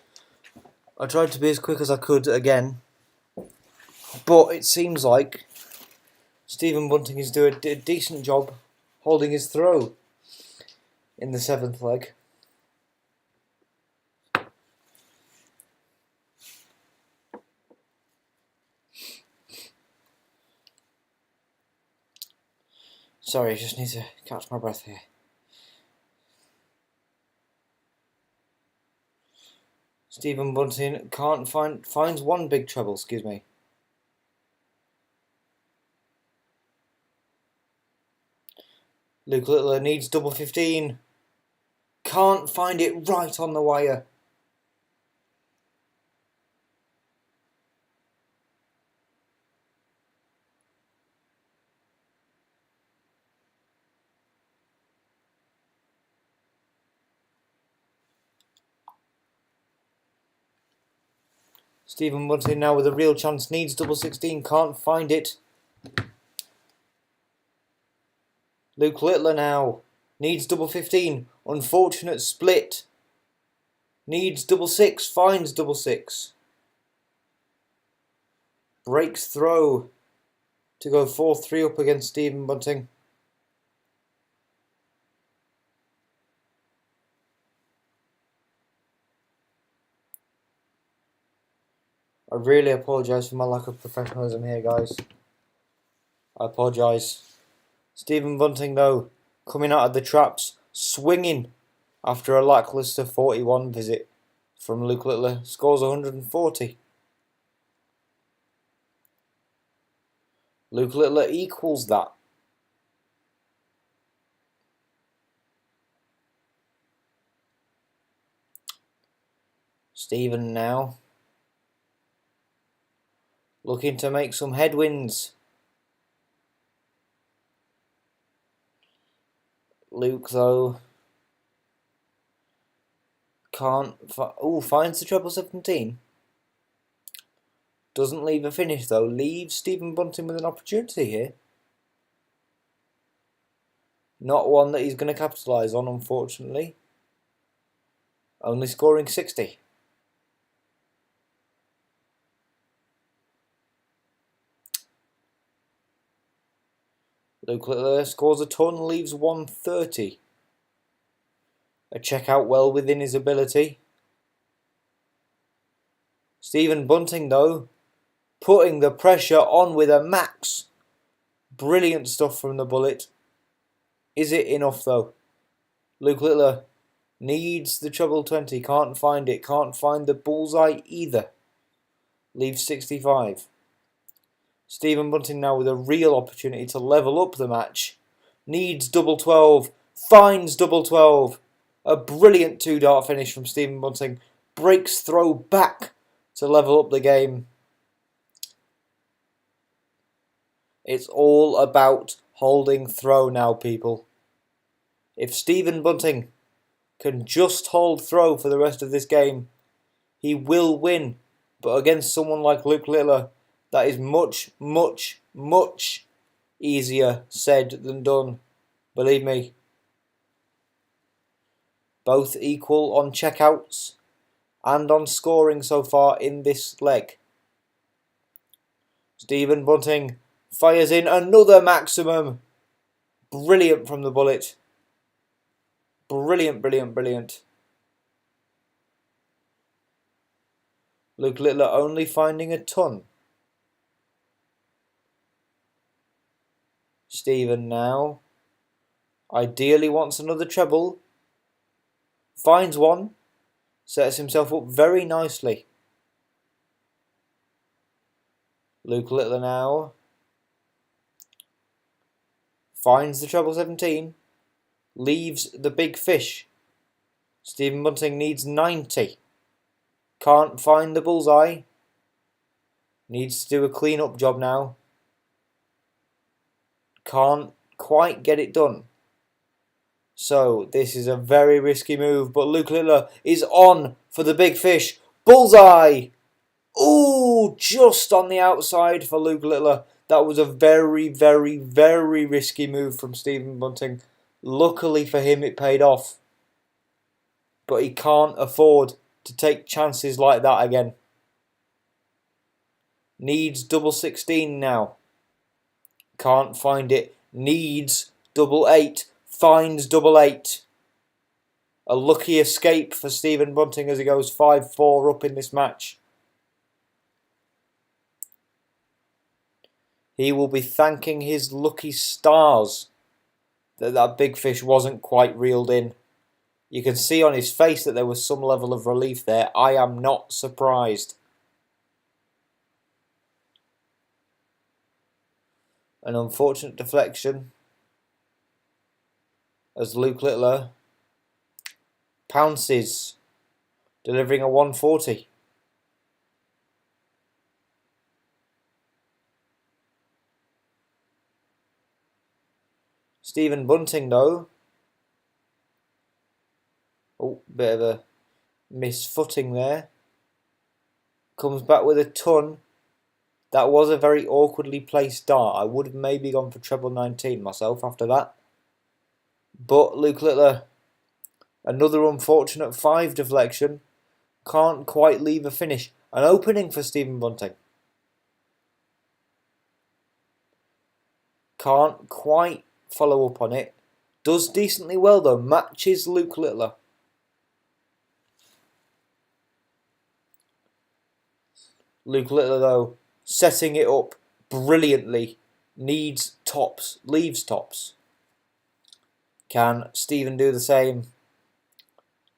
I tried to be as quick as I could again, but it seems like Stephen Bunting is doing a decent job holding his throw in the 7th leg. Sorry, I just need to catch my breath here. Stephen Bunting finds one big treble, excuse me. Luke Littler needs double 15. Can't find it right on the wire. Stephen Bunting now with a real chance, needs double 16, can't find it. Luke Littler now needs double 15, unfortunate split. Needs double 6, finds double 6. Breaks throw to go 4-3 up against Stephen Bunting. I really apologise for my lack of professionalism here, guys. I apologise. Stephen Bunting, though, coming out of the traps, swinging after a lacklustre 41 visit from Luke Littler, scores 140. Luke Littler equals that. Stephen now looking to make some headwinds. Luke, though, can't... finds the treble 17. Doesn't leave a finish, though. Leaves Stephen Bunting with an opportunity here. Not one that he's going to capitalise on, unfortunately. Only scoring 60. Luke Littler scores a ton, leaves 130. A check out well within his ability. Stephen Bunting, though, putting the pressure on with a max. Brilliant stuff from the bullet. Is it enough, though? Luke Littler needs the treble 20. Can't find it. Can't find the bullseye either. Leaves 65. Stephen Bunting now with a real opportunity to level up the match. Needs double 12. Finds double 12. A brilliant two-dart finish from Stephen Bunting. Breaks throw back to level up the game. It's all about holding throw now, people. If Stephen Bunting can just hold throw for the rest of this game, he will win. But against someone like Luke Littler, that is much, much, much easier said than done. Believe me. Both equal on checkouts and on scoring so far in this leg. Stephen Bunting fires in another maximum. Brilliant from the bullet. Brilliant, brilliant, brilliant. Luke Littler only finding a ton. Stephen now ideally wants another treble. Finds one. Sets himself up very nicely. Luke Littler now finds the treble 17. Leaves the big fish. Stephen Bunting needs 90. Can't find the bullseye. Needs to do a clean-up job now. Can't quite get it done. So this is a very risky move, but Luke Littler is on for the big fish. Bullseye! Ooh, just on the outside for Luke Littler. That was a very, very, very risky move from Stephen Bunting. Luckily for him, it paid off. But he can't afford to take chances like that again. Needs double 16 now. Can't find it. Needs double 8. Finds double 8. A lucky escape for Stephen Bunting as he goes 5-4 up in this match. He will be thanking his lucky stars that big fish wasn't quite reeled in. You can see on his face that there was some level of relief there. I am not surprised. An unfortunate deflection as Luke Littler pounces, delivering a 140. Stephen Bunting, though. Oh, bit of a misfooting there. Comes back with a ton. That was a very awkwardly placed dart. I would have maybe gone for treble 19 myself after that. But Luke Littler, another unfortunate 5 deflection. Can't quite leave a finish. An opening for Stephen Bunting. Can't quite follow up on it. Does decently well though. Matches Luke Littler. Luke Littler though, setting it up brilliantly. Needs tops. Leaves tops. Can Stephen do the same?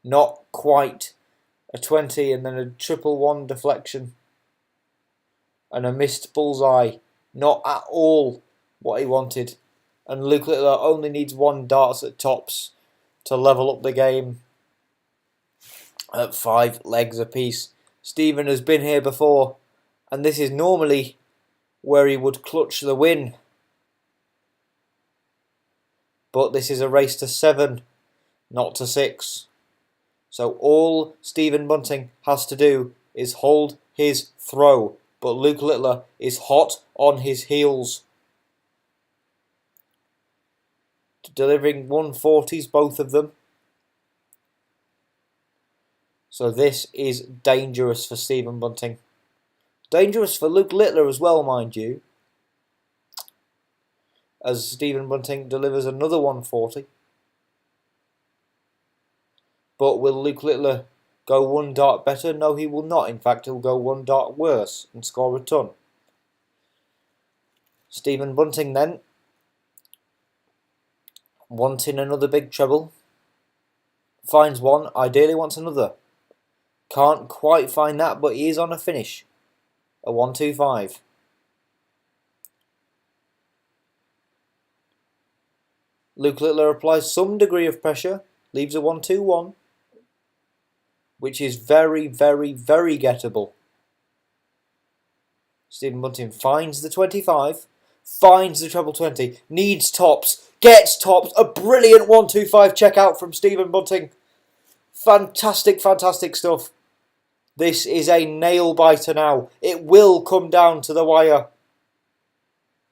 Not quite. A 20 and then a triple 1 deflection. And a missed bullseye. Not at all what he wanted. And Luke Littler only needs 1 darts at tops to level up the game at 5 legs apiece. Stephen has been here before, and this is normally where he would clutch the win. But this is a race to 7, not to 6. So all Stephen Bunting has to do is hold his throw. But Luke Littler is hot on his heels. Delivering 140s, both of them. So this is dangerous for Stephen Bunting. Dangerous for Luke Littler as well, mind you. As Stephen Bunting delivers another 140. But will Luke Littler go 1 dart better? No, he will not. In fact, he'll go 1 dart worse and score a ton. Stephen Bunting then, wanting another big treble. Finds one, ideally wants another. Can't quite find that, but he is on a finish. A 125. Luke Littler applies some degree of pressure. Leaves a 121. Which is very, very, very gettable. Stephen Bunting finds the 25. Finds the treble 20. Needs tops. Gets tops. A brilliant 125 check out from Stephen Bunting. Fantastic, fantastic stuff. This is a nail biter now. It will come down to the wire.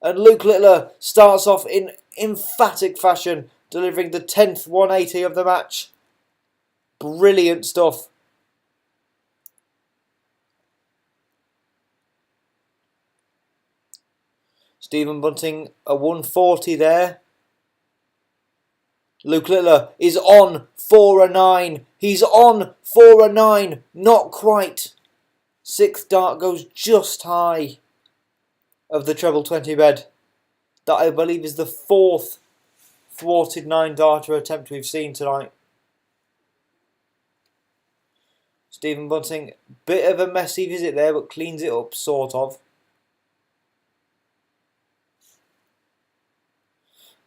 And Luke Littler starts off in emphatic fashion, delivering the 10th 180 of the match. Brilliant stuff. Stephen Bunting, a 140 there. Luke Littler is on for a 9. He's on for a 9. Not quite. 6th dart goes just high of the treble 20 bed. That I believe is the 4th thwarted 9-darter attempt we've seen tonight. Stephen Bunting, bit of a messy visit there, but cleans it up, sort of.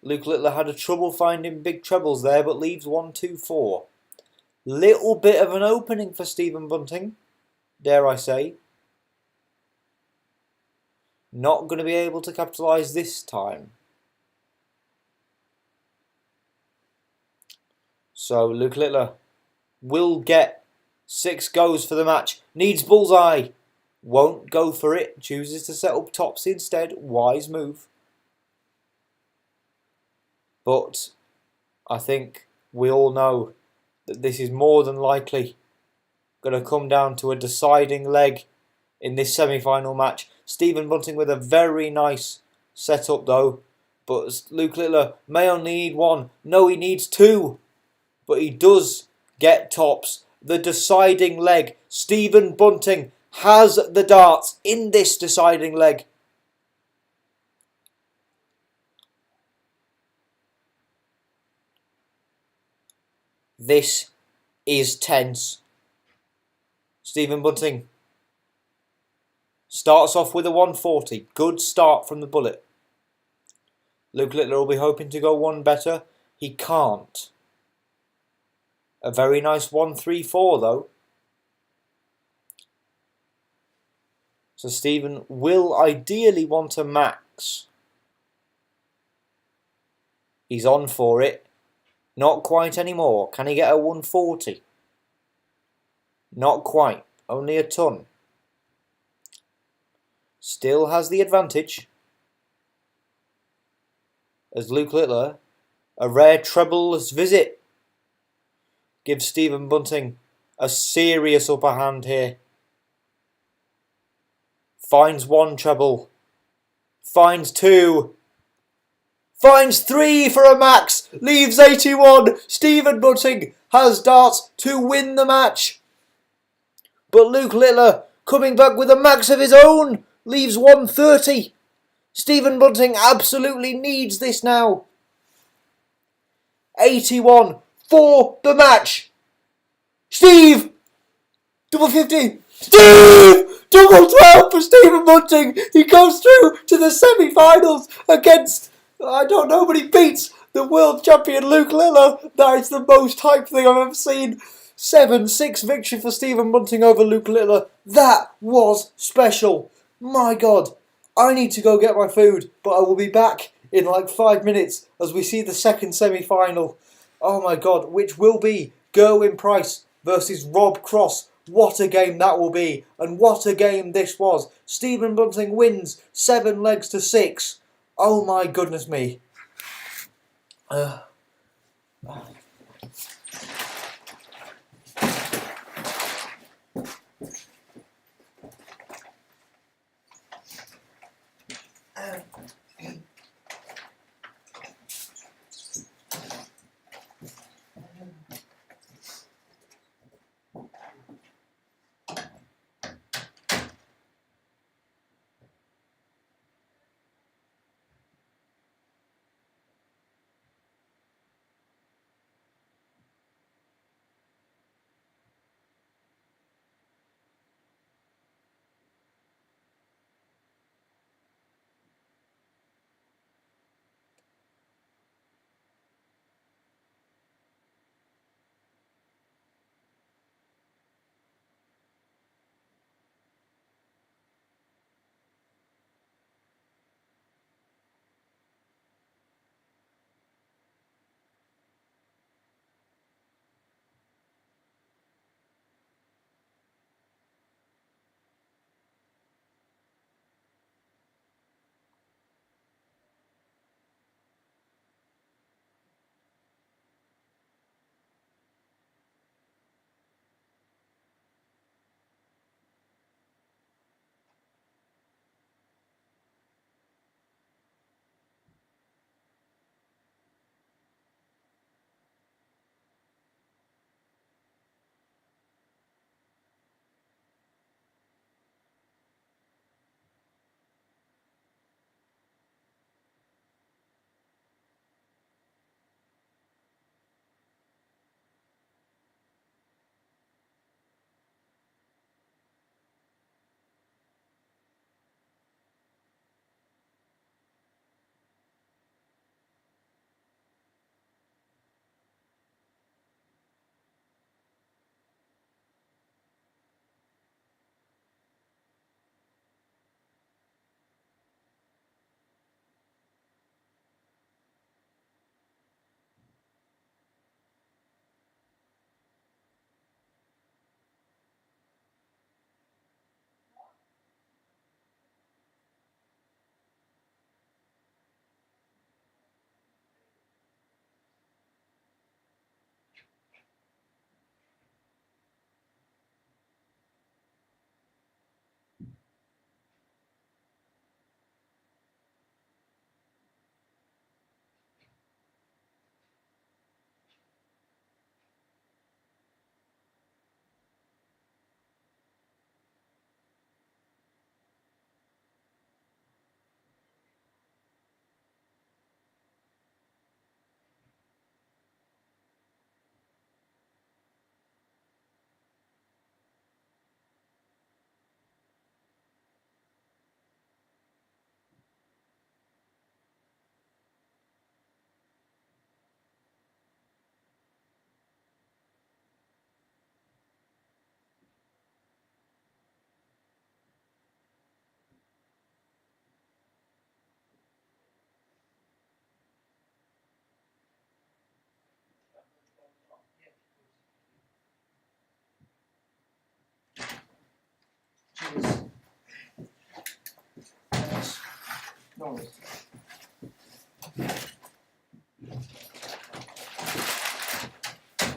Luke Littler had a trouble finding big trebles there, but leaves 124. Little bit of an opening for Stephen Bunting, dare I say. Not going to be able to capitalise this time. So Luke Littler will get 6 goes for the match. Needs bullseye. Won't go for it. Chooses to set up tops instead. Wise move. But I think we all know that this is more than likely going to come down to a deciding leg in this semi-final match. Stephen Bunting with a very nice setup though. But Luke Littler may only need 1. No, he needs 2. But he does get tops. The deciding leg. Stephen Bunting has the darts in this deciding leg. This is tense. Stephen Bunting starts off with a 140. Good start from the bullet. Luke Littler will be hoping to go 1 better. He can't. A very nice 134 though. So Stephen will ideally want a max. He's on for it. Not quite anymore. Can he get a 140? Not quite. Only a ton. Still has the advantage. As Luke Littler, a rare trebleless visit, gives Stephen Bunting a serious upper hand here. Finds 1 treble. Finds 2. Finds 3 for a max. Leaves 81. Stephen Bunting has darts to win the match. But Luke Littler coming back with a max of his own. Leaves 130. Stephen Bunting absolutely needs this now. 81 for the match. Steve! Double 50. Steve! Double 12 for Stephen Bunting. He goes through to the semi-finals against, I don't know, but he beats the world champion Luke Littler. That is the most hype thing I've ever seen. 7-6 victory for Stephen Bunting over Luke Littler. That was special. My God. I need to go get my food, but I will be back in like 5 minutes as we see the second semi-final. Oh my God, which will be Gerwyn Price versus Rob Cross. What a game that will be, and what a game this was. Stephen Bunting wins 7 legs to 6. Oh my goodness me.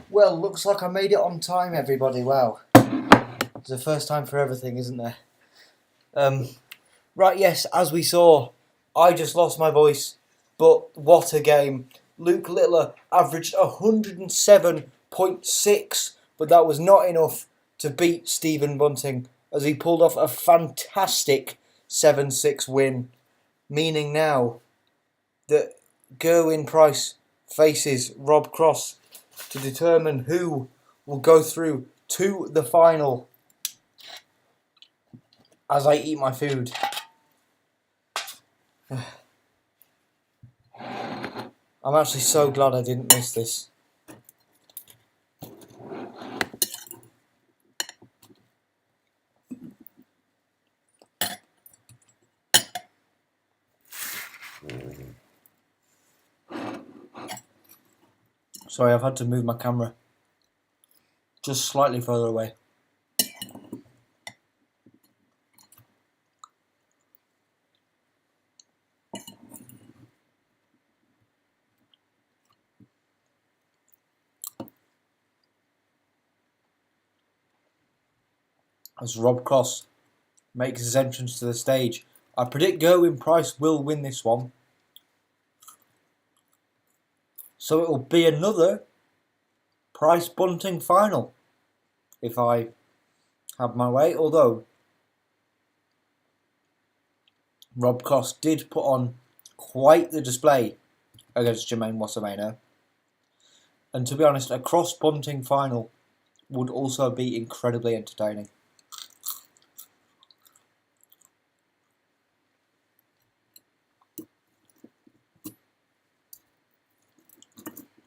Well, looks like I made it on time, everybody. Wow. It's the first time for everything, isn't there? Right, yes, as we saw, I just lost my voice, but what a game. Luke Littler averaged 107.6, but that was not enough to beat Stephen Bunting as he pulled off a fantastic 7-6 win, meaning now that Gerwyn Price faces Rob Cross to determine who will go through to the final. as I eat my food. I'm actually so glad I didn't miss this. Sorry, I've had to move my camera just slightly further away. As Rob Cross makes his entrance to the stage. I predict Gerwyn Price will win this one. So it will be another Price Bunting final, if I have my way. Although Rob Cross did put on quite the display against Jermaine Wassermainer. And to be honest, a Cross Bunting final would also be incredibly entertaining.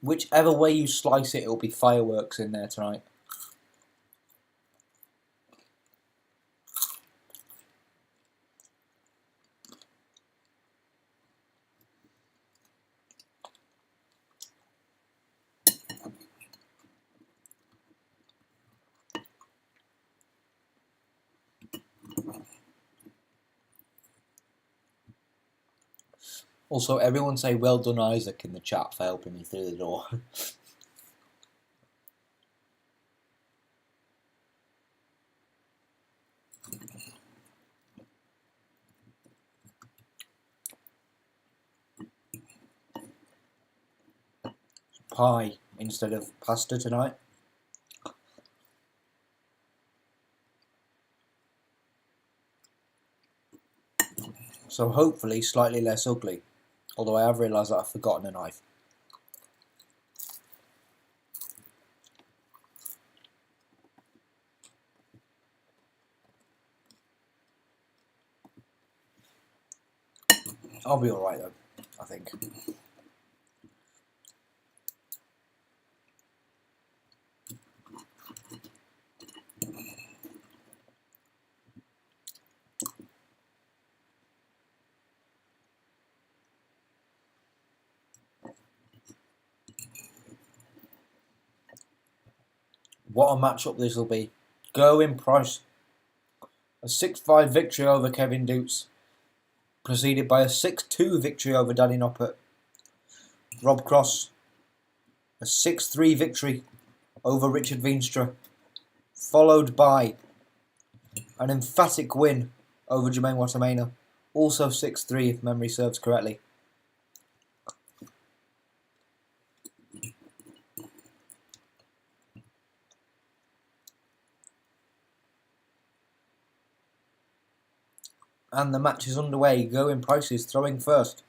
Whichever way you slice it, it'll be fireworks in there tonight. Also, everyone say well done Isaac in the chat for helping me through the door. Pie instead of pasta tonight. So hopefully slightly less ugly. Although I have realised that I've forgotten a knife. I'll be alright though, I think. What a matchup this will be. Gerwyn Price. A 6-5 victory over Kevin Dukes, preceded by a 6-2 victory over Danny Noppert. Rob Cross, a 6-3 victory over Richard Veenstra, followed by an emphatic win over Jermaine Wassermainer, also 6-3 if memory serves correctly. And the match is underway. Gerwyn Price is throwing first.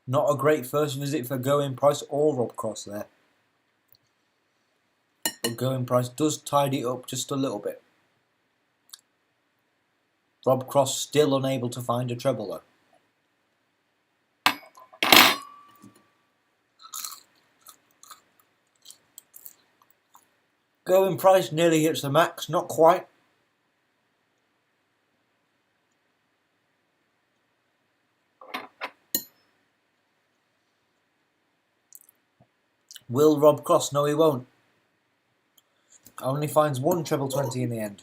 Not a great first visit for Gerwyn Price or Rob Cross there. But Gerwyn Price does tidy it up just a little bit. Rob Cross still unable to find a treble though. Gerwyn Price nearly hits the max, not quite. Will Rob Cross? No, he won't. Only finds one treble 20 in the end.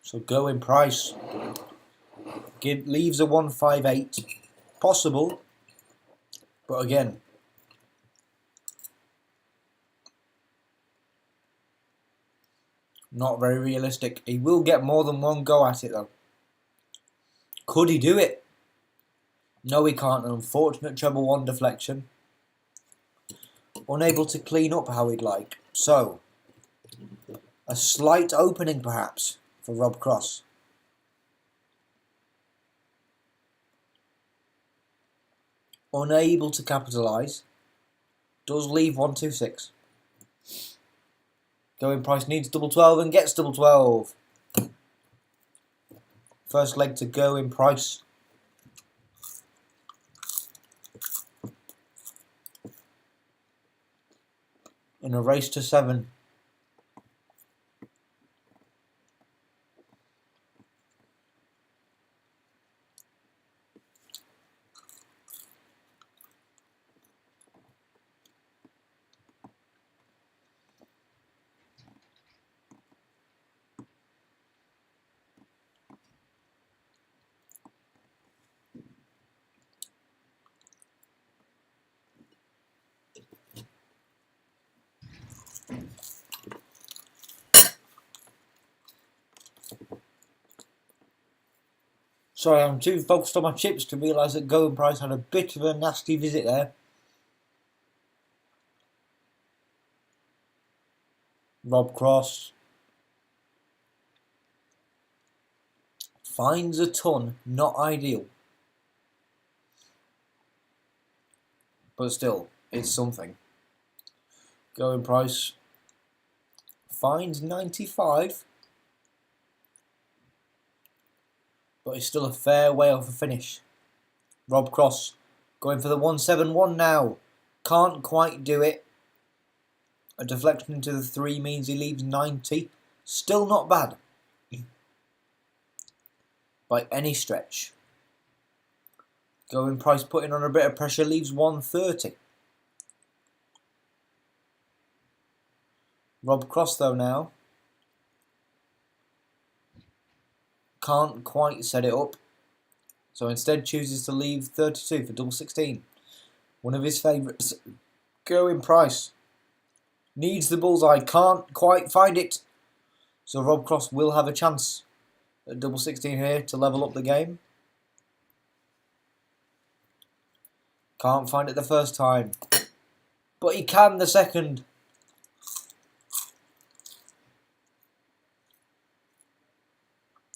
So Gerwyn Price leaves a 158. Possible, but again, not very realistic. He will get more than one go at it though. Could he do it? No, he can't. An unfortunate treble one deflection. Unable to clean up how he'd like. So, a slight opening perhaps for Rob Cross. Unable to capitalise. Does leave 126. Going price needs double 12 and gets double 12. First leg to go in price. In a race to 7. Sorry, I'm too focused on my chips to realise that going price had a bit of a nasty visit there. Rob Cross finds a ton, not ideal. But still, it's something. Going price finds 95. But it's still a fair way off a finish. Rob Cross going for the 171 now. Can't quite do it. A deflection into the 3 means he leaves 90. Still not bad. By any stretch. Going price putting on a bit of pressure leaves 130. Rob Cross though now. Can't quite set it up. So instead chooses to leave 32 for double 16. One of his favourites. Going price. Needs the bullseye. Can't quite find it. So Rob Cross will have a chance at double 16 here to level up the game. Can't find it the first time. But he can the second.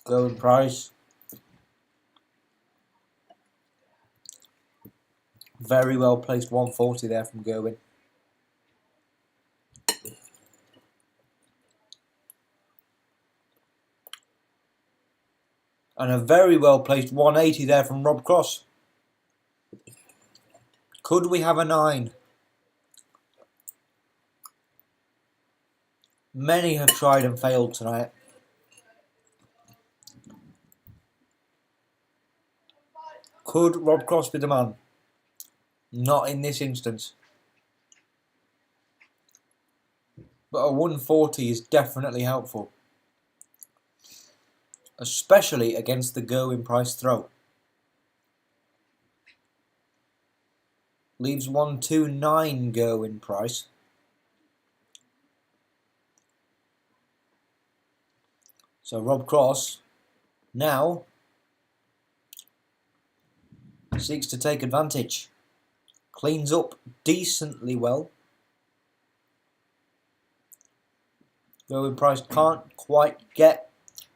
Going price. Very well placed 140 there from Gerwin. And a very well placed 180 there from Rob Cross. Could we have a 9? Many have tried and failed tonight. Could Rob Cross be the man? Not in this instance. But a 140 is definitely helpful. Especially against the going price throw. Leaves 129 going price. So Rob Cross now seeks to take advantage. Cleans up decently well. Going price can't quite get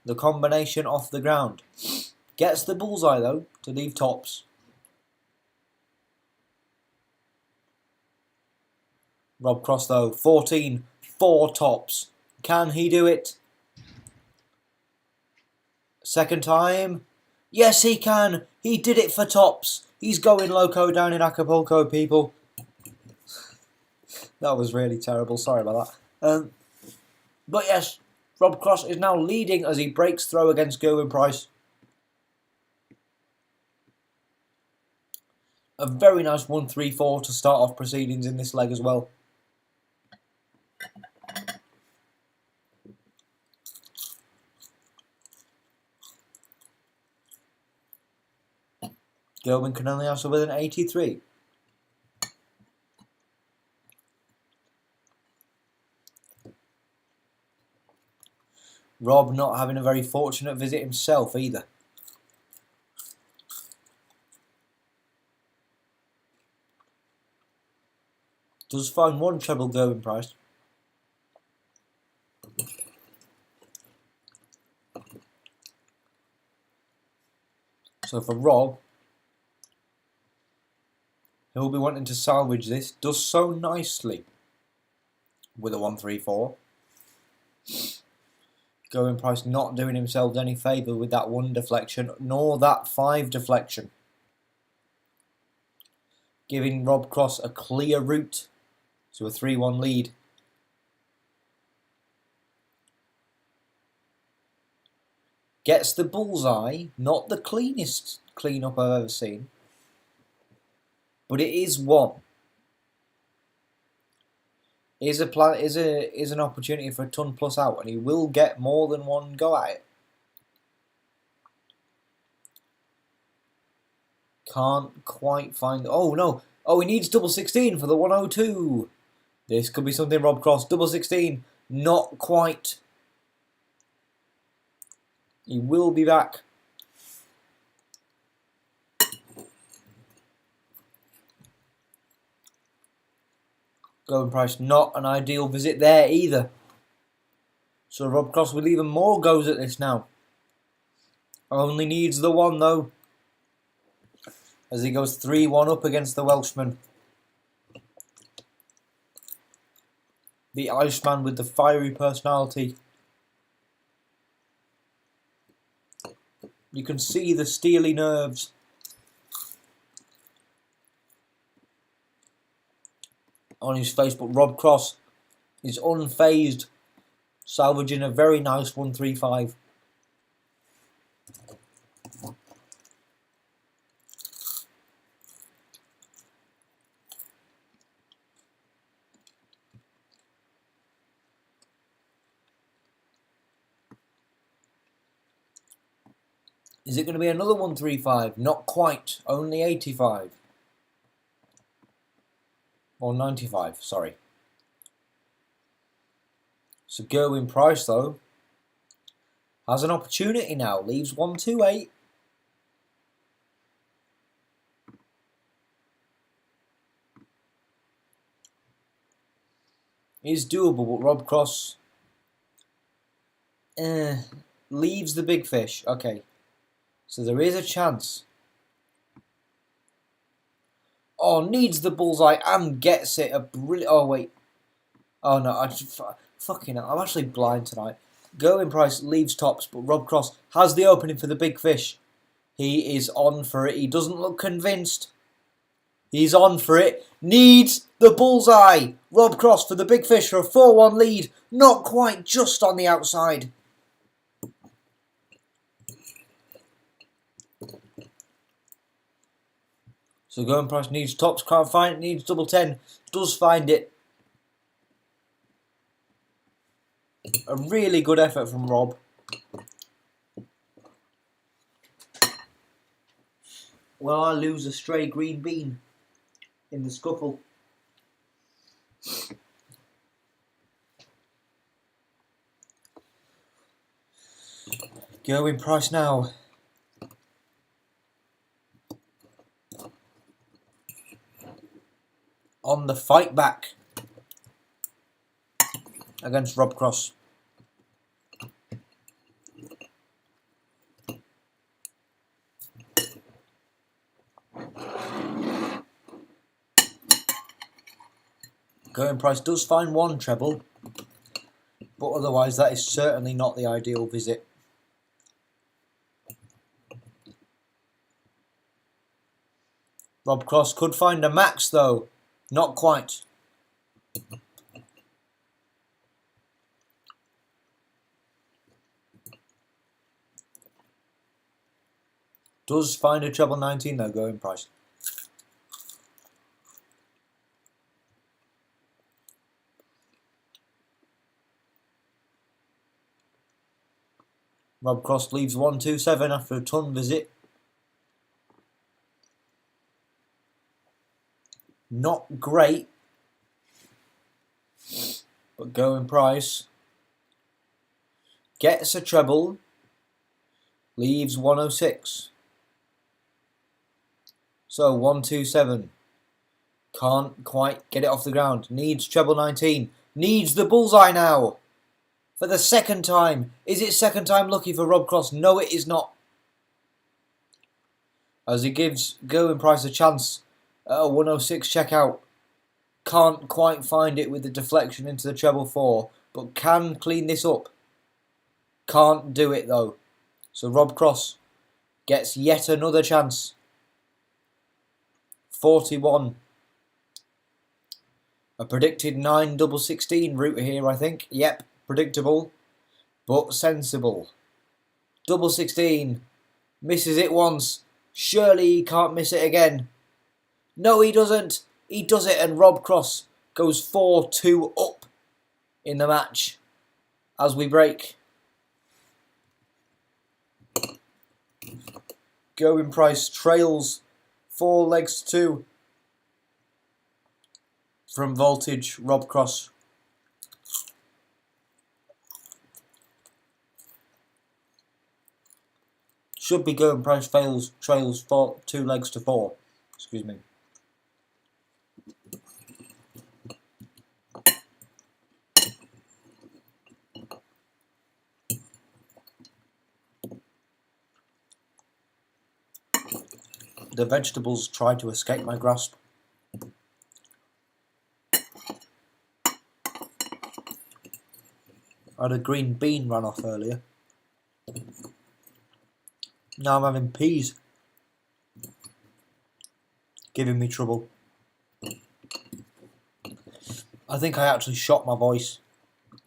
the combination off the ground. Gets the bullseye though to leave tops. Rob Cross though, 14, 4 tops. Can he do it? Second time. Yes, he can. He did it for tops. He's going loco down in Acapulco, people. That was really terrible. Sorry about that. But yes, Rob Cross is now leading as he breaks throw against Gerwin Price. A very nice 1-3-4 to start off proceedings in this leg as well. Gerwin can only answer with an 83. Rob not having a very fortunate visit himself either. Does find one treble going price. So for Rob, he'll be wanting to salvage this. Does so nicely with a 1-3-4. Going price not doing himself any favour with that 1 deflection, nor that 5 deflection. Giving Rob Cross a clear route to a 3-1 lead. Gets the bullseye, not the cleanest clean-up I've ever seen, but it is one. Is an opportunity for a ton plus out, and he will get more than one go at it. Can't quite find. Oh no! Oh, he needs double 16 for the 102. This could be something. Rob Cross double 16, not quite. He will be back. Going price not an ideal visit there either. So Rob Cross with even more goes at this now. Only needs the 1 though, as he goes 3-1 up against the Welshman. The Iceman with the fiery personality. You can see the steely nerves. On his face, but Rob Cross is unfazed, salvaging a very nice 1-3-5. Is it going to be another 1-3-5? Not quite, only 85. Or 95, sorry. So Gerwin Price, though, has an opportunity now. Leaves 1-2-8. Is doable, but Rob Cross leaves the big fish. Okay. So there is a chance. Oh, needs the bullseye and gets it. A brilliant. Oh wait. Oh no, fucking hell. I'm actually blind tonight. Gerwin Price leaves tops, but Rob Cross has the opening for the big fish. He is on for it. He doesn't look convinced. He's on for it. Needs the bullseye. Rob Cross for the big fish for a 4-1 lead. Not quite, just on the outside. So Gerwin Price needs tops, can't find it, needs double 10, does find it. A really good effort from Rob. Well, I lose a stray green bean in the scuffle. Gerwin Price now. On the fight back against Rob Cross. Gerwin Price does find 1 treble, but otherwise that is certainly not the ideal visit. Rob Cross could find a max though. Not quite. Does find a treble 19 though, Gerwin Price. Rob Cross leaves 1-2-7 after a ton visit. Not great, but Gerwin Price gets a treble, leaves 106. So 1-2-7. Can't quite get it off the ground. Needs treble 19. Needs the bullseye now. For the second time. Is it second time lucky for Rob Cross? No, it is not. As he gives Gerwin Price a chance at a 106 checkout. Can't quite find it with the deflection into the treble 4. But can clean this up. Can't do it though. So Rob Cross gets yet another chance. 41. A predicted 9 double 16 route here, I think. Yep, predictable, but sensible. Double 16. Misses it once. Surely he can't miss it again. No, he doesn't. He does it, and Rob Cross goes 4-2 up in the match as we break. Gerwin Price trails 4 legs to 2 from Voltage Rob Cross. Should be Gerwin Price trails 2 legs to 4. Excuse me. The vegetables try to escape my grasp. I had a green bean run off earlier. Now I'm having peas. Giving me trouble. I think I actually shot my voice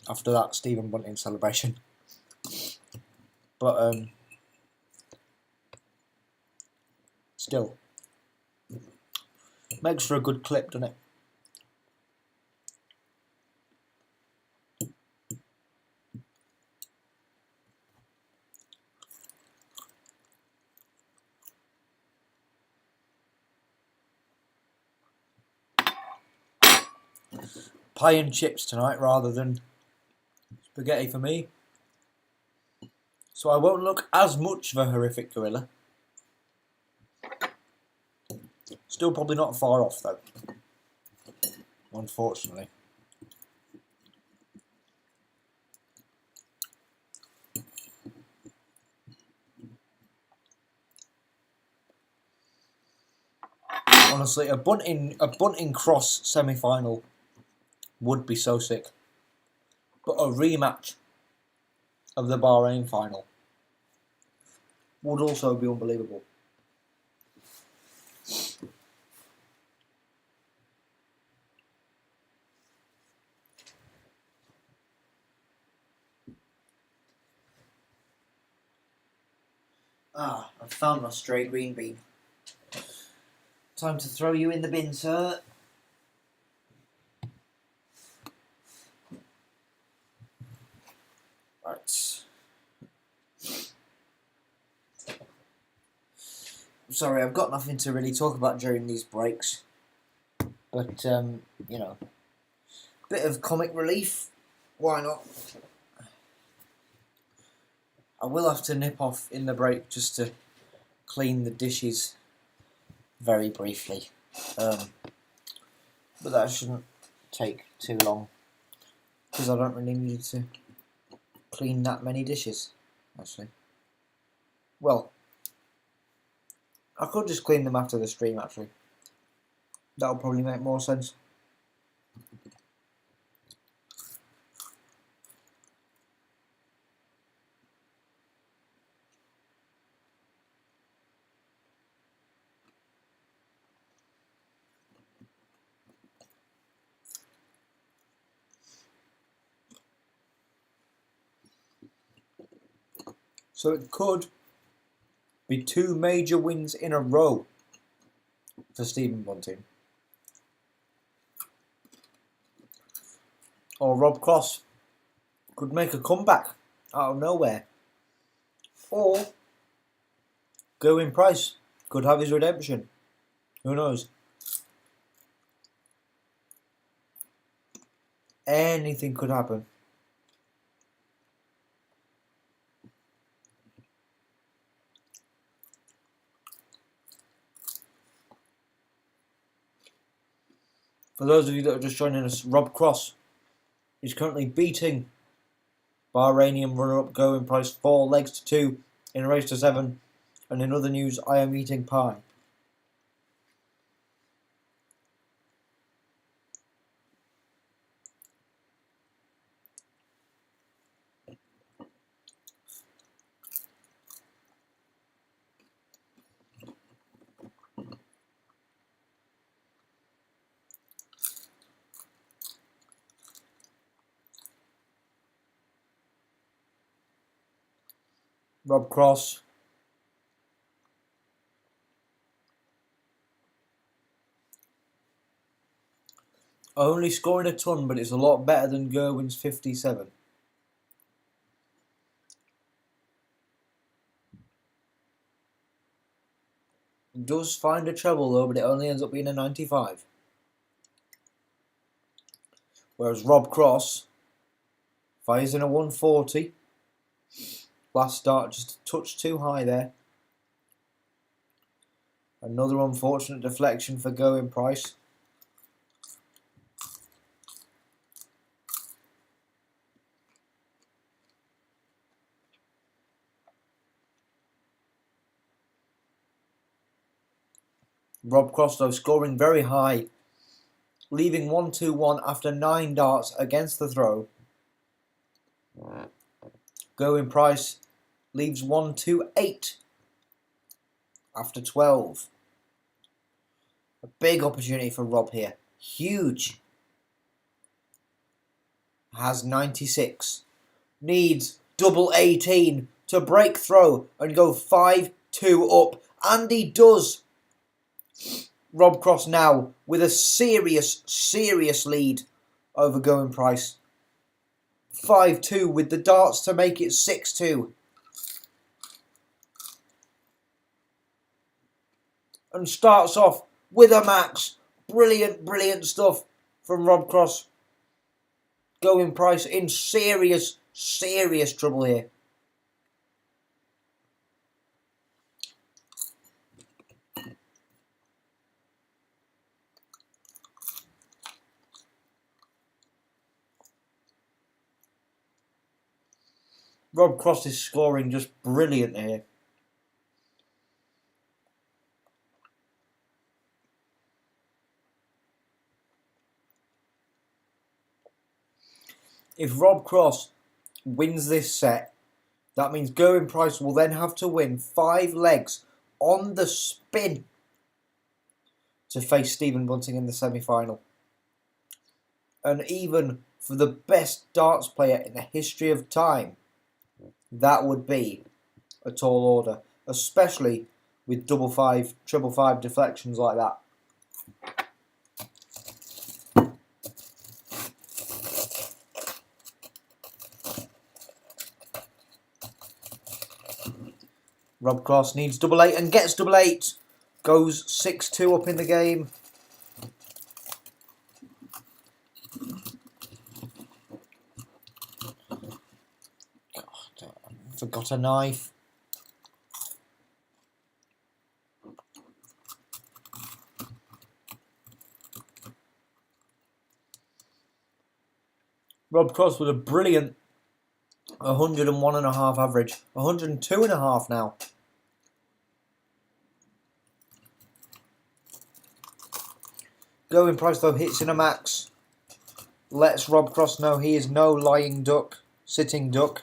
after that Stephen Bunting celebration. But still. Makes for a good clip, doesn't it? Pie and chips tonight rather than spaghetti for me. So I won't look as much of a horrific gorilla. Still probably not far off though. Unfortunately. Honestly, a bunting cross semi-final would be so sick. But a rematch of the Bahrain final would also be unbelievable. Ah, I've found my stray green bean. Time to throw you in the bin, sir. Right. Sorry, I've got nothing to really talk about during these breaks. But, you know, bit of comic relief. Why not? I will have to nip off in the break just to clean the dishes very briefly. But that shouldn't take too long because I don't really need to clean that many dishes, actually. Well, I could just clean them after the stream, actually. That'll probably make more sense. So it could be 2 major wins in a row for Stephen Bunting. Or Rob Cross could make a comeback out of nowhere. Or Gerwin Price could have his redemption. Who knows? Anything could happen. For those of you that are just joining us, Rob Cross is currently beating Bahrainian runner-up Going Price 4 legs to 2 in a race to 7. And in other news, I am eating pie. Rob Cross. Only scoring a ton, but it's a lot better than Gerwin's 57. Does find a treble though, but it only ends up being a 95. Whereas Rob Cross fires in a 140. Last start just a touch too high there. Another unfortunate deflection for Going Price. Rob Cross though scoring very high, leaving 1-2-1 after 9 darts against the throw. Going Price leaves 1-2-8 after 12. A big opportunity for Rob here. Huge. Has 96. Needs double 18 to break throw and go 5-2 up. And he does. Rob Cross now with a serious lead over Going Price. 5-2 with the darts to make it 6-2. And starts off with a max. Brilliant stuff from Rob Cross. Going Price in serious trouble here. Rob Cross is scoring just brilliant here. If Rob Cross wins this set, that means Going Price will then have to win 5 legs on the spin to face Stephen Bunting in the semi-final. And even for the best darts player in the history of time, that would be a tall order, especially with double 5, triple 5 deflections like that. Rob Cross needs double 8 and gets double 8. Goes 6-2 up in the game. God, I forgot a knife. Rob Cross with a brilliant 101.5 average. 102.5 now. Going Price though hits in a max. Lets Rob Cross know he is no lying duck, sitting duck.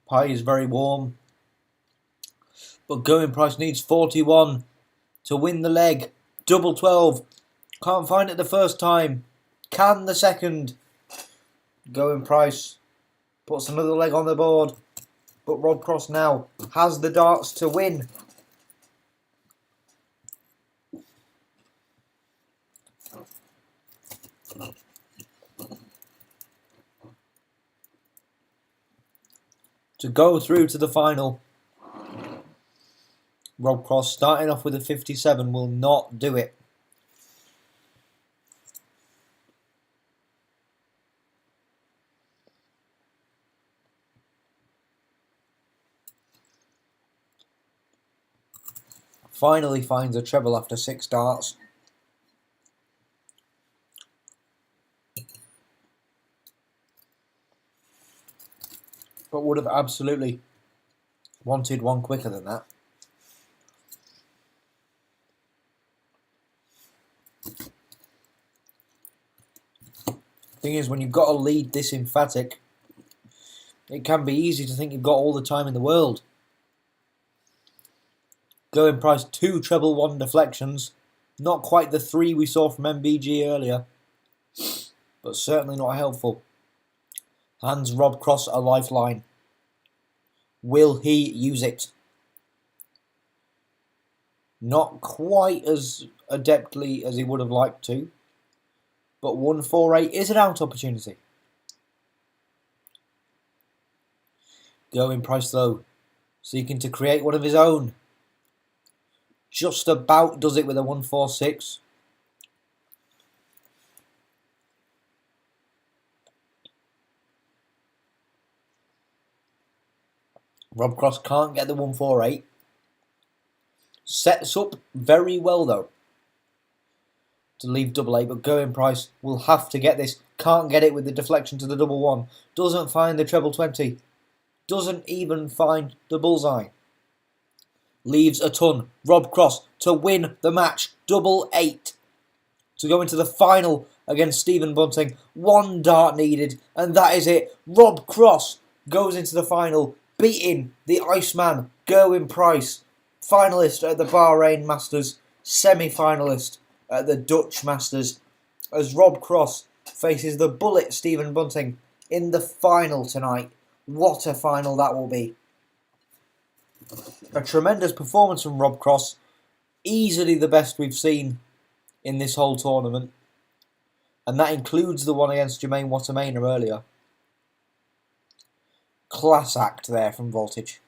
Pie is very warm. But Going Price needs 41 to win the leg. Double 12. Can't find it the first time. Can the second. Going Price puts another leg on the board. But Rob Cross now has the darts to win. to go through to the final. Rob Cross starting off with a 57 will not do it. Finally finds a treble after 6 darts. But would have absolutely wanted one quicker than that. Thing is, when you've got a lead this emphatic, it can be easy to think you've got all the time in the world. Going price 2 treble 1 deflections. Not quite the 3 we saw from MBG earlier, but certainly not helpful. Hands Rob Cross a lifeline. Will he use it? Not quite as adeptly as he would have liked to, but 148 is an out opportunity. Going price though, seeking to create one of his own. Just about does it with a 146. Rob Cross can't get the 148. Sets up very well though to leave double A, but Going Price will have to get this. Can't get it with the deflection to the double 1. Doesn't find the treble 20. Doesn't even find the bullseye. Leaves a ton. Rob Cross to win the match. Double 8. To go into the final against Stephen Bunting. 1 dart needed, and that is it. Rob Cross goes into the final, beating the Iceman, Going Price, finalist at the Bahrain Masters, semi-finalist at the Dutch Masters, as Rob Cross faces the bullet Stephen Bunting in the final tonight. What a final that will be. A tremendous performance from Rob Cross, easily the best we've seen in this whole tournament, and that includes the one against Jermaine Wattimena earlier. Class act there from Voltage.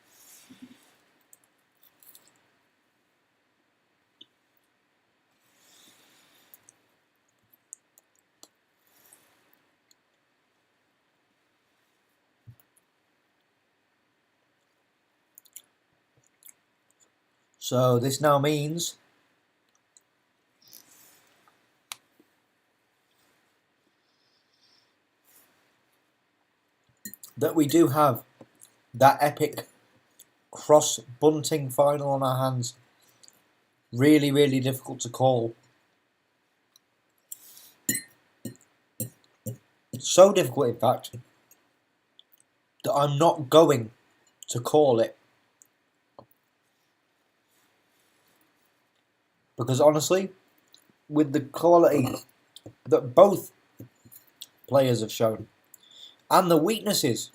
So this now means that we do have that epic Cross Bunting final on our hands. Really, really difficult to call. So difficult, in fact, that I'm not going to call it. Because honestly, with the quality that both players have shown, and the weaknesses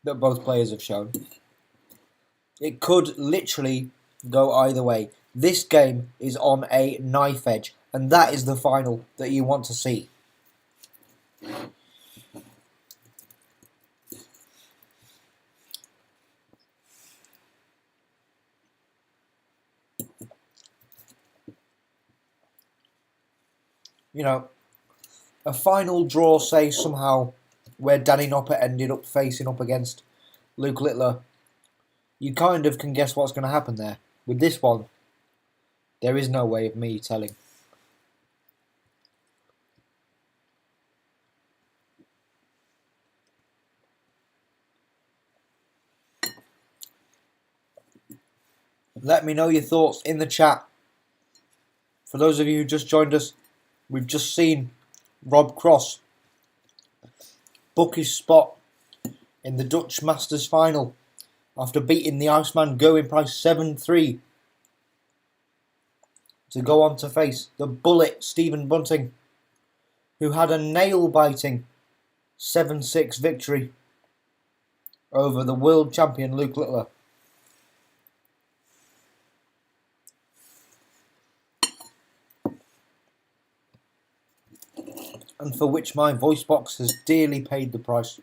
that both players have shown, it could literally go either way. This game is on a knife edge, and that is the final that you want to see. You know, a final draw, say, somehow, where Danny Noppert ended up facing up against Luke Littler, you kind of can guess what's going to happen there. With this one, there is no way of me telling. Let me know your thoughts in the chat. For those of you who just joined us, we've just seen Rob Cross book his spot in the Dutch Masters final after beating the Iceman Going Price 7-3 to go on to face the bullet Stephen Bunting, who had a nail-biting 7-6 victory over the world champion Luke Littler. And for which my voice box has dearly paid the price.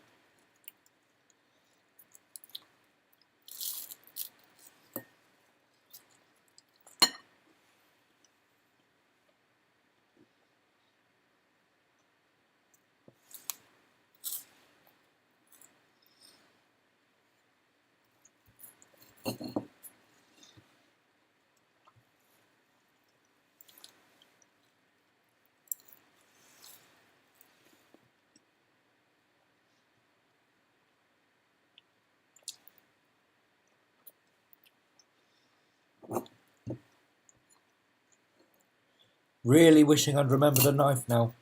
Really wishing I'd remembered a knife now.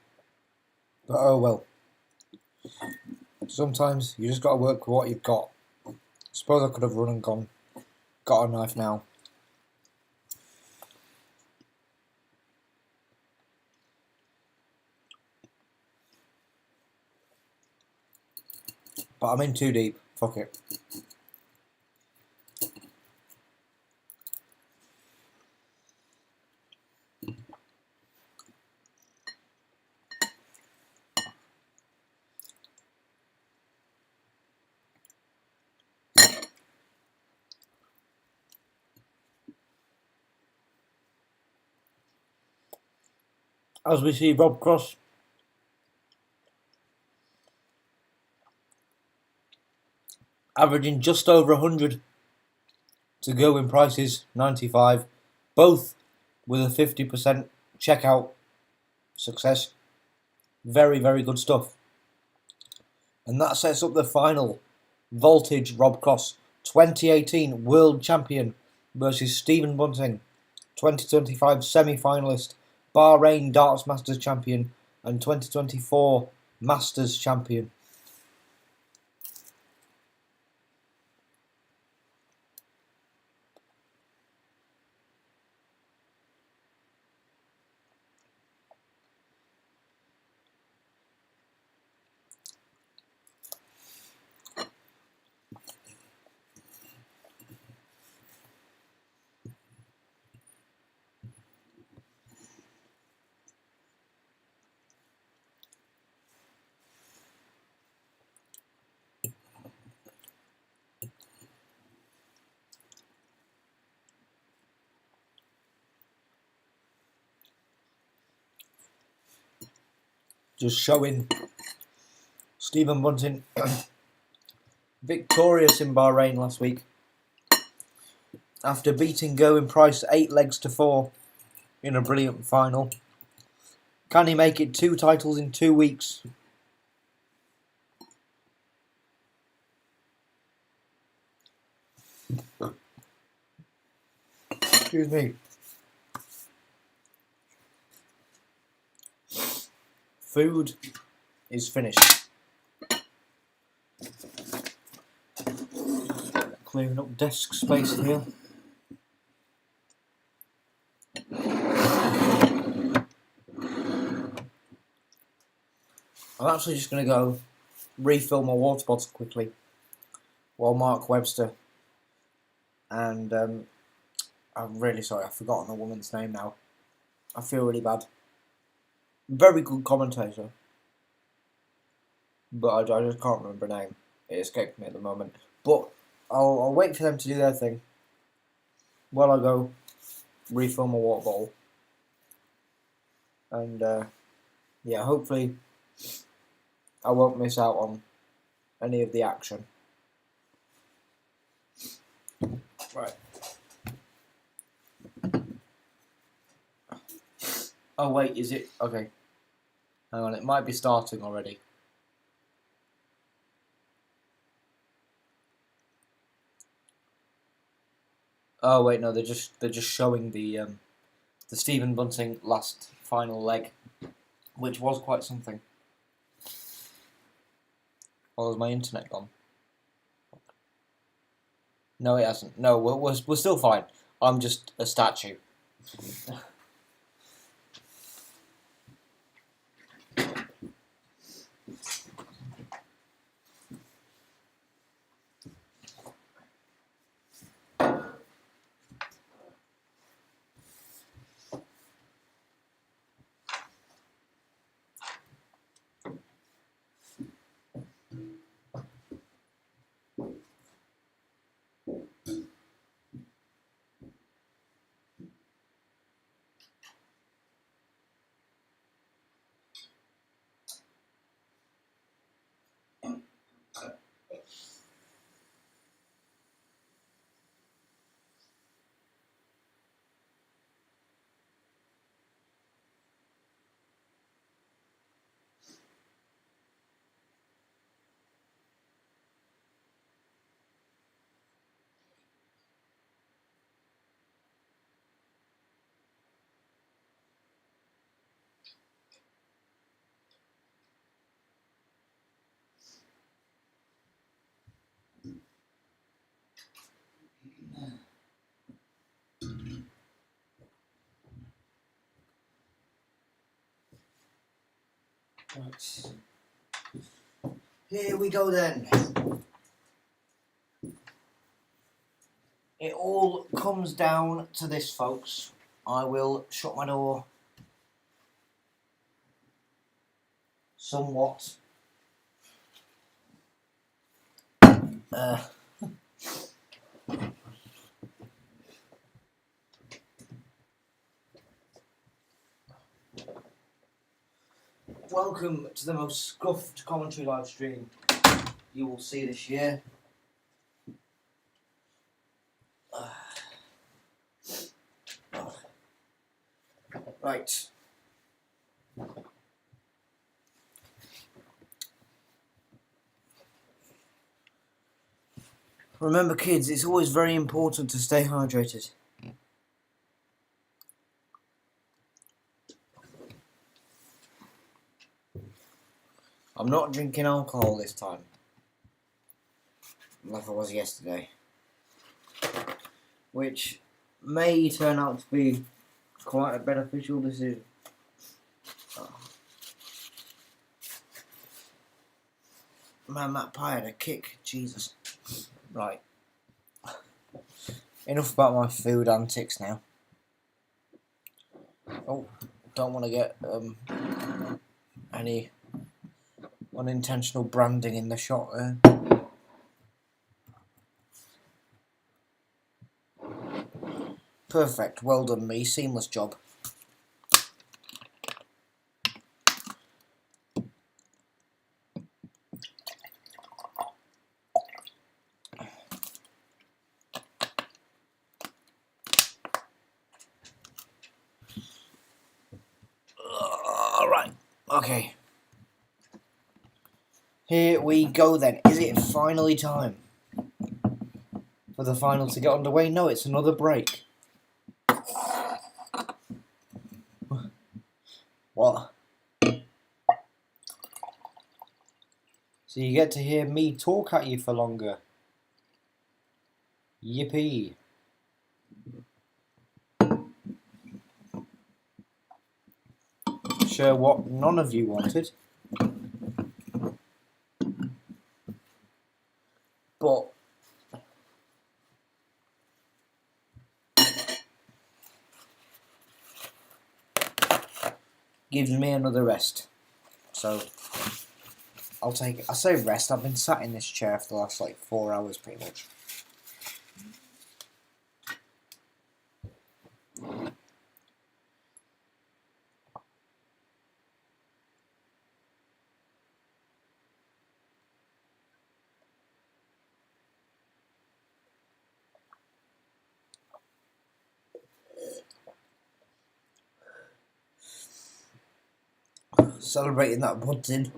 But oh well. Sometimes you just got to work with what you've got. Suppose I could have run and gone. Got a knife now. But I'm in too deep. Fuck it. As we see Rob Cross averaging just over 100 to go in prices, 95, both with a 50% checkout success. Very, very good stuff. And that sets up the final Voltage Rob Cross 2018 World Champion versus Stephen Bunting, 2025 semi-finalist, Bahrain Darts Masters Champion and 2024 Masters Champion. Just showing Stephen Bunting victorious in Bahrain last week after beating Gerwyn Price 8 legs to 4 in a brilliant final. Can he make it 2 titles in 2 weeks? Excuse me. Food is finished. Clearing up desk space here. I'm actually just going to go refill my water bottle quickly while Mark Webster and I'm really sorry, I've forgotten the woman's name now. I feel really bad. Very good commentator, but I just can't remember her name. It escaped me at the moment. But I'll wait for them to do their thing while I go refill my water bottle. And yeah, hopefully I won't miss out on any of the action. Right. Oh wait, is it? Okay. Hang on, it might be starting already. Oh wait, no, they're just showing the Stephen Bunting last final leg, which was quite something. Oh, has my internet gone? No, it hasn't. No, we're still fine. I'm just a statue. Right. Here we go then. It all comes down to this, folks. I will shut my door somewhat. Welcome to the most scuffed commentary live stream you will see this year. Right. Remember, kids, it's always very important to stay hydrated. I'm not drinking alcohol this time, like I was yesterday, which may turn out to be quite a beneficial decision. Man, that pie had a kick. Jesus. Right. Enough about my food antics now. Oh, don't want to get any unintentional branding in the shot there. Perfect. Well done, me. Seamless job. Alright. Okay. Here we go then. Is it finally time for the final to get underway? No, it's another break. What? So you get to hear me talk at you for longer. Yippee. Sure, what none of you wanted. But gives me another rest. So I'll take it. I say rest, I've been sat in this chair for the last like 4 hours pretty much. Celebrating that Budding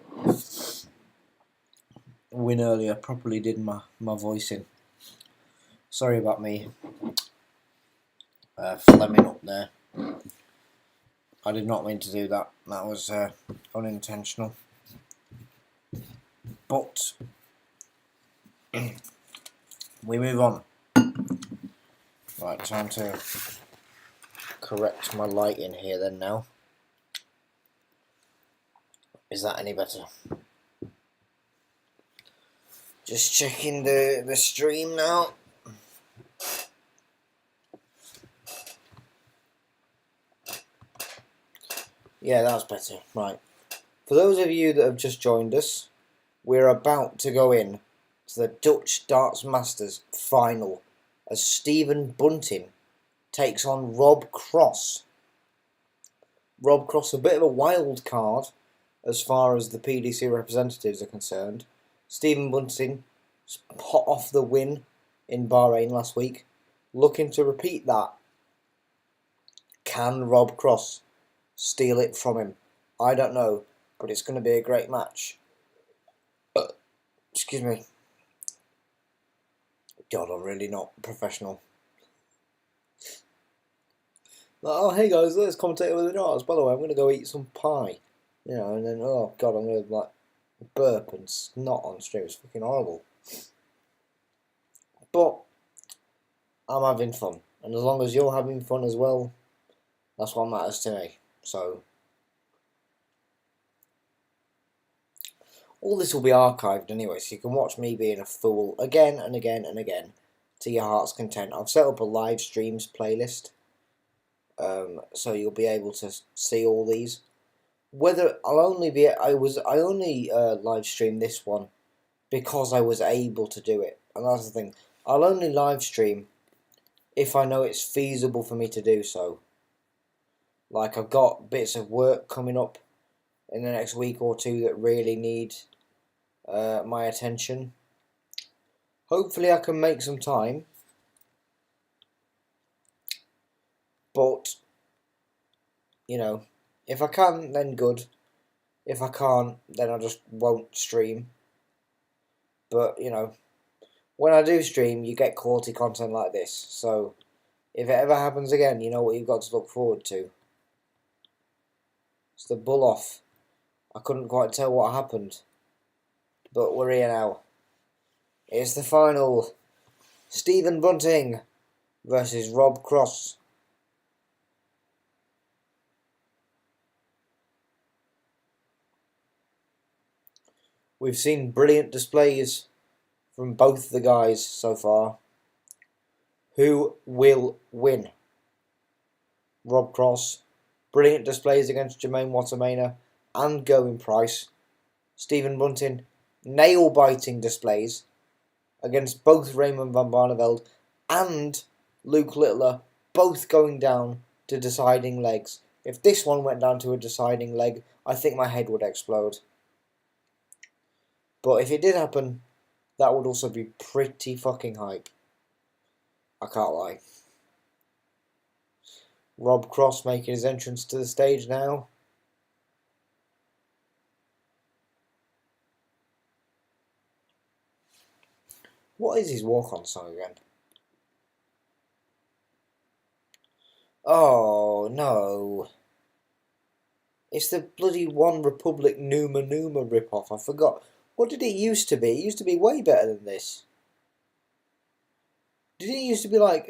win earlier, properly did my voice in. Sorry about me flemming up there. I did not mean to do that. That was unintentional. But we move on. Right, time to correct my lighting here then now. Is that any better? Just checking the stream now. Yeah, that's better. Right. For those of you that have just joined us, we're about to go in to the Dutch Darts Masters final as Stephen Bunting takes on Rob Cross. Rob Cross, a bit of a wild card as far as the PDC representatives are concerned. Stephen Bunting hot off the win in Bahrain last week, looking to repeat that. Can Rob Cross steal it from him? I don't know, but it's going to be a great match. Excuse me. God, I'm really not professional. Oh, hey guys, let's commentate with the darts. By the way, I'm going to go eat some pie. You know, and then, oh God, I'm going to like burp and snot on stream. It's fucking horrible. But I'm having fun. And as long as you're having fun as well, that's what matters to me. So All this will be archived anyway, so you can watch me being a fool again and again and again to your heart's content. I've set up a live streams playlist, so you'll be able to see all these. Whether I only live stream this one because I was able to do it, and that's the thing. I'll only live stream if I know it's feasible for me to do so. Like, I've got bits of work coming up in the next week or two that really need my attention. Hopefully I can make some time, but you know, if I can, then good. If I can't, then I just won't stream. But you know, when I do stream, you get quality content like this. So if it ever happens again, you know what you've got to look forward to. It's the bull off. I couldn't quite tell what happened, but we're here now. It's the final. Stephen Bunting versus Rob Cross. We've seen brilliant displays from both the guys so far. Who will win? Rob Cross. Brilliant displays against Jermaine Wattermainer and Going Price. Stephen Bunting. Nail-biting displays against both Raymond van Barneveld and Luke Littler, both going down to deciding legs. If this one went down to a deciding leg, I think my head would explode. But if it did happen, that would also be pretty fucking hype. I can't lie. Rob Cross making his entrance to the stage now. What is his walk-on song again? Oh, no. It's the bloody One Republic Numa Numa rip-off. I forgot. What did it used to be? It used to be way better than this. Did it used to be like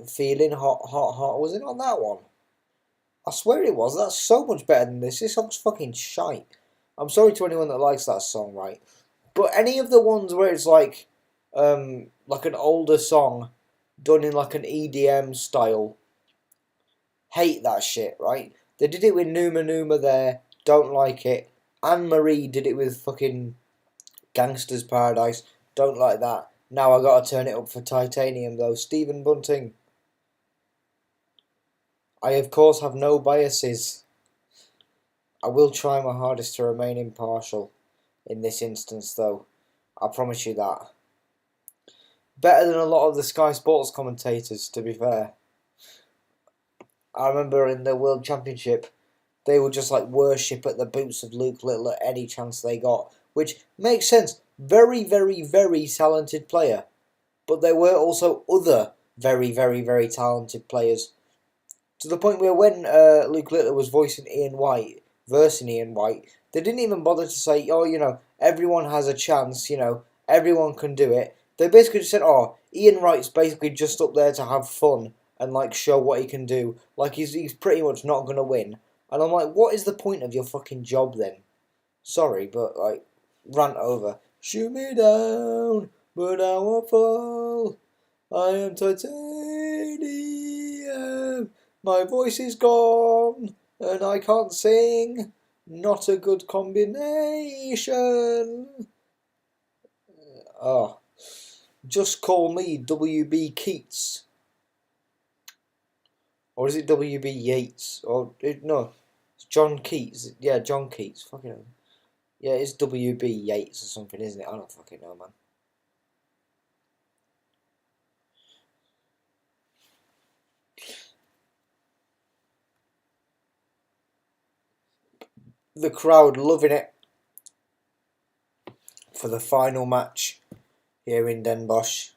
Feeling Hot, Hot, Hot? Was it not that one? I swear it was. That's so much better than this. This song's fucking shite. I'm sorry to anyone that likes that song, right? But any of the ones where it's like an older song done in like an EDM style, hate that shit, right? They did it with Numa Numa there, don't like it. Anne Marie did it with fucking Gangster's Paradise, don't like that. Now I gotta turn it up for Titanium though. Stephen Bunting. I of course have no biases. I will try my hardest to remain impartial in this instance though. I promise you that. Better than a lot of the Sky Sports commentators, to be fair. I remember in the World Championship, they would just like worship at the boots of Luke Littler any chance they got, which makes sense. Very, very, very talented player. But there were also other very, very, very talented players. To the point where when Luke Littler was voicing Ian White, versing Ian White, they didn't even bother to say, oh, you know, everyone has a chance, you know, everyone can do it. They basically just said, oh, Ian Wright's basically just up there to have fun and like show what he can do. Like he's pretty much not gonna win. And I'm like, what is the point of your fucking job then? Sorry, but like, rant over. Shoot me down, but I won't fall. I am titanium. My voice is gone, and I can't sing. Not a good combination. Oh, just call me WB Keats. Or is it WB Yeats? Or no, it's John Keats. Yeah, John Keats. Fucking hell. Yeah, it's WB Yeats or something, isn't it? I don't fucking know, man. The crowd loving it for the final match here in Den Bosch.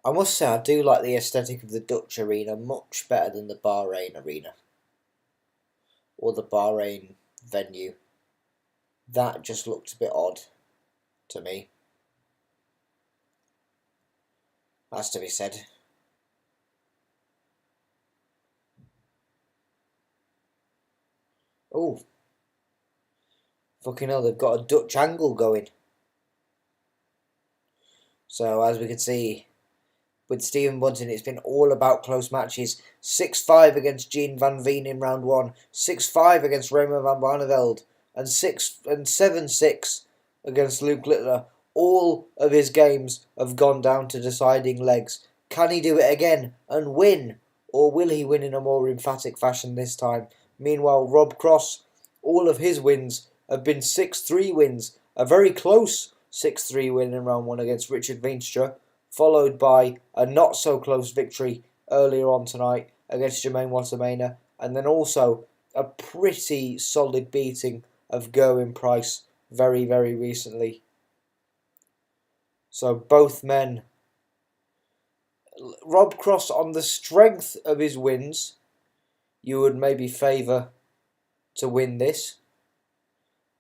I must say I do like the aesthetic of the Dutch arena much better than the Bahrain arena. Or the Bahrain venue. That just looked a bit odd to me. Has to be said. Oh, fucking hell, they've got a Dutch angle going. So, as we can see, with Stephen Bunting, it's been all about close matches. 6-5 against Gene Van Veen in round 1, 6-5 against Raymond van Barneveld, and 7-6 against Luke Littler. All of his games have gone down to deciding legs. Can he do it again and win? Or will he win in a more emphatic fashion this time? Meanwhile, Rob Cross, all of his wins have been 6-3 wins. A very close 6-3 win in round 1 against Richard Veenstra, followed by a not-so-close victory earlier on tonight against Jermaine Wattermainer, and then also a pretty solid beating of Gerwin Price very, very recently. So both men, Rob Cross, on the strength of his wins, you would maybe favour to win this.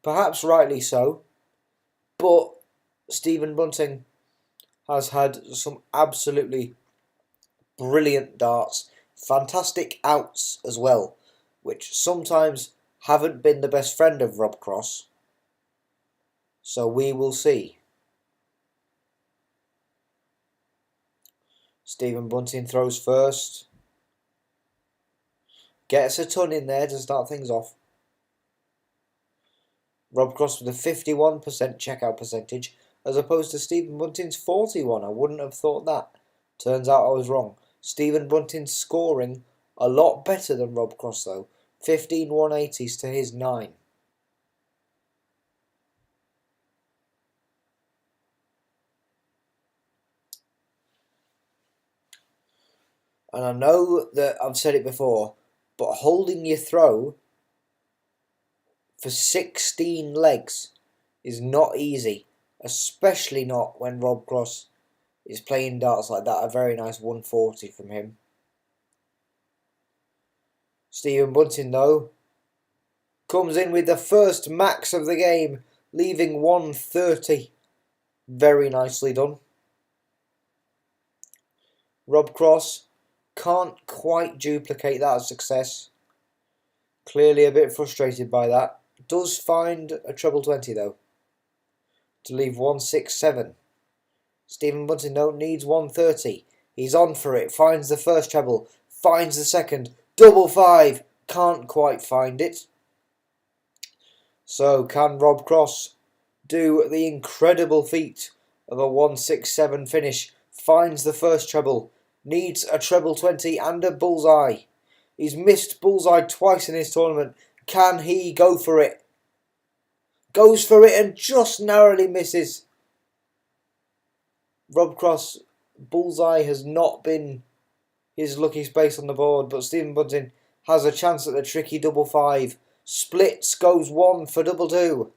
Perhaps rightly so, but Stephen Bunting has had some absolutely brilliant darts, fantastic outs as well, which sometimes haven't been the best friend of Rob Cross. So we will see. Stephen Bunting throws first. Gets a ton in there to start things off. Rob Cross with a 51% checkout percentage, as opposed to Stephen Bunting's 41. I wouldn't have thought that. Turns out I was wrong. Stephen Bunting's scoring a lot better than Rob Cross though. 15 180s to his 9. And I know that I've said it before, but holding your throw for 16 legs is not easy, especially not when Rob Cross is playing darts like that. A very nice 140 from him. Stephen Bunting, though, comes in with the first max of the game, leaving 130. Very nicely done. Rob Cross can't quite duplicate that success. Clearly a bit frustrated by that. Does find a treble 20 though, to leave 167. Stephen Bunting though needs 130. He's on for it. Finds the first treble. Finds the second. Double 5. Can't quite find it. So can Rob Cross do the incredible feat of a 167 finish? Finds the first treble. Needs a treble 20 and a bullseye. He's missed bullseye twice in his tournament. Can he go for it? Goes for it and just narrowly misses. Rob Cross, bullseye has not been his lucky space on the board, but Stephen Bunting has a chance at the tricky double 5. Splits, goes 1 for double 2.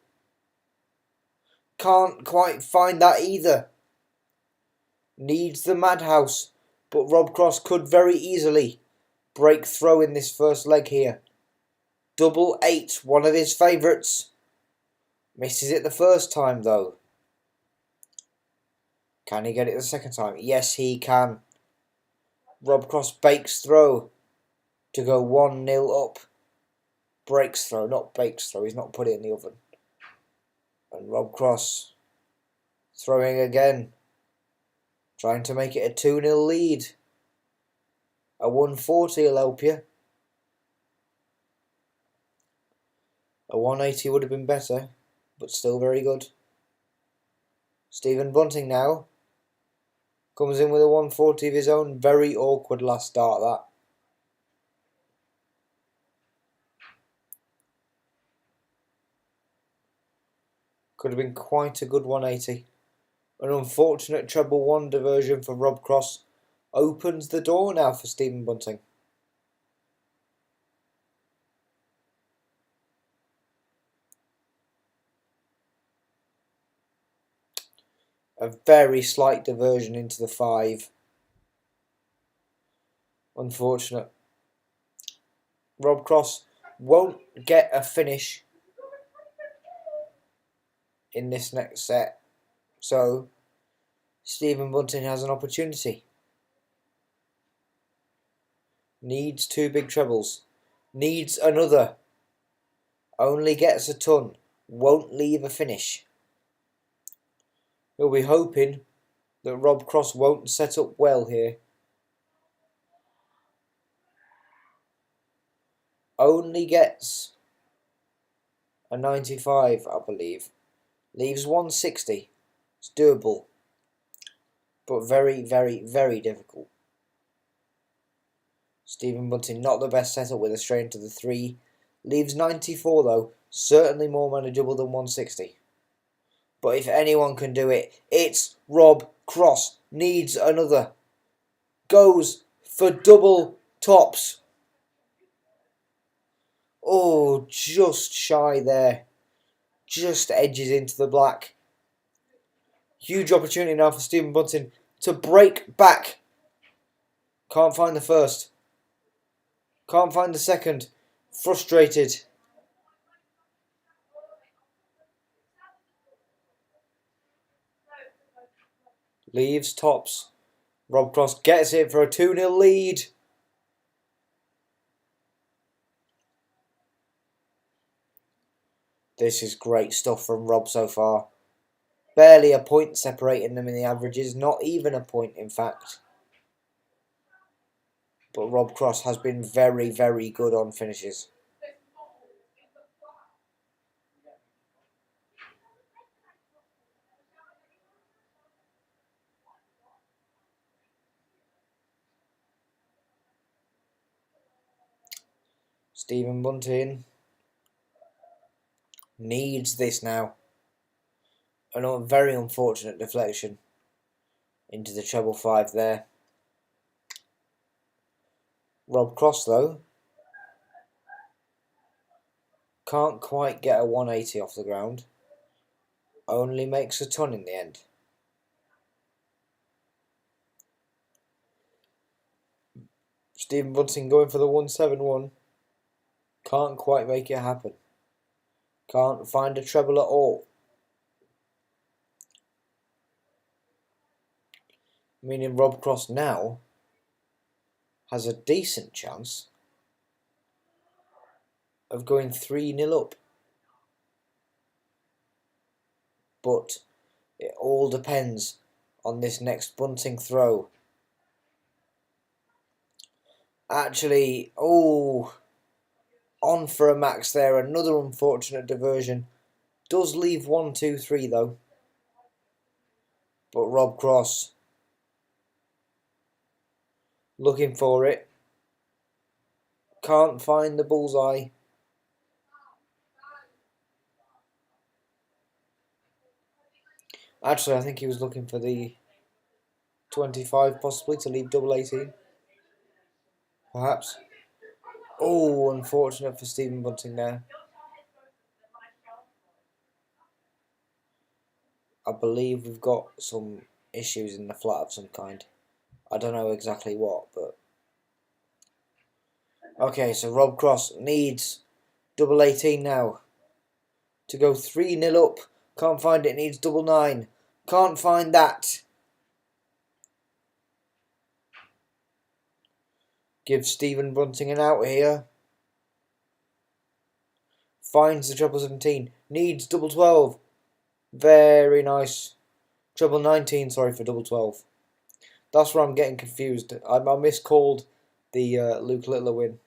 Can't quite find that either. Needs the madhouse, but Rob Cross could very easily break throw in this first leg here. Double 8, one of his favourites. Misses it the first time though. Can he get it the second time? Yes, he can. Rob Cross bakes throw to go 1-0 up. Breaks throw, not bakes throw. He's not put it in the oven. And Rob Cross throwing again. Trying to make it a 2-0 lead. A 140 will help you. A 180 would have been better, but still very good. Stephen Bunting now comes in with a 140 of his own. Very awkward last start, that. Could have been quite a good 180. An unfortunate treble 1 diversion for Rob Cross opens the door now for Stephen Bunting. A very slight diversion into the 5. Unfortunate. Rob Cross won't get a finish in this next set. So Stephen Bunting has an opportunity. Needs 2 big trebles. Needs another. Only gets a ton. Won't leave a finish. We'll be hoping that Rob Cross won't set up well here. Only gets a 95, I believe. Leaves 160. It's doable. But very, very, very difficult. Stephen Bunting, not the best setup with a straight into the 3. Leaves 94 though. Certainly more manageable than 160. But if anyone can do it, it's Rob Cross. Needs another. Goes for double tops. Oh, just shy there. Just edges into the black. Huge opportunity now for Stephen Bunting to break back. Can't find the first. Can't find the second. Frustrated. Leaves tops. Rob Cross gets it for a 2-0 lead. This is great stuff from Rob so far. Barely a point separating them in the averages. Not even a point, in fact. But Rob Cross has been very, very good on finishes. Stephen Bunting needs this now. A very unfortunate deflection into the treble 5 there. Rob Cross, though, can't quite get a 180 off the ground. Only makes a ton in the end. Stephen Bunting going for the 171. Can't quite make it happen. Can't find a treble at all. Meaning Rob Cross now has a decent chance of going 3-0 up. But it all depends on this next Bunting throw. Actually, on for a max there. Another unfortunate diversion. Does leave 1, 2, 3 though. But Rob Cross looking for it. Can't find the bullseye. Actually, I think he was looking for the 25 possibly to leave double 18. Perhaps. Oh, unfortunate for Stephen Bunting there. I believe we've got some issues in the flat of some kind. I don't know exactly what, but... Okay, so Rob Cross needs double 18 now. To go 3-0 up. Can't find it, needs double 9. Can't find that. Give Stephen Bunting an out here. Finds the treble 17. Needs double 12. Very nice. Treble 19, sorry, for double 12. That's where I'm getting confused. I miscalled the Luke Littler win.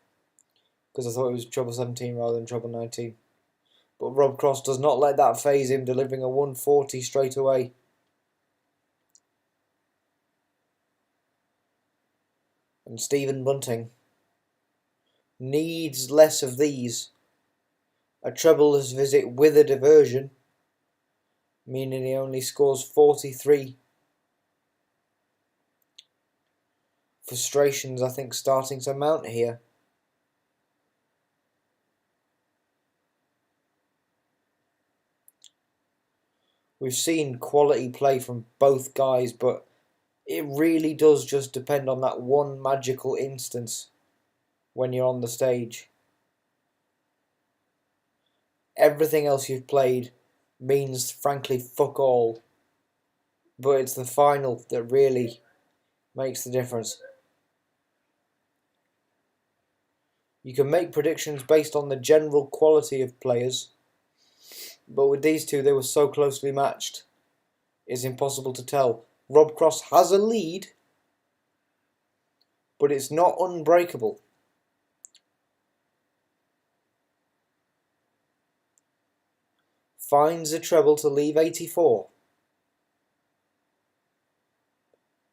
Because I thought it was treble 17 rather than treble 19. But Rob Cross does not let that phase him, delivering a 140 straight away. And Stephen Bunting needs less of these. A trebleless visit with a diversion, meaning he only scores 43. Frustrations, I think, starting to mount here. We've seen quality play from both guys, but it really does just depend on that one magical instance when you're on the stage. Everything else you've played means, frankly, fuck all. But it's the final that really makes the difference. You can make predictions based on the general quality of players, but with these two they were so closely matched, it's impossible to tell. Rob Cross has a lead, but it's not unbreakable. Finds a treble to leave 84.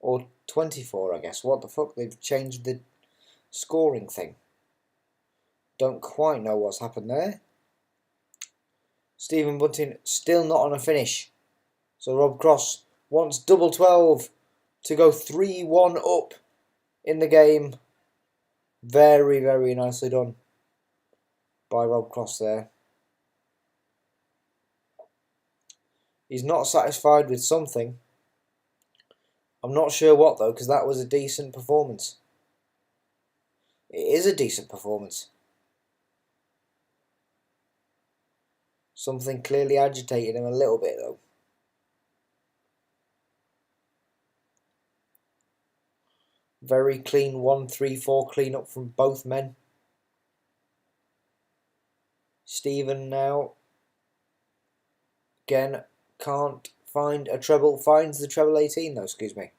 Or 24, I guess. What the fuck? They've changed the scoring thing. Don't quite know what's happened there. Stephen Bunting still not on a finish. So Rob Cross wants double 12 to go 3-1 up in the game. Very, very nicely done by Rob Cross there. He's not satisfied with something. I'm not sure what though, because that was a decent performance. It is a decent performance. Something clearly agitated him a little bit though. Very clean 1-3-4 clean up from both men. Stephen now again can't find a treble. Finds the treble 18 though, excuse me.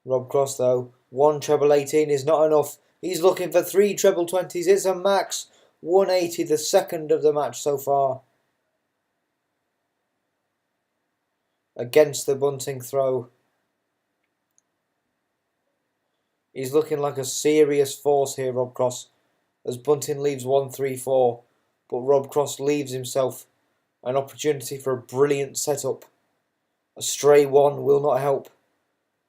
Rob Cross though, 1 treble 18 is not enough. He's looking for 3 treble 20s. It's a max 180, the second of the match so far. Against the Bunting throw. He's looking like a serious force here, Rob Cross, as Bunting leaves 1-3-4, but Rob Cross leaves himself an opportunity for a brilliant setup. A stray 1 will not help,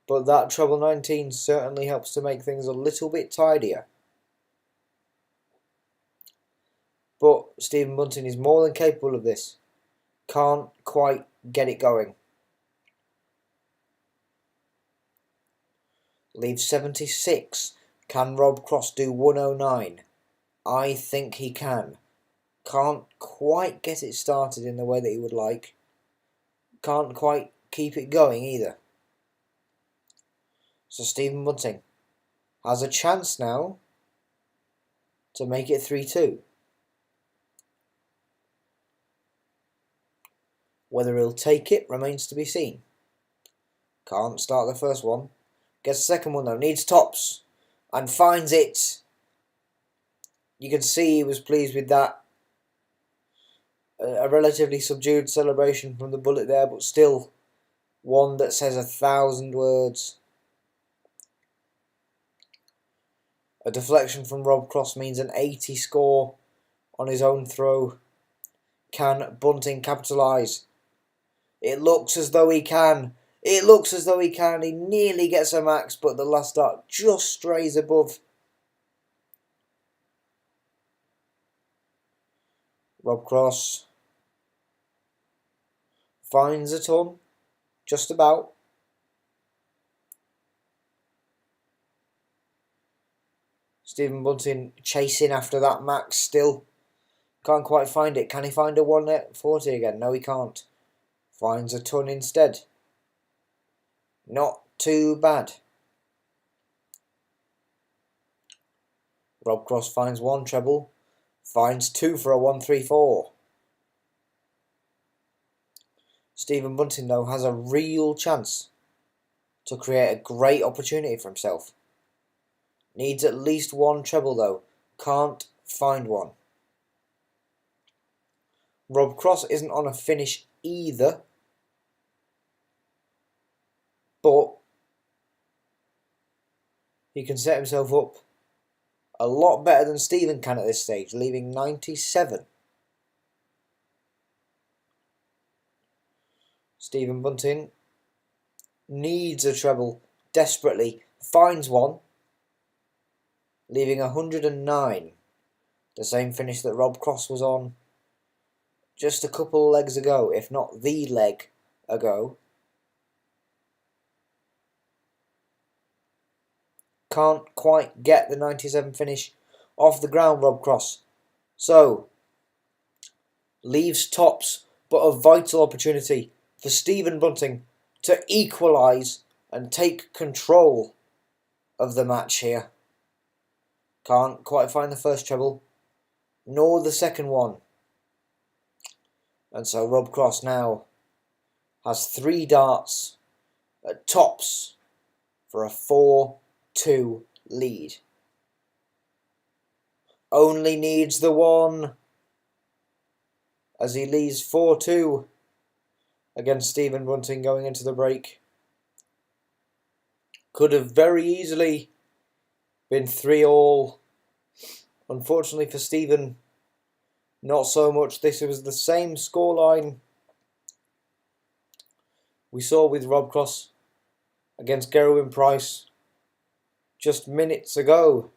but that treble 19 certainly helps to make things a little bit tidier. But Stephen Bunting is more than capable of this. Can't quite get it going. Leaves 76. Can Rob Cross do 109? I think he can. Can't quite get it started in the way that he would like. Can't quite keep it going either. So Stephen Bunting has a chance now to make it 3-2. Whether he'll take it remains to be seen. Can't start the first one. Gets the second one though. Needs tops. And finds it. You can see he was pleased with that. A relatively subdued celebration from the bullet there, but still one that says 1,000 words. A deflection from Rob Cross means an 80 score on his own throw. Can Bunting capitalise? It looks as though he can. It looks as though he can. He nearly gets a max, but the last dart just strays above. Rob Cross finds a ton. Just about. Stephen Bunting chasing after that max still. Can't quite find it. Can he find a 140 again? No, he can't. Finds a ton instead. Not too bad. Rob Cross finds 1 treble. Finds 2 for a 1-3-4. Stephen Bunting though has a real chance to create a great opportunity for himself. Needs at least 1 treble though. Can't find one. Rob Cross isn't on a finish either. But he can set himself up a lot better than Stephen can at this stage, leaving 97. Stephen Bunting needs a treble desperately, finds one, leaving 109. The same finish that Rob Cross was on just a couple of legs ago, if not the leg ago. Can't quite get the 97 finish off the ground, Rob Cross. So, leaves tops, but a vital opportunity for Stephen Bunting to equalise and take control of the match here. Can't quite find the first treble, nor the second one. And so Rob Cross now has 3 darts at tops for a 4-2 lead. Only needs the one as he leads 4-2 against Stephen Bunting going into the break. Could have very easily been 3-all. Unfortunately for Stephen, not so much. This was the same scoreline we saw with Rob Cross against Gerwin Price just minutes ago.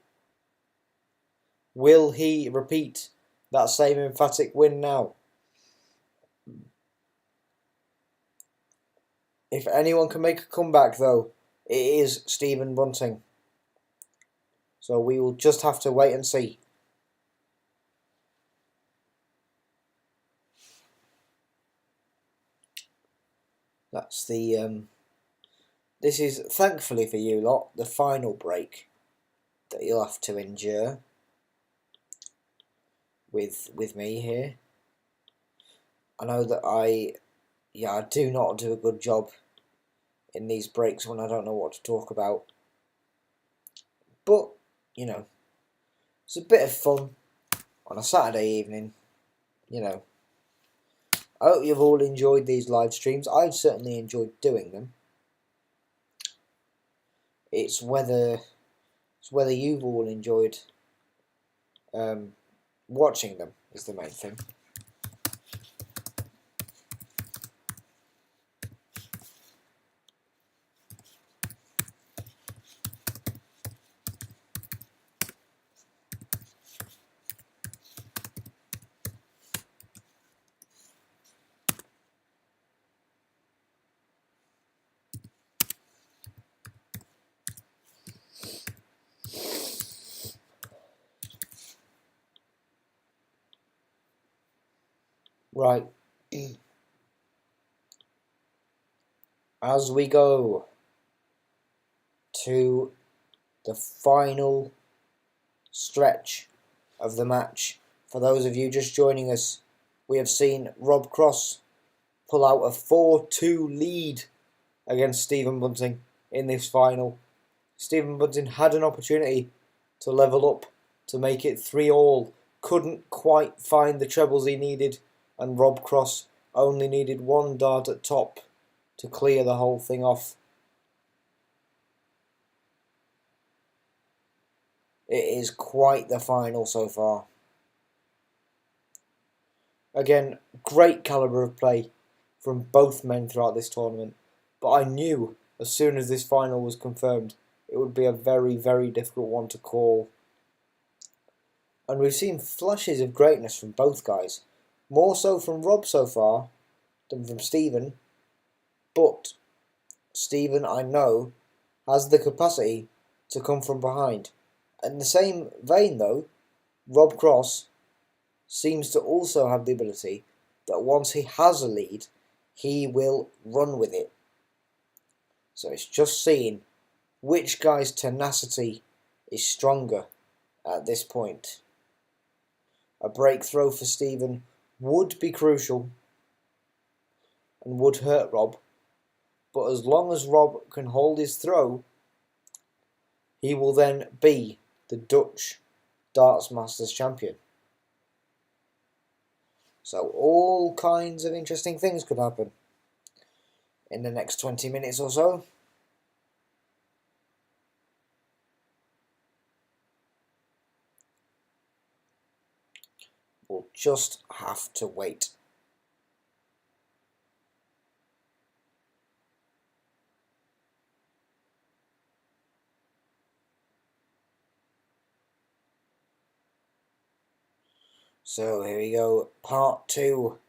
Will he repeat that same emphatic win now? If anyone can make a comeback though, it is Stephen Bunting. So we will just have to wait and see. That's the this is, thankfully for you lot, the final break that you'll have to endure with me here. I know that I do not do a good job in these breaks when I don't know what to talk about. But, you know, it's a bit of fun on a Saturday evening, you know. I hope you've all enjoyed these live streams. I've certainly enjoyed doing them. It's whether you've all enjoyed watching them is the main thing. Right. As we go to the final stretch of the match, for those of you just joining us, we have seen Rob Cross pull out a 4-2 lead against Stephen Bunting in this final. Stephen Bunting had an opportunity to level up, to make it 3-all, couldn't quite find the trebles he needed, and Rob Cross only needed 1 dart at top to clear the whole thing off. It is quite the final so far. Again, great calibre of play from both men throughout this tournament, but I knew as soon as this final was confirmed it would be a very, very difficult one to call. And we've seen flashes of greatness from both guys, more so from Rob so far than from Stephen, but Stephen, I know, has the capacity to come from behind. In the same vein though, Rob Cross seems to also have the ability that once he has a lead, he will run with it. So it's just seeing which guy's tenacity is stronger at this point. A break throw for Stephen would be crucial and would hurt Rob, but as long as Rob can hold his throw, he will then be the Dutch Darts Masters champion. So all kinds of interesting things could happen in the next 20 minutes or so. We'll just have to wait. So here we go, part 2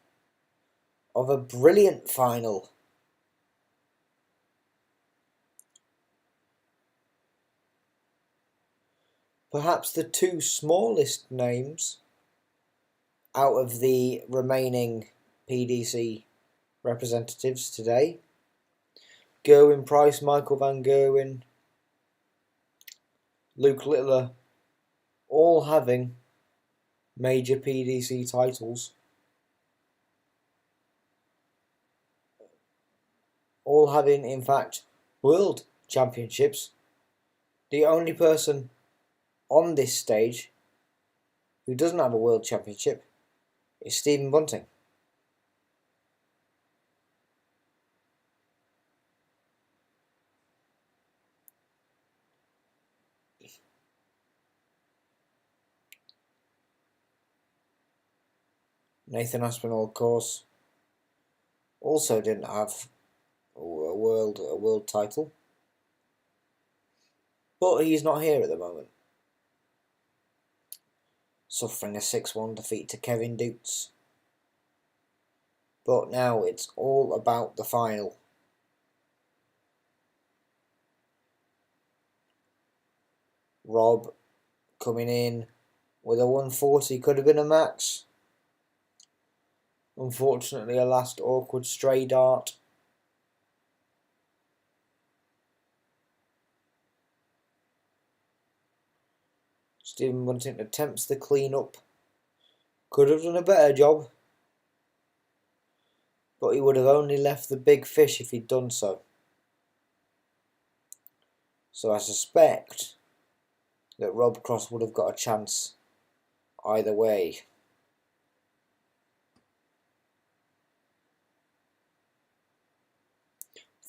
of a brilliant final. Perhaps the 2 smallest names out of the remaining PDC representatives today. Gerwin Price, Michael van Gerwen, Luke Littler, all having major PDC titles. All having, in fact, world championships. The only person on this stage who doesn't have a world championship is Stephen Bunting. Nathan Aspinall, of course, also didn't have a world title, but he's not here at the moment, suffering a 6-1 defeat to Kevin Dutz. But now it's all about the final. Rob coming in with a 140, could have been a max. Unfortunately, a last awkward stray dart. Stephen Bunting attempts the clean up. Could have done a better job, but he would have only left the big fish if he'd done so. So I suspect that Rob Cross would have got a chance either way.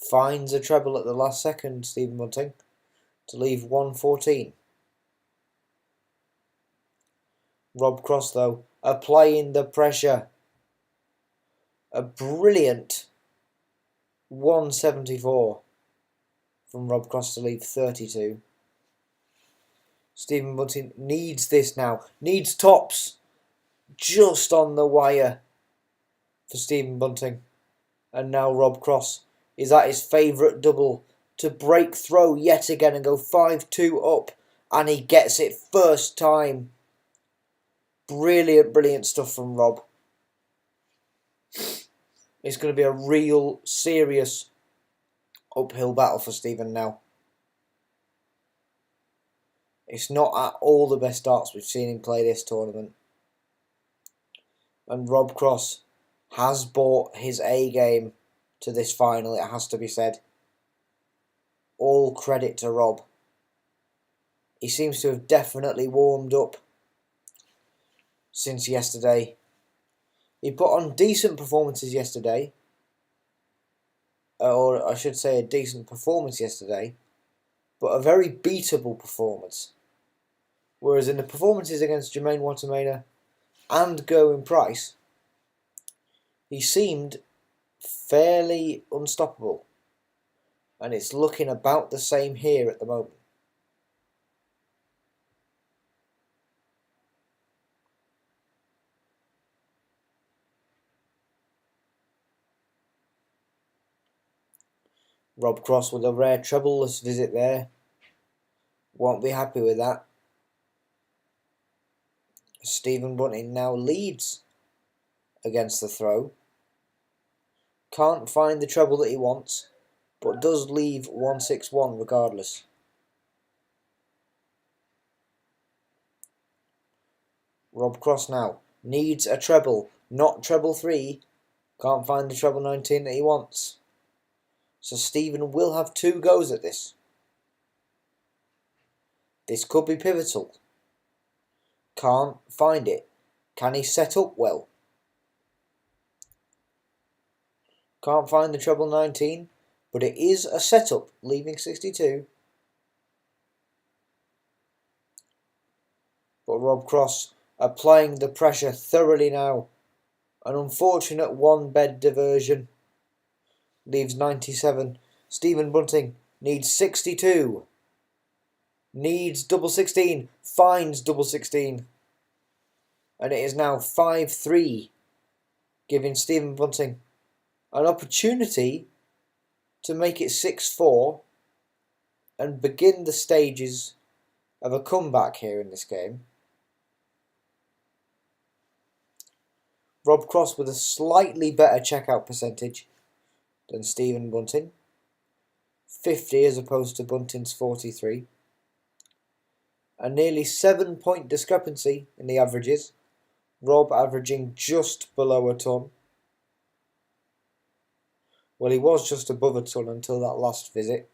Finds a treble at the last second, Stephen Bunting, to leave 114. Rob Cross, though, applying the pressure. A brilliant 174 from Rob Cross to leave 32. Stephen Bunting needs this now. Needs tops. Just on the wire for Stephen Bunting. And now Rob Cross is at his favourite double to break throw yet again and go 5-2 up. And he gets it first time. Brilliant stuff from Rob. It's going to be a real serious uphill battle for Stephen now. It's not at all the best darts we've seen him play this tournament. And Rob Cross has brought his A game to this final, it has to be said. All credit to Rob. He seems to have definitely warmed up since yesterday. He put on decent performances yesterday. Or I should say a decent performance yesterday. But a very beatable performance. Whereas in the performances against Jermaine Wattimena and Gerwin Price, he seemed fairly unstoppable. And it's looking about the same here at the moment. Rob Cross with a rare trebleless visit there. Won't be happy with that. Stephen Bunting now leads against the throw. Can't find the treble that he wants, but does leave 161 regardless. Rob Cross now needs a treble, not treble 3. Can't find the treble 19 that he wants. So Stephen will have 2 goes at this. This could be pivotal. Can't find it. Can he set up well? Can't find the treble 19, but it is a setup, leaving 62. But Rob Cross applying the pressure thoroughly now. An unfortunate 1-bed diversion. Leaves 97. Stephen Bunting needs 62. Needs double 16. Finds double 16. And it is now 5-3. Giving Stephen Bunting an opportunity to make it 6-4. And begin the stages of a comeback here in this game. Rob Cross with a slightly better checkout percentage than Stephen Bunting. 50 as opposed to Bunting's 43. A nearly 7-point discrepancy in the averages. Rob averaging just below a ton. Well, he was just above a ton until that last visit.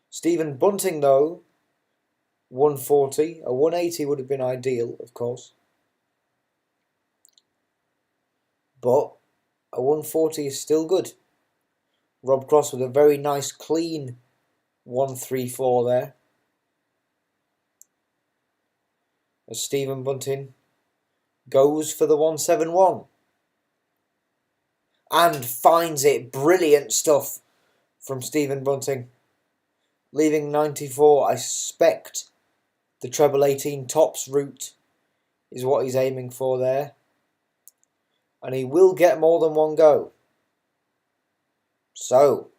Stephen Bunting, though, 140. A 180 would have been ideal, of course. But a 140 is still good. Rob Cross with a very nice, clean 134 there. As Stephen Bunting goes for the 171. And finds it. Brilliant stuff from Stephen Bunting. Leaving 94, I suspect the treble 18 tops route is what he's aiming for there. And he will get more than one go. So,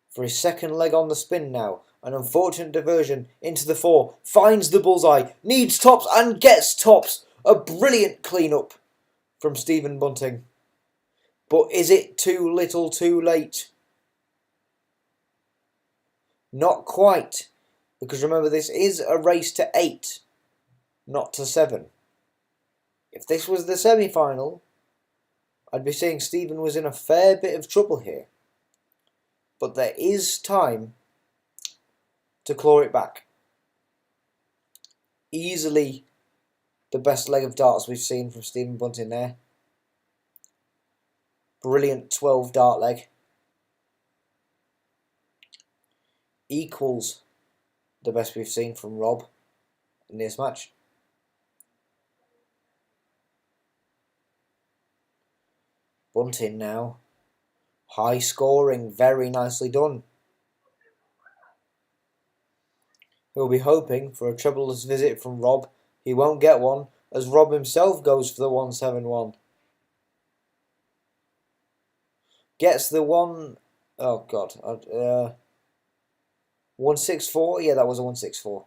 for his second leg on the spin now, an unfortunate diversion into the 4, finds the bullseye, needs tops and gets tops. A brilliant clean-up from Stephen Bunting. But is it too little too late? Not quite, because remember this is a race to 8, not to 7. If this was the semi-final, I'd be saying Stephen was in a fair bit of trouble here. But there is time to claw it back. Easily the best leg of darts we've seen from Stephen Bunting there. Brilliant 12 dart leg. Equals the best we've seen from Rob in this match. Bunting now. High scoring, very nicely done. He'll be hoping for a troubleless visit from Rob. He won't get one, as Rob himself goes for the 171. Gets the 164? Yeah, that was a 164.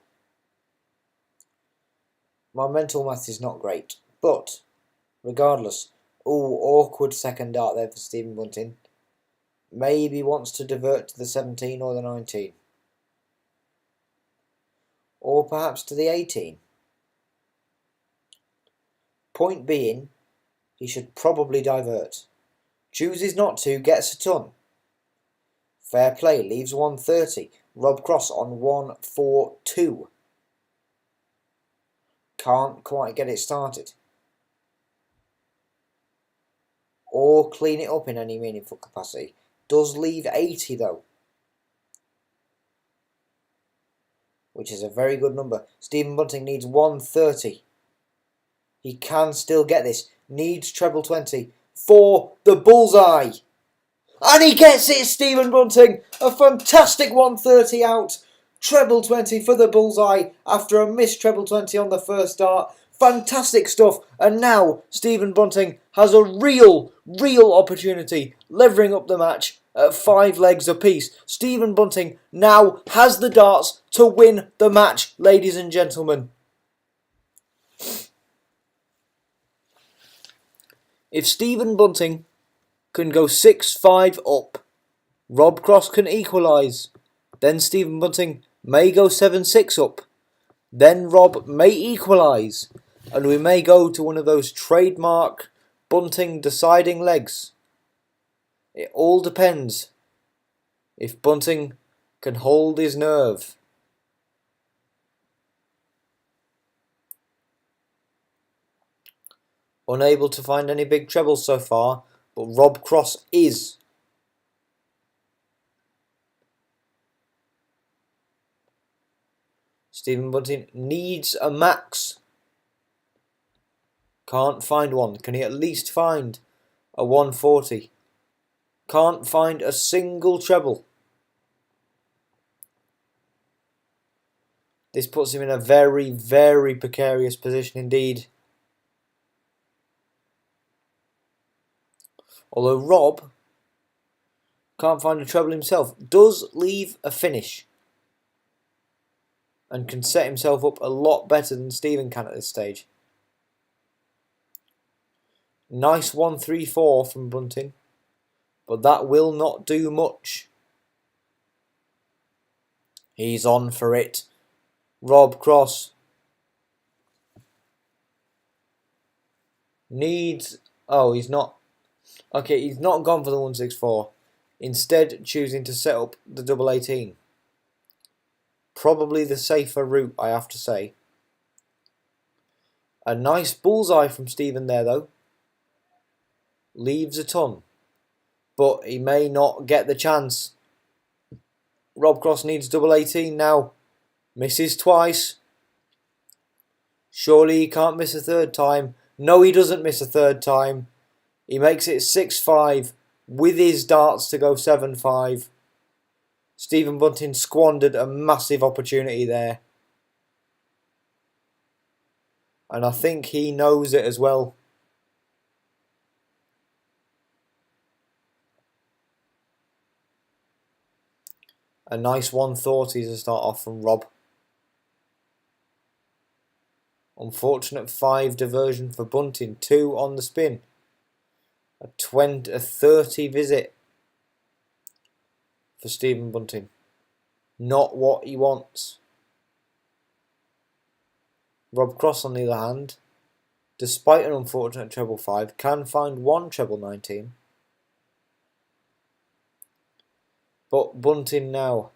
My mental math is not great, but regardless. Awkward second dart there for Stephen Bunting. Maybe wants to divert to the 17 or the 19. Or perhaps to the 18. Point being, he should probably divert. Chooses not to, gets a ton. Fair play, leaves 130. Rob Cross on 142. Can't quite get it started. Or clean it up in any meaningful capacity. Does leave 80 though. Which is a very good number. Stephen Bunting needs 130. He can still get this. Needs treble 20 for the bullseye. And he gets it, Stephen Bunting. A fantastic 130 out. Treble 20 for the bullseye after a missed treble 20 on the first dart. Fantastic stuff. And now Stephen Bunting has a real opportunity, levering up the match at 5 legs apiece. Stephen Bunting now has the darts to win the match, ladies and gentlemen. If Stephen Bunting can go 6-5 up, Rob Cross can equalise. Then Stephen Bunting may go 7-6 up. Then Rob may equalise. And we may go to one of those trademark Bunting deciding legs. It all depends if Bunting can hold his nerve. Unable to find any big trebles so far, but Rob Cross is. Stephen Bunting needs a max. Can't find one. Can he at least find a 140? Can't find a single treble. This puts him in a very precarious position indeed. Although Rob can't find a treble himself, does leave a finish and can set himself up a lot better than Stephen can at this stage. Nice 134 from Bunting. but that will not do much. He's on for it. Rob Cross needs... Oh, he's not... Okay, he's not gone for the 164. Instead, choosing to set up the double 18. Probably the safer route, I have to say. A nice bullseye from Stephen there, though. Leaves a ton. But he may not get the chance. Rob Cross needs double 18 now. Misses twice. Surely he can't miss a third time. No, he doesn't miss a third time. He makes it 6-5 with his darts to go 7-5. Stephen Bunting squandered a massive opportunity there. And I think he knows it as well. A nice 140 to start off from Rob. Unfortunate 5 diversion for Bunting. 2 on the spin. A 30 visit for Stephen Bunting. Not what he wants. Rob Cross, on the other hand, despite an unfortunate treble 5, can find one treble 19. But Bunting now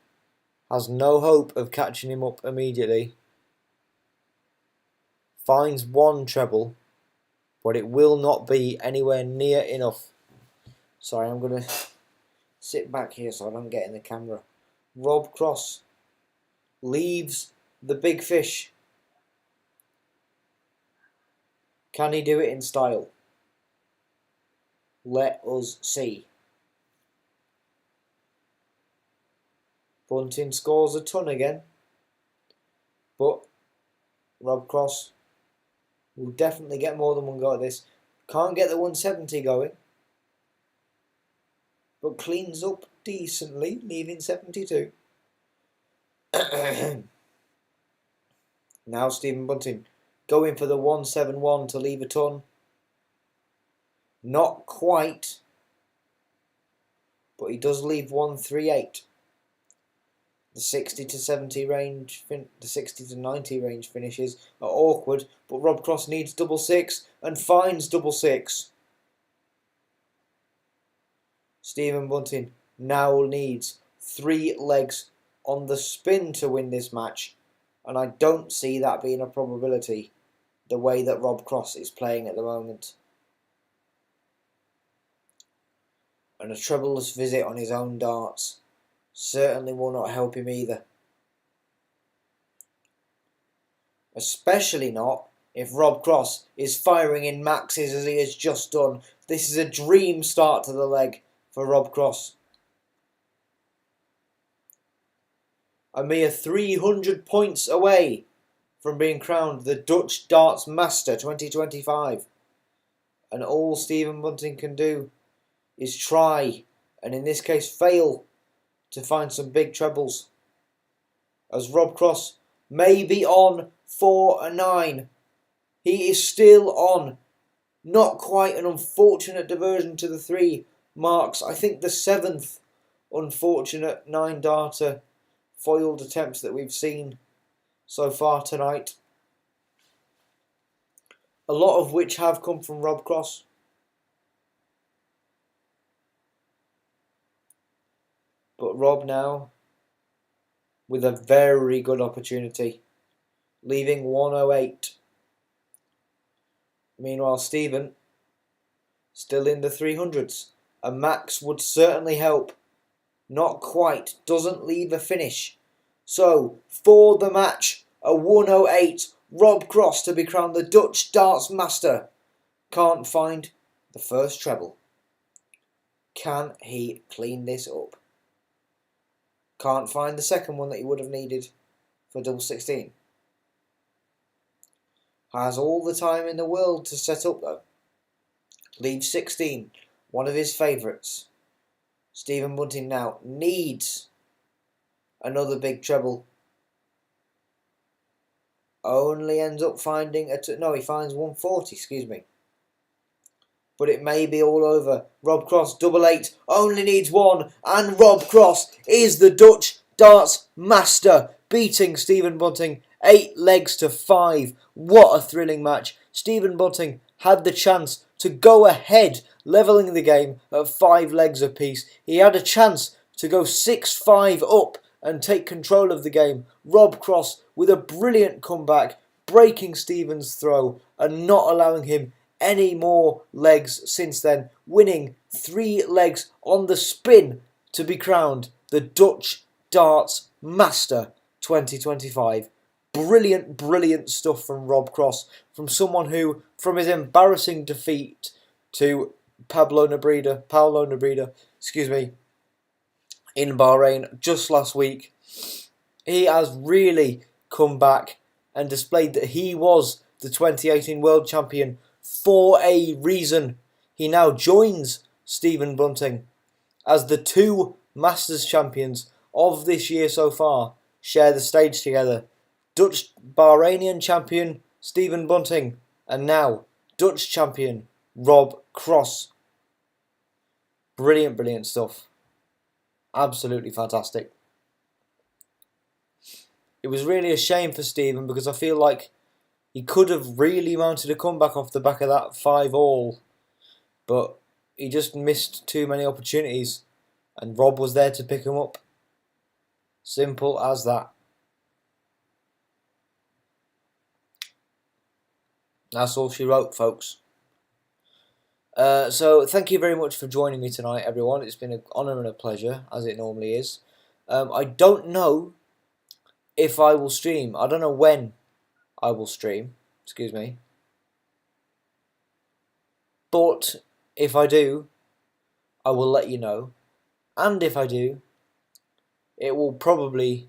has no hope of catching him up immediately. Finds one treble, but it will not be anywhere near enough. Sorry, I'm going to sit back here so I don't get in the camera. Rob Cross leaves the big fish. Can he do it in style? Let us see. Bunting scores a ton again, but Rob Cross will definitely get more than one go at this. Can't get the 170 going, but cleans up decently, leaving 72. Now Stephen Bunting going for the 171 to leave a ton. Not quite, but he does leave 138. The 60 to 70 range, the 60 to 90 range finishes are awkward, but Rob Cross needs double 6 and finds double 6. Stephen Bunting now needs 3 legs on the spin to win this match, and I don't see that being a probability the way that Rob Cross is playing at the moment. And a trebleless visit on his own darts certainly will not help him either. Especially not if Rob Cross is firing in maxes as he has just done. This is a dream start to the leg for Rob Cross. A mere 300 points away from being crowned the Dutch Darts Master 2025. And all Stephen Bunting can do is try, and in this case fail, to find some big trebles. As Rob Cross may be on for a 9. He is still on. Not quite an unfortunate diversion to the 3 marks. I think the 7th unfortunate 9-darter foiled attempts that we've seen so far tonight. A lot of which have come from Rob Cross. But Rob now with a very good opportunity, leaving 108. Meanwhile, Stephen still in the 300s. A max would certainly help. Not quite. Doesn't leave a finish. So, for the match, a 108. Rob Cross to be crowned the Dutch Darts Master. Can't find the first treble. Can he clean this up? Can't find the second one that he would have needed for double 16. Has all the time in the world to set up though. Leaves 16, one of his favourites. Stephen Bunting now needs another big treble. Only ends up finding he finds 140, excuse me. but it may be all over. Rob Cross, double eight, only needs one, and Rob Cross is the Dutch darts master, beating Stephen Bunting 8 legs to 5. What a thrilling match. Stephen Bunting had the chance to go ahead, levelling the game at 5 legs apiece. He had a chance to go 6-5 up and take control of the game. Rob Cross with a brilliant comeback, breaking Stephen's throw and not allowing him any more legs since then, winning 3 legs on the spin to be crowned the Dutch Darts Master 2025. Brilliant, brilliant stuff from Rob Cross, from someone who, from his embarrassing defeat to Paolo Nebreda, in Bahrain just last week, he has really come back and displayed that he was the 2018 World Champion for a reason. He now joins Stephen Bunting as the 2 Masters champions of this year so far share the stage together. Dutch Bahrainian champion Stephen Bunting and now Dutch champion Rob Cross. Brilliant, brilliant stuff. Absolutely fantastic. It was really a shame for Stephen because I feel like he could have really mounted a comeback off the back of that 5-all, but he just missed too many opportunities and Rob was there to pick him up. Simple as that. That's all she wrote, folks. So thank you very much for joining me tonight, everyone. It's been an honour and a pleasure, as it normally is. I don't know if I will stream. I don't know when I will stream. Excuse me. But if I do, I will let you know. And if I do, it will probably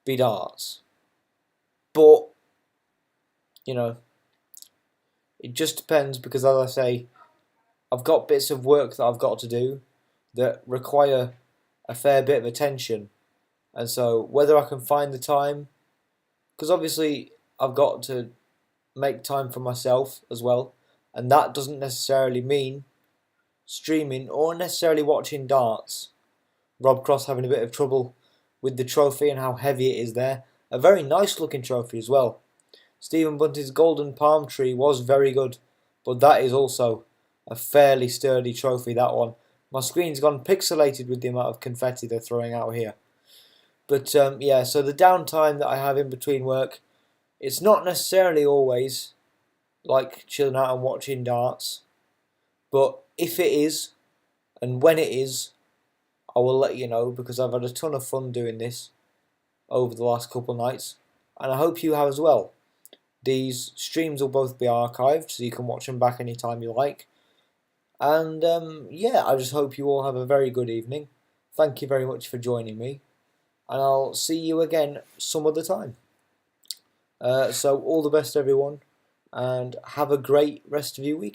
be darts. But, you know, it just depends because, as I say, I've got bits of work that I've got to do that require a fair bit of attention. And so whether I can find the time, because obviously I've got to make time for myself as well. And that doesn't necessarily mean streaming or necessarily watching darts. Rob Cross having a bit of trouble with the trophy and how heavy it is there. A very nice looking trophy as well. Stephen Bunting's golden palm tree was very good, but that is also a fairly sturdy trophy, that one. My screen's gone pixelated with the amount of confetti they're throwing out here. But yeah, so the downtime that I have in between work, it's not necessarily always like chilling out and watching darts. But if it is, and when it is, I will let you know because I've had a ton of fun doing this over the last couple of nights. And I hope you have as well. These streams will both be archived so you can watch them back anytime you like. And yeah, I just hope you all have a very good evening. Thank you very much for joining me. And I'll see you again some other time. So all the best everyone. And have a great rest of your weekend.